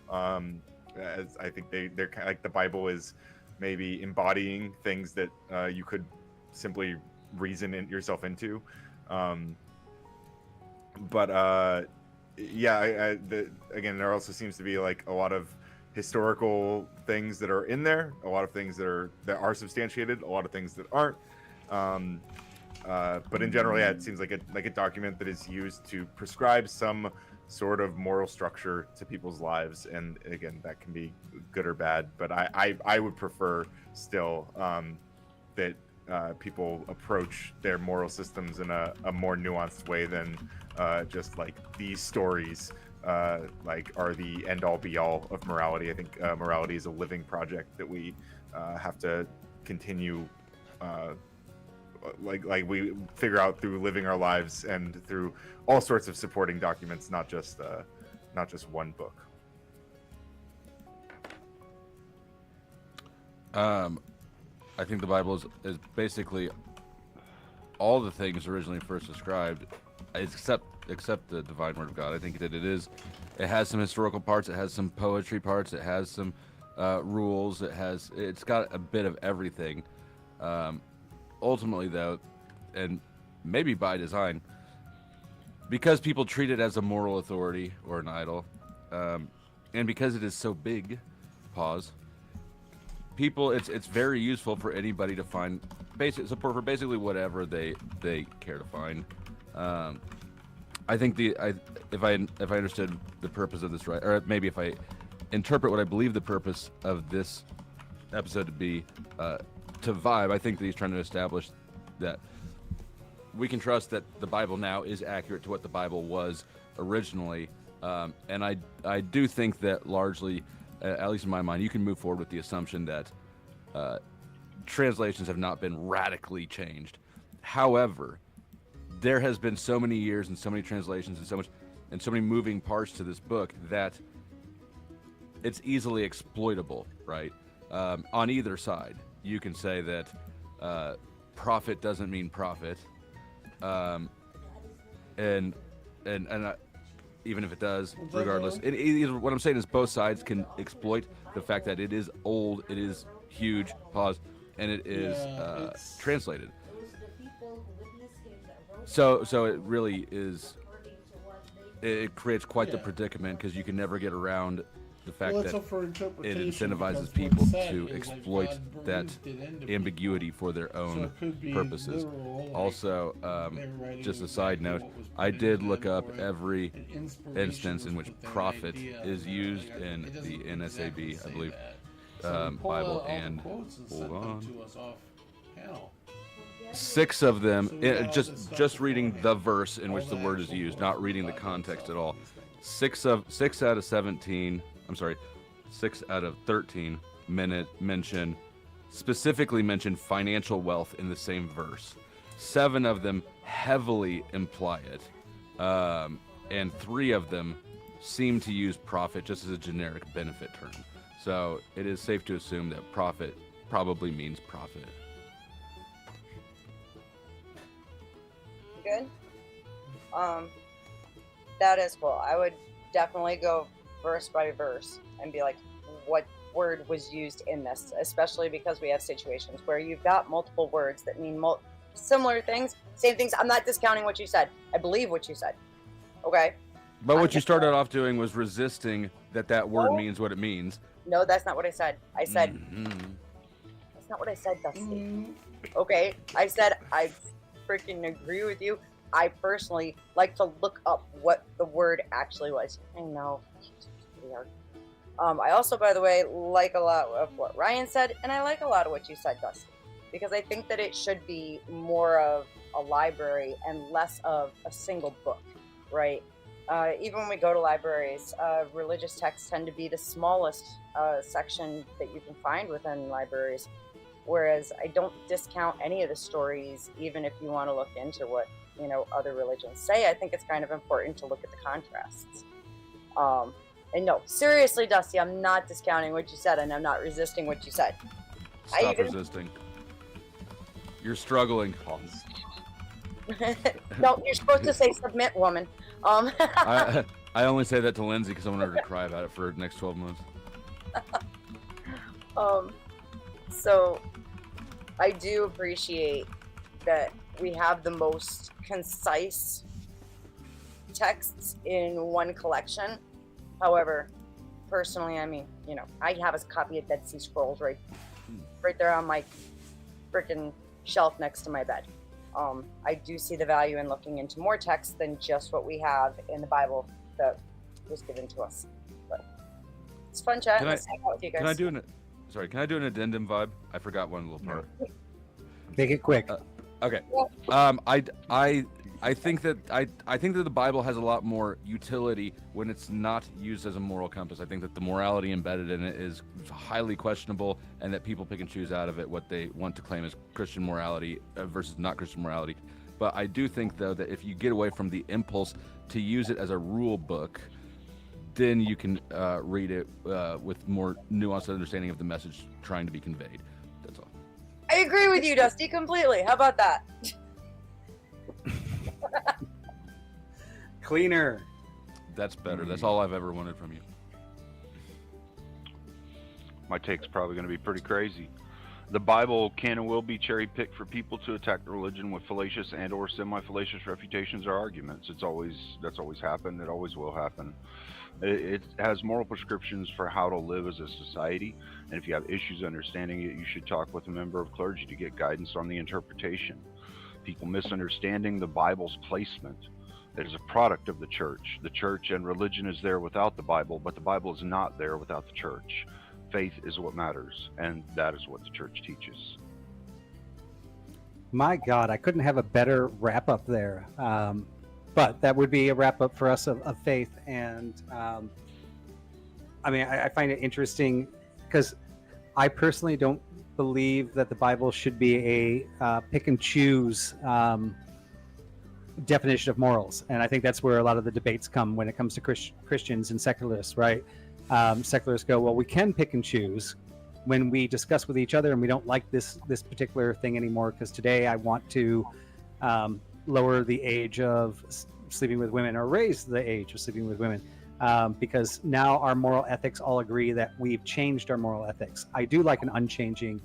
As I think they're kind of like the Bible is maybe embodying things that you could simply reason yourself into. Yeah, again, there also seems to be like a lot of historical things that are in there, a lot of things that are substantiated, a lot of things that aren't. But in general, yeah, it seems like a document that is used to prescribe some sort of moral structure to people's lives, and again, that can be good or bad. But I would prefer still that people approach their moral systems in a more nuanced way than just like these stories like are the end all be all of morality. I think morality is a living project that we have to continue like we figure out through living our lives and through all sorts of supporting documents, not just one book. I think the Bible is basically all the things originally first described, except the divine word of God. I think that it has some historical parts, it has some poetry parts, it has some rules, it's got a bit of everything. Ultimately, though, and maybe by design, because people treat it as a moral authority or an idol, and because it is so big, people, it's very useful for anybody to find basic support for basically whatever they care to find. I think if I understood the purpose of this right, or maybe if I interpret what I believe the purpose of this episode to be, to Vybe, I think that he's trying to establish that we can trust that the Bible now is accurate to what the Bible was originally, and I do think that largely, at least in my mind, you can move forward with the assumption that translations have not been radically changed. However, there has been so many years and so many translations and so many moving parts to this book that it's easily exploitable, right? On either side. You can say that prophet doesn't mean prophet, and even if it does, regardless, what I'm saying is both sides can exploit the fact that it is old, it is huge, and it is translated. So it really is. It creates quite the predicament because you can never get around the fact that it incentivizes people to exploit that ambiguity for their own purposes. Also, just a side note, I did look up every instance in which prophet is used in the NSAB, I believe, Bible, and hold on. 6 of them, just reading the verse in which the word is used, not reading the context at all. 6 out of 13 specifically mention financial wealth in the same verse. 7 of them heavily imply it, and 3 of them seem to use profit just as a generic benefit term. So it is safe to assume that profit probably means profit. Good. That is cool. I would definitely go verse by verse and be like, what word was used in this, especially because we have situations where you've got multiple words that mean similar things, same things. I'm not discounting what you said. I believe what you said. Okay. But what you started off doing was resisting that word means what it means. No, that's not what I said. I said, that's not what I said, Dusty. Okay. I said, I freaking agree with you. I personally like to look up what the word actually was. I know. I also, by the way, like a lot of what Ryan said, and I like a lot of what you said, Dusty. because I think that it should be more of a library and less of a single book, right? Even when we go to libraries, religious texts tend to be the smallest section that you can find within libraries. Whereas I don't discount any of the stories, even if you want to look into what, you know, other religions say. I think it's kind of important to look at the contrasts. And no, seriously, Dusty, I'm not discounting what you said, and I'm not resisting what you said. Stop resisting. You're struggling. No, you're supposed to say submit, woman. I only say that to Lindsay because I want her to cry about it for the next 12 months. So I do appreciate that we have the most concise texts in one collection. However, personally, I mean, you know, I have a copy of Dead Sea Scrolls right there on my freaking shelf next to my bed. I do see the value in looking into more text than just what we have in the Bible that was given to us. But it's fun chatting with you guys. Can I do an addendum, Vibe? I forgot one little part. Make it quick. Okay. I think that the Bible has a lot more utility when it's not used as a moral compass. I think that the morality embedded in it is highly questionable, and that people pick and choose out of it what they want to claim as Christian morality versus not Christian morality. But I do think, though, that if you get away from the impulse to use it as a rule book, then you can read it with more nuanced understanding of the message trying to be conveyed. That's all. I agree with you, Dusty, completely. How about that? Cleaner. That's better. That's all I've ever wanted from you. My take's probably going to be pretty crazy. The Bible can and will be cherry-picked for people to attack the religion with fallacious and or semi-fallacious refutations or arguments. That's always happened. It always will happen. It has moral prescriptions for how to live as a society, and if you have issues understanding it, you should talk with a member of clergy to get guidance on the interpretation. People misunderstanding the Bible's placement. It is a product of the church. The church and religion is there without the Bible, but the Bible is not there without the church. Faith is what matters, and that is what the church teaches. My God, I couldn't have a better wrap up there. But that would be a wrap up for us of faith. And I mean, I find it interesting because I personally don't believe that the Bible should be a pick and choose definition of morals. And I think that's where a lot of the debates come when it comes to Christians and secularists, right? Secularists go, well, we can pick and choose when we discuss with each other and we don't like this particular thing anymore because today I want to lower the age of sleeping with women or raise the age of sleeping with women because now our moral ethics all agree that we've changed our moral ethics. I do like an unchanging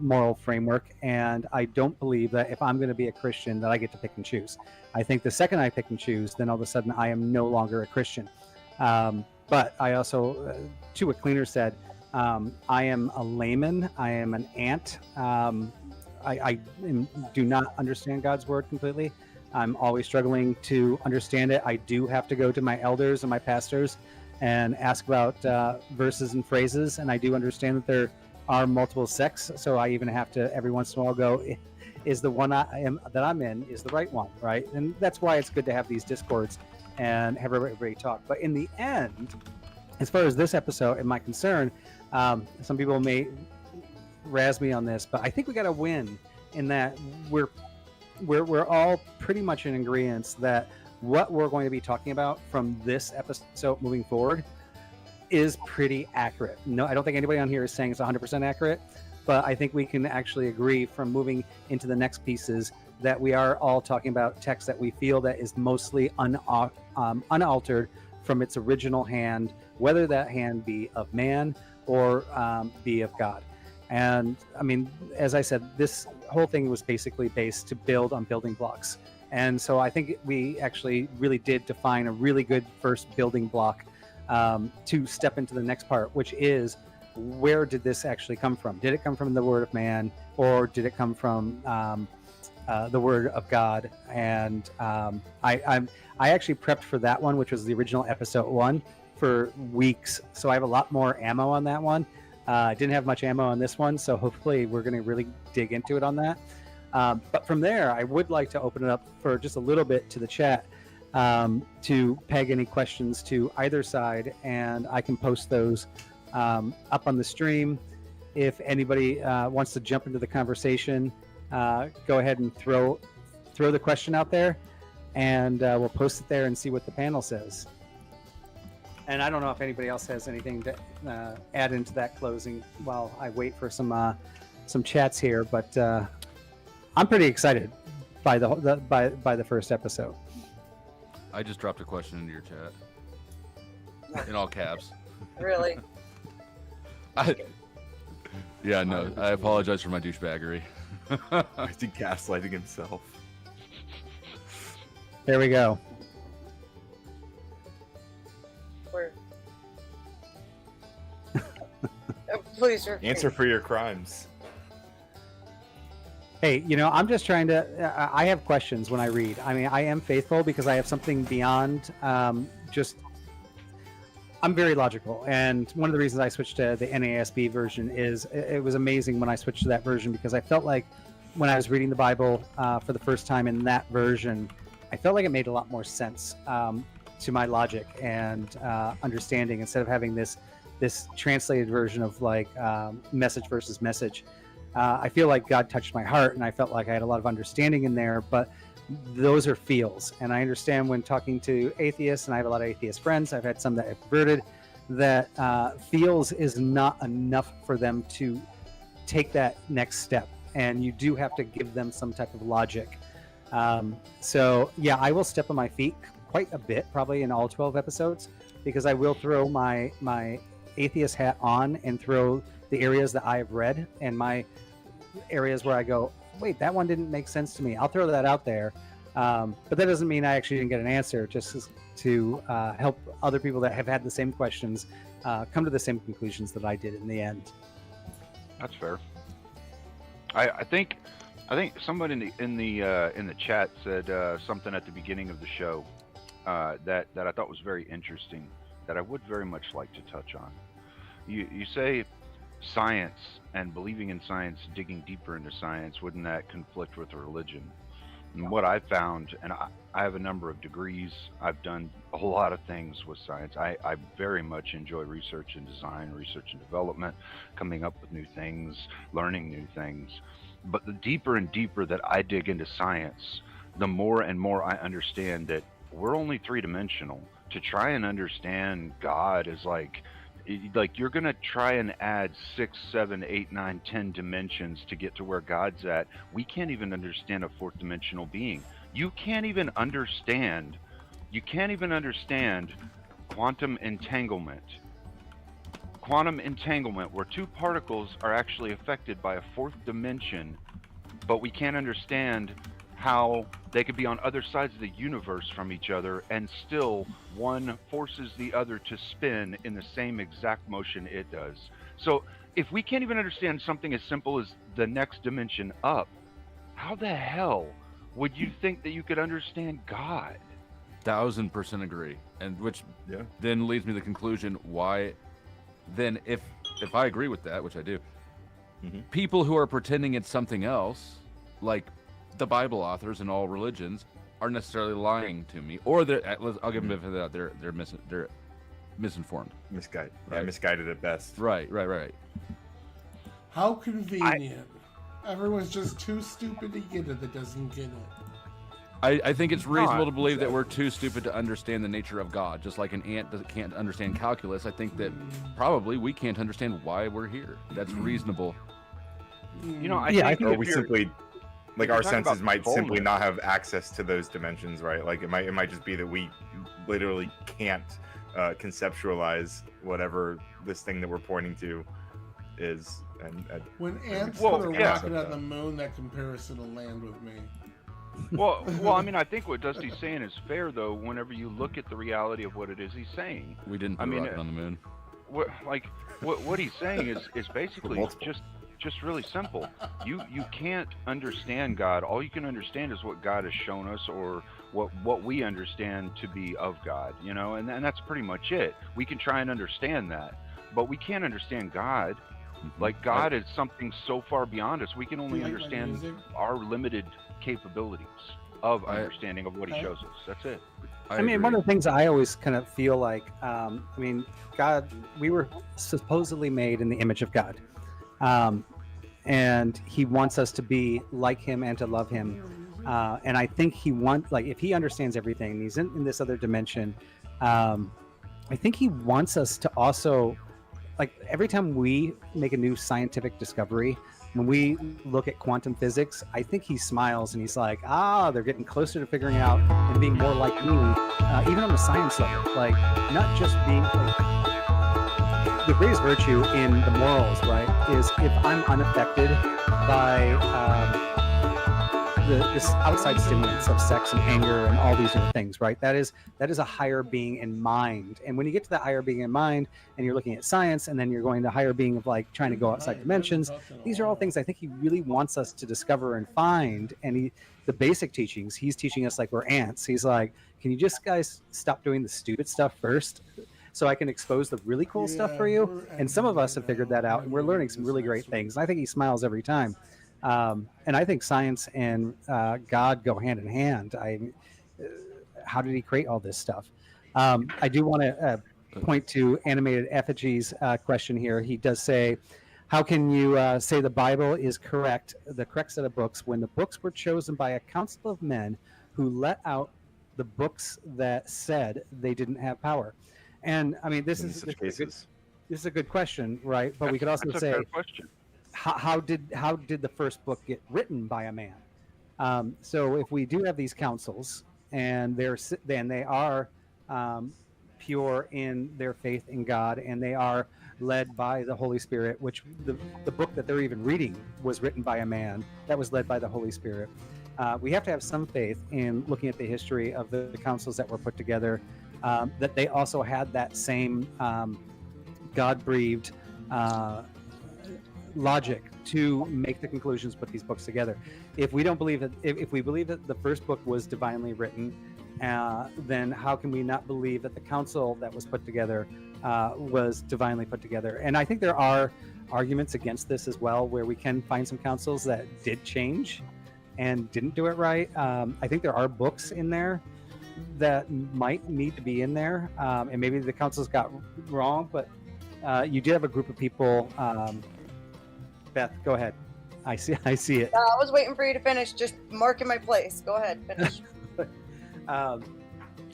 moral framework, and I don't believe that if I'm going to be a Christian that I get to pick and choose. I think the second I pick and choose, then all of a sudden I am no longer a Christian. But I also, to what Cleaner said, I am a layman. I am an ant. I do not understand God's word completely. I'm always struggling to understand it. I do have to go to my elders and my pastors and ask about verses and phrases, and I do understand that there are multiple sects. So I even have to every once in a while go, is the one that I'm in is the right one, right? And that's why it's good to have these discords and have everybody talk. But in the end, as far as this episode and my concern, some people may razz me on this, but I think we got to win in that we're all pretty much in agreement that what we're going to be talking about from this episode moving forward is pretty accurate. No, I don't think anybody on here is saying it's 100% accurate, but I think we can actually agree from moving into the next pieces that we are all talking about text that we feel that is mostly unaltered from its original hand, whether that hand be of man or be of God. And I mean, as I said, this whole thing was basically based to build on building blocks. And so I think we actually really did define a really good first building block to step into the next part, which is where did this actually come from? Did it come from the word of man, or did it come from the word of God? And I actually prepped for that one, which was the original episode 1, for weeks. So I have a lot more ammo on that one. I didn't have much ammo on this one, so hopefully we're going to really dig into it on that. But from there, I would like to open it up for just a little bit to the chat, to peg any questions to either side, and I can post those up on the stream. If anybody wants to jump into the conversation, go ahead and throw the question out there, and we'll post it there and see what the panel says. And I don't know if anybody else has anything to add into that closing while I wait for some chats here, but I'm pretty excited by the first episode. I just dropped a question into your chat in all caps. Really? Yeah, no, I apologize for my douchebaggery. Is he gaslighting himself? There we go. Where? Please repeat. Answer for your crimes. Hey, I'm just trying to. I have questions when I read. I mean, I am faithful because I have something beyond just. I'm very logical, and one of the reasons I switched to the NASB version is it was amazing when I switched to that version, because I felt like when I was reading the Bible for the first time in that version, I felt like it made a lot more sense to my logic and understanding, instead of having this translated version of like message versus message. I feel like God touched my heart, and I felt like I had a lot of understanding in there, but those are feels. And I understand when talking to atheists, and I have a lot of atheist friends, I've had some that have converted, that feels is not enough for them to take that next step. And you do have to give them some type of logic. So yeah, I will step on my feet quite a bit, probably in all 12 episodes, because I will throw my atheist hat on and throw the areas that I've read and my areas where I go, wait, that one didn't make sense to me. I'll throw that out there. But that doesn't mean I actually didn't get an answer, just to help other people that have had the same questions come to the same conclusions that I did in the end. That's fair. I think somebody in the chat said something at the beginning of the show that I thought was very interesting, that I would very much like to touch on. You say science and believing in science, digging deeper into science, wouldn't that conflict with religion? And what I found, and I have a number of degrees, I've done a whole lot of things with science. I very much enjoy research and design, research and development, coming up with new things, learning new things. But the deeper and deeper that I dig into science, the more and more I understand that we're only three-dimensional. To try and understand God is like you're gonna try and add 6, 7, 8, 9, 10 dimensions to get to where God's at. We can't even understand a fourth dimensional being. You can't even understand quantum entanglement. Quantum entanglement, where two particles are actually affected by a fourth dimension, but we can't understand how they could be on other sides of the universe from each other, and still one forces the other to spin in the same exact motion it does. So if we can't even understand something as simple as the next dimension up, how the hell would you think that you could understand God? 1000% agree. And which then leads me to the conclusion, why then, if I agree with that, which I do, people who are pretending it's something else, like the Bible authors in all religions, are necessarily lying to me, or I'll give them a bit of that, they're misinformed, Misguided. Right. Yeah, misguided at best. Right. How convenient. Everyone's just too stupid to get it that doesn't get it. I think it's reasonable to believe that we're too stupid to understand the nature of God, just like an ant can't understand calculus. I think that probably we can't understand why we're here. That's reasonable. I think or we simply, like, our talking senses about might simply fullness. not have access to those dimensions, right? Like it might just be that we literally can't conceptualize whatever this thing that we're pointing to is. And When ants Well, put a yeah. rocket on the moon, that comparison will land with me. Well, I mean, I think what Dusty's saying is fair, though. Whenever you look at the reality of what it is he's saying, We didn't put a rocket on the moon. what he's saying is basically just really simple. You can't understand God. All you can understand is what God has shown us, or what we understand to be of God. And that's pretty much it. We can try and understand that, but we can't understand God. Like God is something so far beyond us. We can only You like my understand music? our limited capabilities of I- understanding of what He shows us. That's it. I mean, agree. one of the things I always kind of feel like, I mean, God, we were supposedly made in the image of God. And He wants us to be like Him and to love Him. And I think He wants, like, if He understands everything, and He's in this other dimension, I think He wants us to also, like, every time we make a new scientific discovery, when we look at quantum physics, I think He smiles and He's like, they're getting closer to figuring out and being more like me, even on the science level. Like, not just being like, the greatest virtue in the morals, right, is if I'm unaffected by this outside stimulants of sex and anger and all these different things, right? That is a higher being in mind. And when you get to that higher being in mind, and you're looking at science, and then you're going to higher being of like trying to go outside dimensions, these are all things I think He really wants us to discover and find. And the basic teachings, He's teaching us like we're ants. He's like, can you just guys stop doing the stupid stuff first, so I can expose the really cool stuff for you? And some of us have figured that out, and we're learning some really great things. And I think He smiles every time. And I think science and God go hand in hand. How did He create all this stuff? I do want to point to Animated Effigy's question here. He does say, how can you say the Bible is correct, the correct set of books, when the books were chosen by a council of men who let out the books that said they didn't have power? And I mean, this is a good question, right? But we could also That's a say, fair question. how did the first book get written by a man? So if we do have these councils, and they are pure in their faith in God, and they are led by the Holy Spirit, which the book that they're even reading was written by a man that was led by the Holy Spirit. We have to have some faith in looking at the history of the councils that were put together, that they also had that same God-breathed logic to make the conclusions, put these books together. If we don't believe that, if we believe that the first book was divinely written, then how can we not believe that the council that was put together was divinely put together? And I think there are arguments against this as well, where we can find some councils that did change and didn't do it right. I think there are books in there that might need to be in there, and maybe the councils got wrong, but you did have a group of people. Beth, go ahead. I see it. I was waiting for you to finish, just marking my place. Go ahead, finish.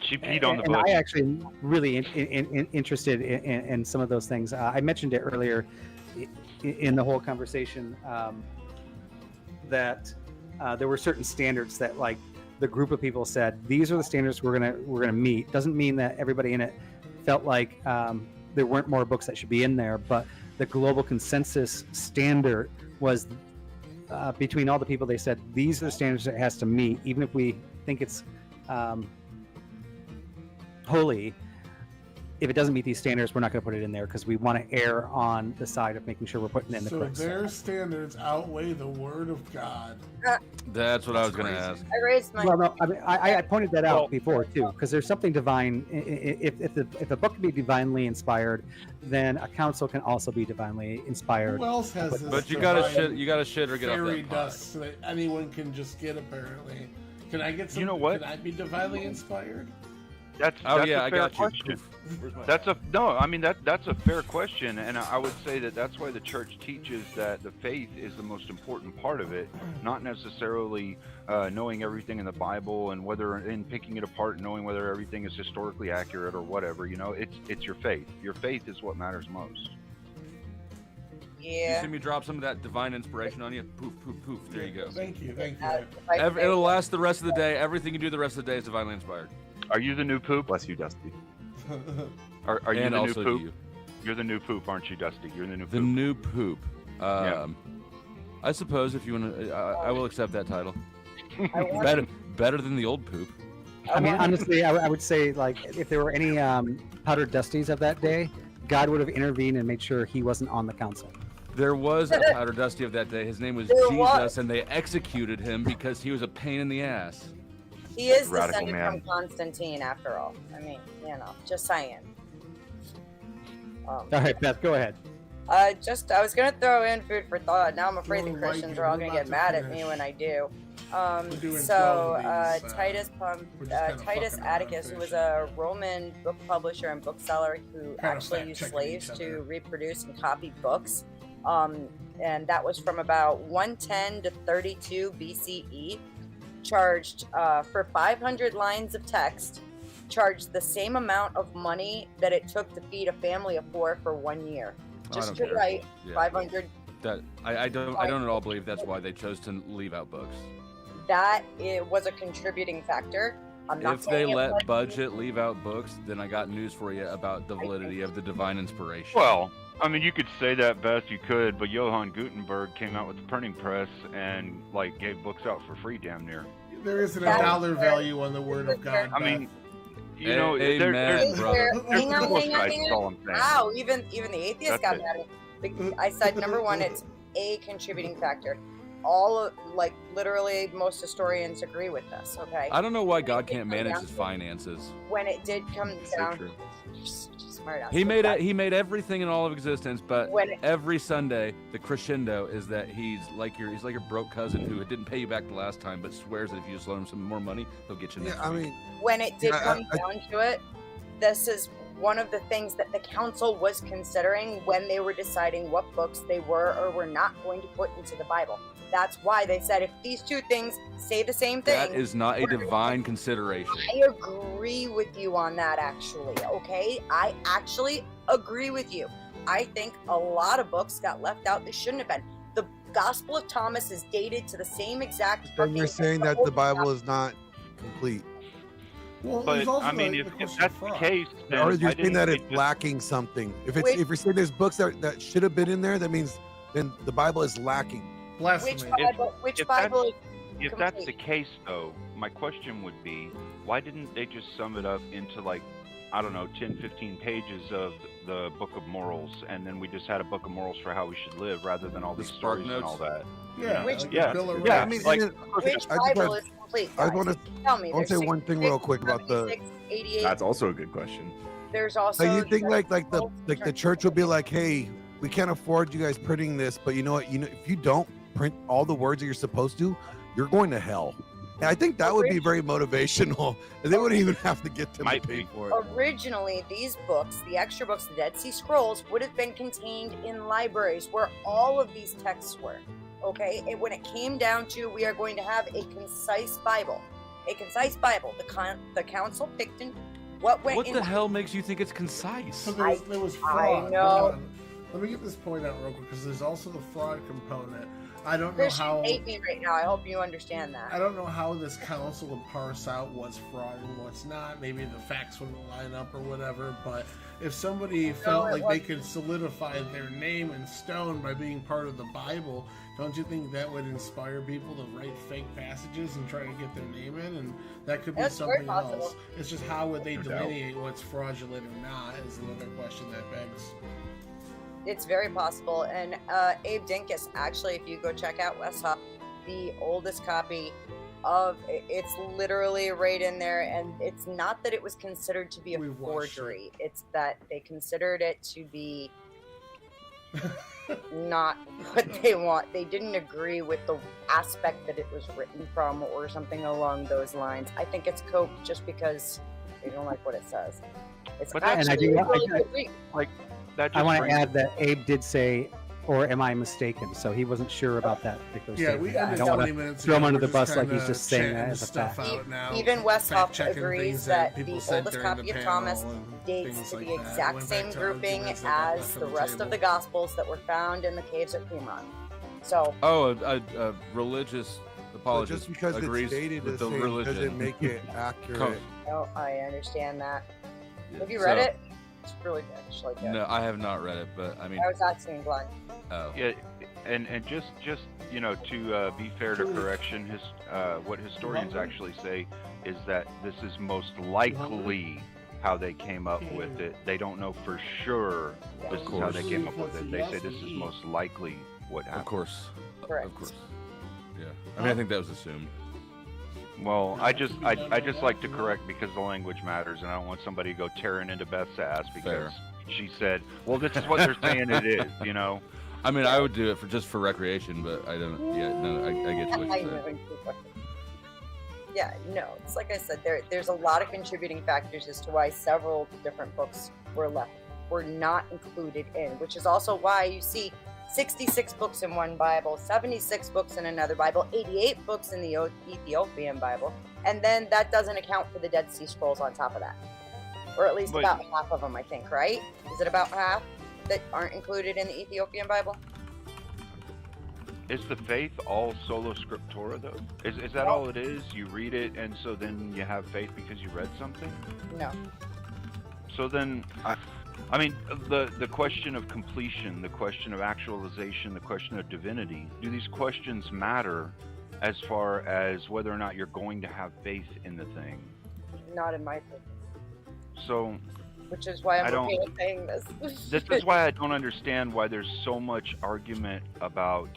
She peed on the and bush. I actually really interested in some of those things. I mentioned it earlier in the whole conversation, that there were certain standards that, like, the group of people said, these are the standards we're gonna meet. Doesn't mean that everybody in it felt like there weren't more books that should be in there, but the global consensus standard was between all the people. They said these are the standards it has to meet, even if we think it's holy. If it doesn't meet these standards, we're not going to put it in there, because we want to err on the side of making sure we're putting in the correct So their stuff. standards outweigh the Word of God. That's what I was going to ask. I raised my. Well, no, I mean, I pointed that out before too, because there's something divine. If a book can be divinely inspired, then a council can also be divinely inspired. Who else has this? But you gotta divine shit or get off fairy that pot. dust that anyone can just get? Apparently, can I get some? You know what? Can I be divinely inspired? That's Oh a yeah, I fair got you. question. Where's my- That's a fair question, and I would say that's why the church teaches that the faith is the most important part of it, not necessarily knowing everything in the Bible and picking it apart and knowing whether everything is historically accurate or whatever. You know, it's your faith. Your faith is what matters most. You Yeah. see me drop some of that divine inspiration on you? Poof, poof, poof. There you go. Thank you. It'll last the rest of the day. Everything you do the rest of the day is divinely inspired. Are you the new poop? Bless you, Dusty. Are you And the new also poop? you. You're the new poop, aren't you, Dusty? You're the new The poop. new poop. Yeah. I suppose if you want to, I will accept that title. I want Better than the old poop. I mean, honestly, I would say, like, if there were any powdered dusties of that day, God would have intervened and made sure he wasn't on the council. There was a powder dusty of that day. His name was There Jesus, was. and they executed him because he was a pain in the ass. He is Radical descended man. from Constantine, after all. I mean, just saying. All right, Beth, go ahead. I was gonna throw in food for thought. Now I'm afraid the Don't Christians like are all it. gonna We're get about to mad at me finish. when I do. We're doing 12 So of these, we're just kinda Titus fucking around Atticus, who was finishing. a Roman book publisher and bookseller who Kind of actually used fact-checking slaves each to other. reproduce and copy books, and that was from about 110 to 32 BCE. Charged for 500 lines of text, charged the same amount of money that it took to feed a family of 4 for 1 year. I Just don't to care. write Yeah. 500. That I don't at all believe that's why they chose to leave out books. That it was a contributing factor. I'm not If they saying it let was- budget leave out books, then I got news for you about the validity of the divine inspiration. Well, I mean, you could say that best you could, but Johann Gutenberg came out with the printing press and like gave books out for free, damn near. There isn't a That- dollar value on the word of God. I mean, Beth. you know, Amen, there's brother. there's Hang on, both hang on, sides, hang that's on. all I'm saying. Wow, even the atheists That's got it. mad at me. I said number one, it's a contributing factor. Like literally most historians agree with this. Okay. I don't know why God can't manage his finances. When it did come So down, true. you're such a smart ass. He made everything in all of existence, but When it- every Sunday the crescendo is that he's like your broke cousin who didn't pay you back the last time, but swears that if you just loan him some more money, he'll get you next Yeah, I week. mean, when it did Yeah, come down to it, this is one of the things that the council was considering when they were deciding what books they were or were not going to put into the Bible. That's why they said if these two things say the same thing. That is not a divine consideration. I agree with you on that, actually. Okay, I actually agree with you. I think a lot of books got left out that shouldn't have been. The Gospel of Thomas is dated to the same exact. then you're fucking- saying that the Bible is not complete. Well, But there's also I mean, the if question that's of the fraud. case, then Or why you're saying didn't that they it's just- lacking something. If Which- you're saying there's books that should have been in there, that means then the Bible is lacking. Blasphemy. Which if Bible is If that's the complete? case, though, my question would be, why didn't they just sum it up into like, I don't know, 10, 15 pages of the Book of Morals, and then we just had a Book of Morals for how we should live, rather than all The these Spark stories and all Notes? that. Yeah, Which- like Yeah, the Bill of yeah, I Rights. mean, like- and Which I just Bible want- is complete? I Guys? want to Tell me. I want to say one thing real quick about the. 88. That's also a good question. There's also. So you think like the church will be like, hey, we can't afford you guys printing this, but you know what? If you don't print all the words that you're supposed to, you're going to hell. And I think that would be very motivational, and they wouldn't even have to get them Might to pay be. for it. Originally, these books, the extra books, the Dead Sea Scrolls, would have been contained in libraries where all of these texts were. Okay, and when it came down to we are going to have a concise Bible, the council picked in what went What in. the hell makes you think it's concise? So there was I fraud. know. Hold on. Let me get this point out real quick because there's also the fraud component. I don't know Christian how. hate me right now. I hope you understand I that. don't know how this council would parse out what's fraud and what's not. Maybe the facts wouldn't line up or whatever. But if somebody felt it like they wasn't. could solidify their name in stone by being part of the Bible, don't you think that would inspire people to write fake passages and try to get their name in? And that could be That's very something possible. else. It's just how would they No doubt. delineate what's fraudulent or not is another question that begs. It's very possible. And Abe Dinkus, actually, if you go check out West Hop, the oldest copy of it's literally right in there. And it's not that it was considered to be a We've watched it. forgery, it's that they considered it to be not what they want. They didn't agree with the aspect that it was written from or something along those lines. I think it's coped just because they don't like what it says. It's But that's- And I actually do- a I really do- good read. That I just want to brings- add that Abe did say, or am I mistaken? So he wasn't sure about that particular Yeah, statement. we I ended don't want 20 to minutes throw him ago. under We're the bus like kinda he's just saying chatting that as a stuff fact. out now, Even Westhoff fact-checking agrees things that people the said oldest during copy the of Thomas panel and dates things to like the that. exact Went same back to grouping arguments that got as left the on rest of table. the Gospels that were found in the caves at Qumran. So, Oh, a religious But apologist just because agrees it's dated with the the same religion. doesn't make it accurate. no, I understand that. Have you So- read it? It's really good. Actually good. No, I have not read it, but I mean, I was asking Glenn. oh, Yeah, and just to be fair to correction, what historians actually say is that this is most likely how they came up with it. They don't know for sure this is how they came up with it. They say this is most likely what of happened. course, Correct. of course, yeah. I mean, I think that was assumed. Well, I just like to correct because the language matters, and I don't want somebody to go tearing into Beth's ass because Fair. she said, "Well, this is what they're saying it is," you know. I mean, I would do it for recreation, but I don't. Yeah, no, I get what I you're know. saying. Yeah, no, it's like I said, there's a lot of contributing factors as to why several different books were not included in, which is also why you see 66 books in one Bible, 76 books in another Bible, 88 books in the Ethiopian Bible, and then that doesn't account for the Dead Sea Scrolls on top of that. Or at least But- about half of them, I think, right? Is it about half that aren't included in the Ethiopian Bible? Is the faith all sola scriptura though? Is that all it is? You read it and so then you have faith because you read something? No. So then, I mean, the question of completion, the question of actualization, the question of divinity, do these questions matter as far as whether or not you're going to have faith in the thing? Not in my opinion. So Which is why I I'm don't- okay with saying this. this is why I don't understand why there's so much argument about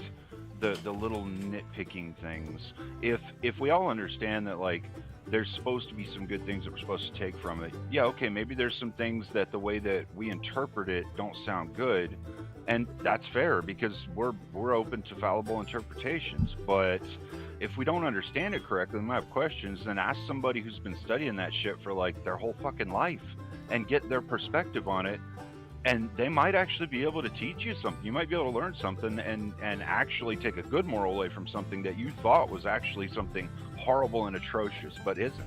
the little nitpicking things. If we all understand that, like, there's supposed to be some good things that we're supposed to take from it, yeah, okay, maybe there's some things that the way that we interpret it don't sound good, and that's fair because we're open to fallible interpretations. But if we don't understand it correctly and we have questions, then ask somebody who's been studying that shit for like their whole fucking life and get their perspective on it. And they might actually be able to teach you something. You might be able to learn something and actually take a good moral away from something that you thought was actually something horrible and atrocious, but isn't.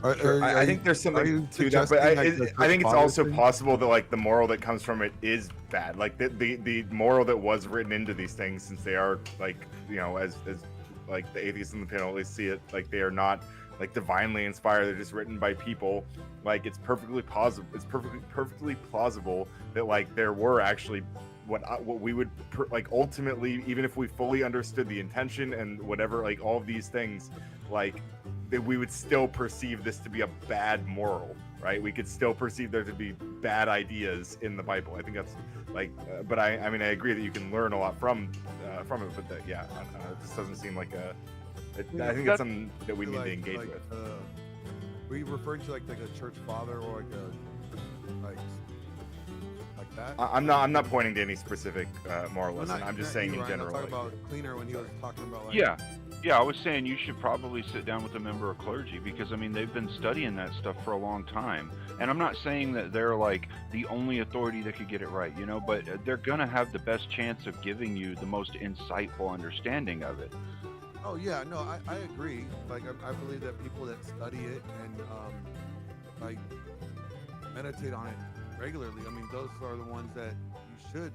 I think there's something to that, but I think it's also possible that like the moral that comes from it is bad. Like the moral that was written into these things, since they are like, you know, as like the atheists in the panel, they see it like they are not like divinely inspired. They're just written by people. Like it's perfectly plausible. It's perfectly plausible that like there were actually what we would like ultimately, even if we fully understood the intention and whatever, like all of these things, like that we would still perceive this to be a bad moral, right? We could still perceive there to be bad ideas in the Bible. I think that's like, but I mean, I agree that you can learn a lot from it, but that, yeah, I don't know, it just doesn't seem like I think it's something that we need to engage with. Were you referring to like a church father or like that? I'm not pointing to any specific moral Well, lesson. I'm just saying in Ryan, general. I'm talking like, about Cleaner when he was talking about like Yeah, I was saying you should probably sit down with a member of clergy because, I mean, they've been studying that stuff for a long time. And I'm not saying that they're like the only authority that could get it right, you know, but they're going to have the best chance of giving you the most insightful understanding of it. Oh yeah, no, I agree. Like I believe that people that study it and like meditate on it regularly, I mean, those are the ones that you should,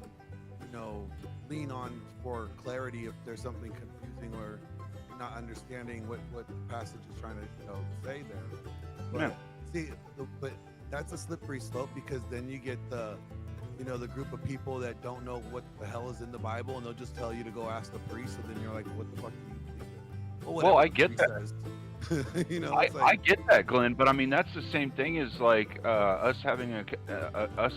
you know, lean on for clarity if there's something confusing or not understanding what the passage is trying to, you know, say there. But see, but that's a slippery slope because then you get the, you know, the group of people that don't know what the hell is in the Bible and they'll just tell you to go ask the priest, and then you're like, what the fuck do you believe in? Well, I the get priest that. says. You know, I it's like, get that, Glenn, but I mean that's the same thing as like us having us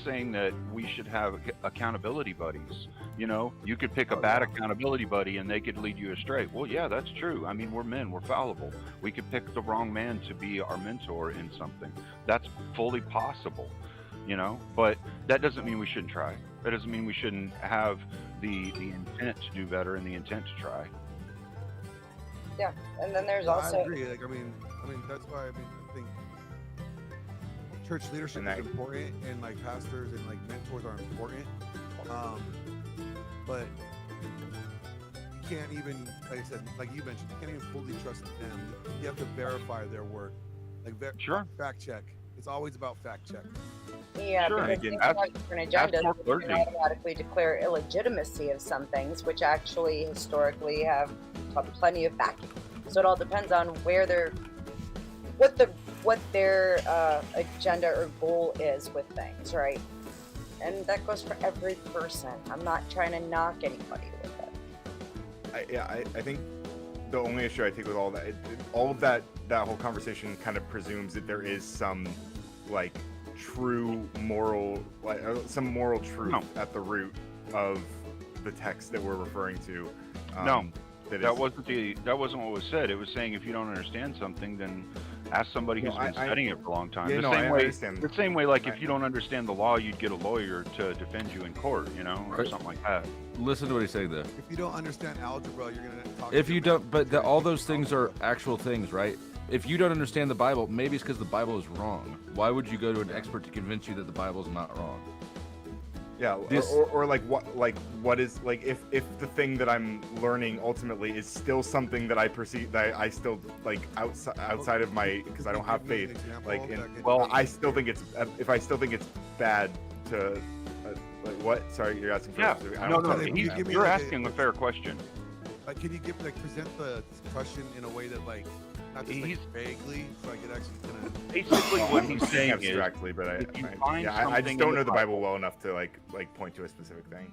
saying that we should have accountability buddies. You know, you could pick a bad accountability buddy and they could lead you astray. Well, yeah, that's true. I mean, we're men, we're fallible. We could pick the wrong man to be our mentor in something. That's fully possible, you know. But that doesn't mean we shouldn't try. That doesn't mean we shouldn't have the intent to do better and the intent to try. Yeah, and then there's I also agree. Like, I mean, that's why I think church leadership is important, and like pastors and like mentors are important. But you can't even, like I said, like you mentioned, you can't even fully trust them. You have to verify their work. Like Sure. fact check. It's always about fact check. yeah, Sure, because again, things have different agendas. more You clergy. can automatically declare illegitimacy of some things, which actually historically have plenty of backing. So it all depends on where what their agenda or goal is with things, right? And that goes for every person. I'm not trying to knock anybody with it. I think the only issue I take with all that, all of that whole conversation kind of presumes that there is some like true moral, like some moral truth at the root of the text that we're referring to. No. that wasn't what was said. It was saying if you don't understand something, then ask somebody who's been studying it for a long time. Yeah, the no, same I way, understand. the same way, like if you don't understand the law, you'd get a lawyer to defend you in court, you know, or Right. something like that. Listen to what he's saying though. If you don't understand algebra, you're gonna talk. If to you your don't, but all those things are actual things, right? If you don't understand the Bible, maybe it's because the Bible is wrong. Why would you go to an expert to convince you that the Bible is not wrong? Yeah, This- or like what is like if the thing that I'm learning ultimately is still something that I perceive that I still like outside of my, because I don't have Give me an faith, example like that could- well, I still think it's, if I still think it's bad to like what? Sorry, you're asking for Yeah, a specific- I no, don't no, know. Can you give me you're like asking a fair question. Like, can you present the question in a way that like not just like He's- vaguely, so I could actually kind of. Basically, what I'm he's speaking saying is, abstractly, but if you find I something just in don't the know the Bible well enough to like point to a specific thing.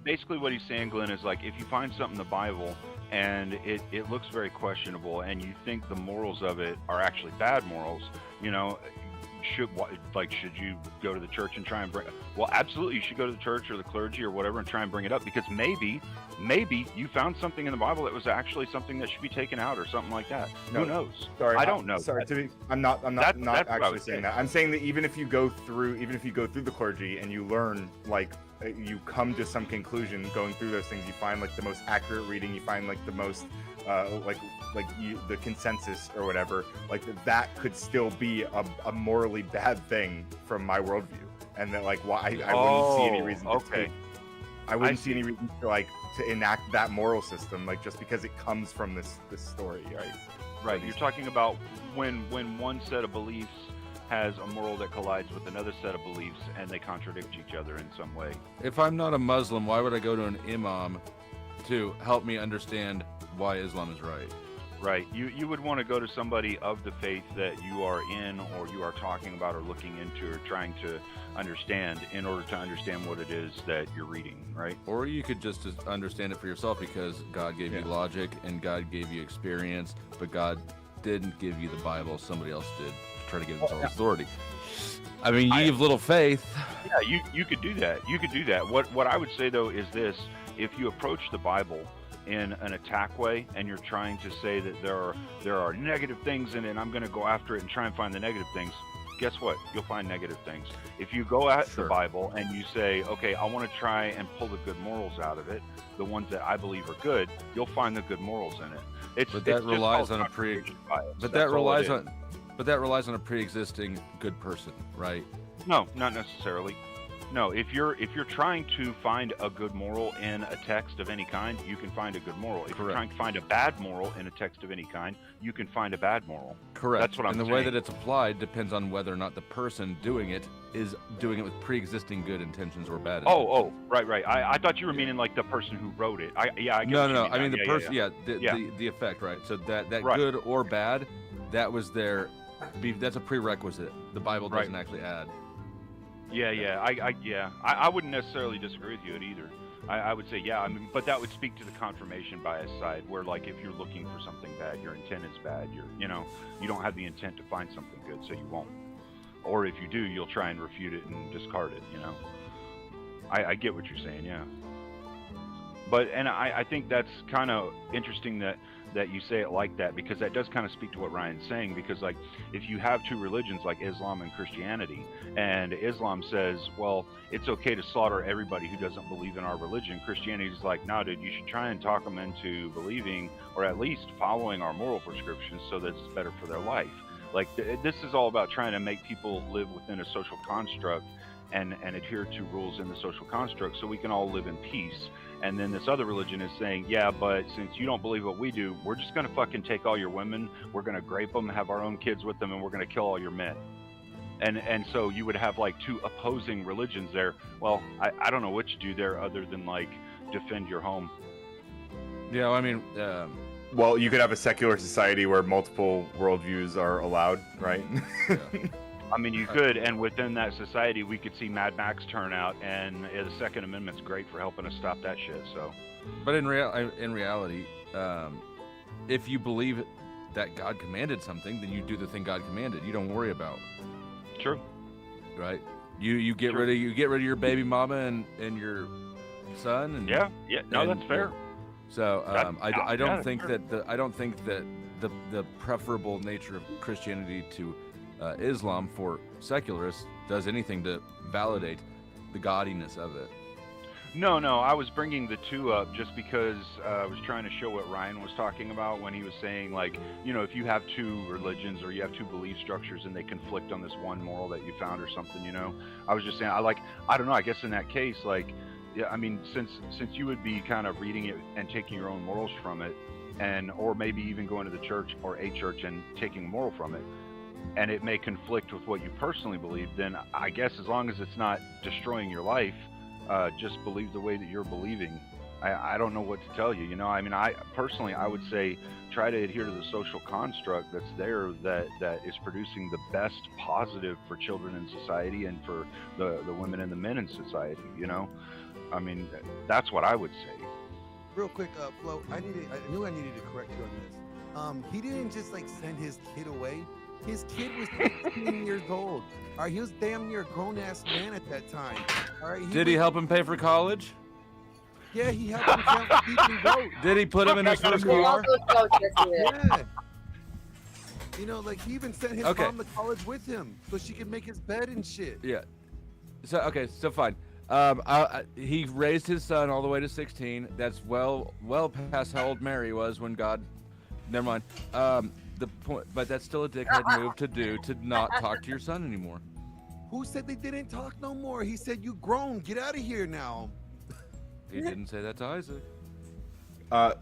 basically what he's saying, Glenn, is like if you find something in the Bible and it looks very questionable and you think the morals of it are actually bad morals, you know, should you go to the church and try and bring? Well, absolutely, you should go to the church or the clergy or whatever and try and bring it up, because maybe you found something in the Bible that was actually something that should be taken out or something like that. No, Who knows? Sorry, I don't know. Sorry, I'm not that's what I actually would saying say. that. I'm saying that even if you go through the clergy and you learn, like you come to some conclusion going through those things, you find like the most accurate reading, you find like the most the consensus or whatever, like that could still be a morally bad thing from my worldview, and that like why I wouldn't see any reason to take, I wouldn't see any reason to enact that moral system, like just because it comes from this story, right? Right. You're talking about when one set of beliefs has a moral that collides with another set of beliefs and they contradict each other in some way. If I'm not a Muslim, why would I go to an imam to help me understand why Islam is right? Right. You would want to go to somebody of the faith that you are in or you are talking about or looking into or trying to understand in order to understand what it is that you're reading, right? Or you could just understand it for yourself, because God gave you logic and God gave you experience, but God didn't give you the Bible. Somebody else did to try to give themselves authority. I mean, you have little faith. Yeah, you could do that. You could do that. What I would say though is this: if you approach the Bible in an attack way and you're trying to say that there are negative things in it and I'm going to go after it and try and find the negative things, guess what? You'll find negative things. If you go at the Bible and you say, okay, I want to try and pull the good morals out of it, the ones that I believe are good, you'll find the good morals in it. But that relies on a relies on a pre-existing good person, right? No, not necessarily. No, if you're trying to find a good moral in a text of any kind, you can find a good moral. If you're trying to find a bad moral in a text of any kind, you can find a bad moral. Correct. That's what I'm saying. And the way that it's applied depends on whether or not the person doing it is doing it with pre-existing good intentions or bad intentions. Oh, right. I thought you were meaning like the person who wrote it. I get No. what I you mean mean. the person. The effect, right? So that Right. good or bad, that was their. That's a prerequisite. The Bible doesn't actually add. I wouldn't necessarily disagree with you at either. I would say, I mean, but that would speak to the confirmation bias side, where like if you're looking for something bad, your intent is bad. You don't have the intent to find something good, so you won't. Or if you do, you'll try and refute it and discard it. I get what you're saying, yeah. But I think that's kind of interesting that you say it like that, because that does kind of speak to what Ryan's saying, because like if you have two religions like Islam and Christianity, and Islam says, well, it's okay to slaughter everybody who doesn't believe in our religion, Christianity is like, no, dude, you should try and talk them into believing or at least following our moral prescriptions so that it's better for their life. Like this is all about trying to make people live within a social construct and adhere to rules in the social construct so we can all live in peace. And then this other religion is saying, yeah, but since you don't believe what we do, we're just going to fucking take all your women, we're going to grape them, have our own kids with them, and we're going to kill all your men. And so you would have like two opposing religions there. Well, I don't know what you do there other than like defend your home. Yeah, I mean, well, you could have a secular society where multiple worldviews are allowed, right? I mean, you could, and within that society, we could see Mad Max turn out, and the Second Amendment's great for helping us stop that shit. So, but in reality, if you believe that God commanded something, then you do the thing God commanded. You don't worry about. True. Right. You get rid of your baby mama and your son. And yeah. No, that's fair. So I don't yeah, think sure. that the preferable nature of Christianity to Islam for secularists does anything to validate the gaudiness of it. No, I was bringing the two up just because I was trying to show what Ryan was talking about when he was saying, like, you know, if you have two religions or you have two belief structures and they conflict on this one moral that you found or something, you know, I was just saying, I don't know, I guess in that case, like, yeah, I mean, since you would be kind of reading it and taking your own morals from it, and or maybe even going to the church or a church and taking a moral from it, and it may conflict with what you personally believe, then I guess as long as it's not destroying your life, just believe the way that you're believing. I don't know what to tell you. You know, I mean, I personally, I would say try to adhere to the social construct that's there that is producing the best positive for children in society and for the women and the men in society. You know, I mean, that's what I would say. Real quick, Flo, I knew I needed to correct you on this. He didn't just like send his kid away. His kid was 16 years old. All right, he was damn near a grown-ass man at that time. All right, Did he help him pay for college? Yeah, he helped him count sheep and goats. Did he put him in his first We car? also go to it. Yeah. You know, like he even sent his mom to college with him so she could make his bed and shit. Yeah. So fine. He raised his son all the way to 16. That's well past how old Mary was when God. Never mind. The point, but that's still a dickhead move to do, to not talk to your son anymore. Who said they didn't talk no more? He said, "You grown. Get out of here now." He didn't say that to Isaac.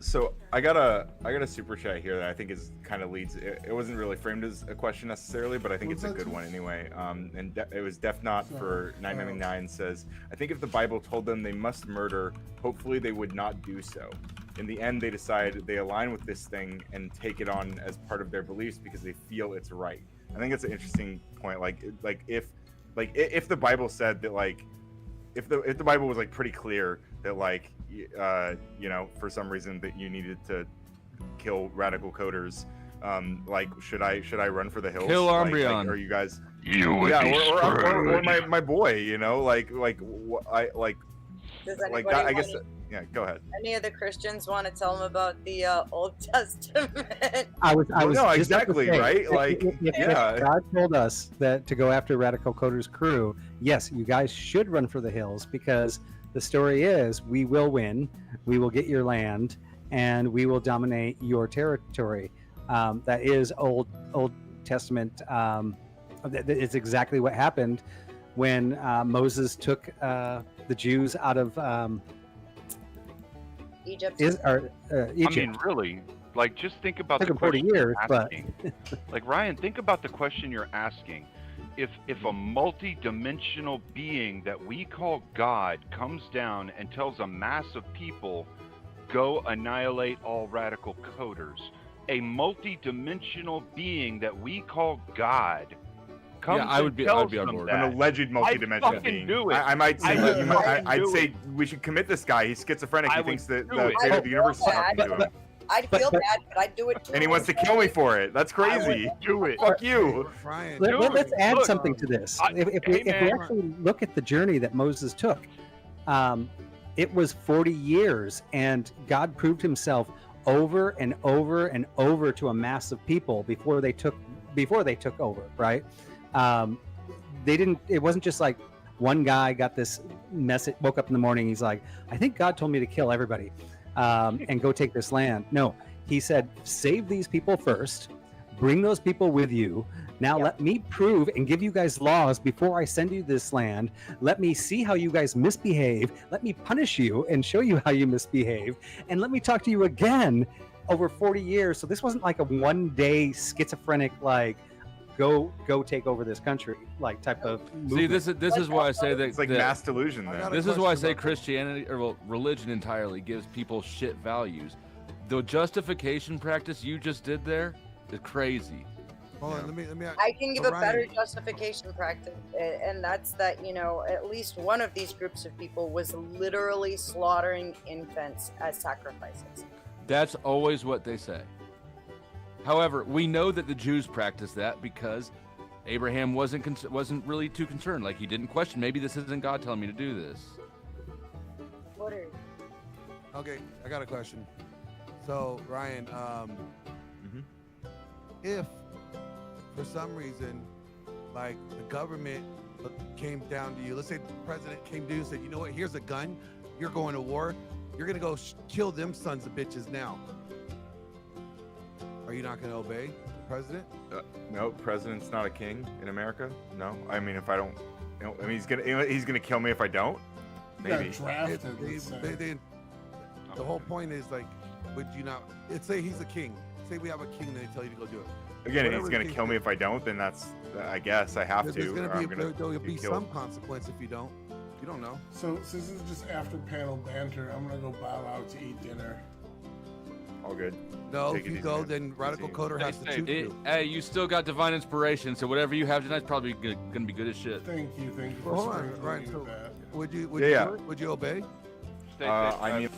So I got a super chat here that I think is kind of leads. It wasn't really framed as a question necessarily, but I think it's a good one anyway. And it was Def Not for 999 says, I think if the Bible told them they must murder, hopefully they would not do so. In the end, they decide they align with this thing and take it on as part of their beliefs because they feel it's right. I think that's an interesting point. Like if the Bible said that, like, if the Bible was like pretty clear that, like, you know, for some reason that you needed to kill radical coders, like, should I run for the hills? Kill Umbreon. Like, are you guys? You would be or screwed. my boy, you know, like Does like anybody I guess. want Yeah, go ahead. any of the Christians want to tell them about the Old Testament? I was No, just about to exactly, say, right? Like, if yeah. God told us that to go after Radical Coder's crew, yes, you guys should run for the hills, because the story is we will win, we will get your land, and we will dominate your territory. That is Old Testament. It's exactly what happened when Moses took the Jews out of Egypt. Egypt. I mean, really, like, just think about Took the him 40 question years, you're but asking. Like, Ryan, think about the question you're asking. If a multi-dimensional being that we call God comes down and tells a mass of people, go annihilate all radical coders, a multi-dimensional being that we call God comes I would and be tells on them board. that, An alleged multi-dimensional fucking being. do it. I might say, I would I'd say we should commit this guy. He's schizophrenic. I He would thinks that do the it. creator of the universe is I talking feel to him. I'd feel bad, but I'd do it too. And he wants to kill me for it. That's crazy. do it. Fuck you. Ryan, Let's add look, something to this. I- If hey, we man. actually look at the journey that Moses took, it was 40 years, and God proved himself over and over and over to a mass of people before they took over, right? It wasn't just like one guy got this message, woke up in the morning, he's like, I think God told me to kill everybody and go take this land. No, he said, save these people first, bring those people with you. Now let me prove and give you guys laws before I send you this land. Let me see how you guys misbehave. Let me punish you and show you how you misbehave. And let me talk to you again over 40 years. So this wasn't like a one-day schizophrenic, like, go take over this country, like, type of movement. See, this is why I say that It's like that- mass delusion. I Then. got This is why I say question about that. Christianity, or well, religion entirely, gives people shit values. The justification practice you just did there is crazy. Hold on, let me. I can give a better Ryan. justification practice, and that's that, you know, at least one of these groups of people was literally slaughtering infants as sacrifices. That's always what they say. However, we know that the Jews practice that because Abraham wasn't really too concerned. Like, he didn't question, maybe this isn't God telling me to do this. What are Okay, I got a question. So Ryan, if for some reason, like the government came down to you, let's say the president came to you and said, you know what, here's a gun, you're going to war, you're gonna go kill them sons of bitches now. Are you not gonna obey the president? No, president's not a king in America. No, I mean if I don't, I mean he's gonna kill me if I don't. You got Maybe. drafted. let's say. The whole point is like, would you not? Let's say he's a king. Say we have a king, and they tell you to go do it. Again, if Whatever he's the gonna king kill me says. if I don't, then that's I guess I have There's to. gonna or I'm be gonna there'll be killed. some consequence if you don't. You don't know. So since this is just after panel banter, I'm gonna go bow out to eat dinner. All good. No, Take if it you easy, go, man. then Radical Easy. Coder has to shoot you. Hey, you still got divine inspiration, so whatever you have tonight's probably gonna be good as shit. Thank you Well, for hold on, sprinkling Ryan. me So with that. would you Yeah. do it? Would you obey? Stay safe, I guys. mean,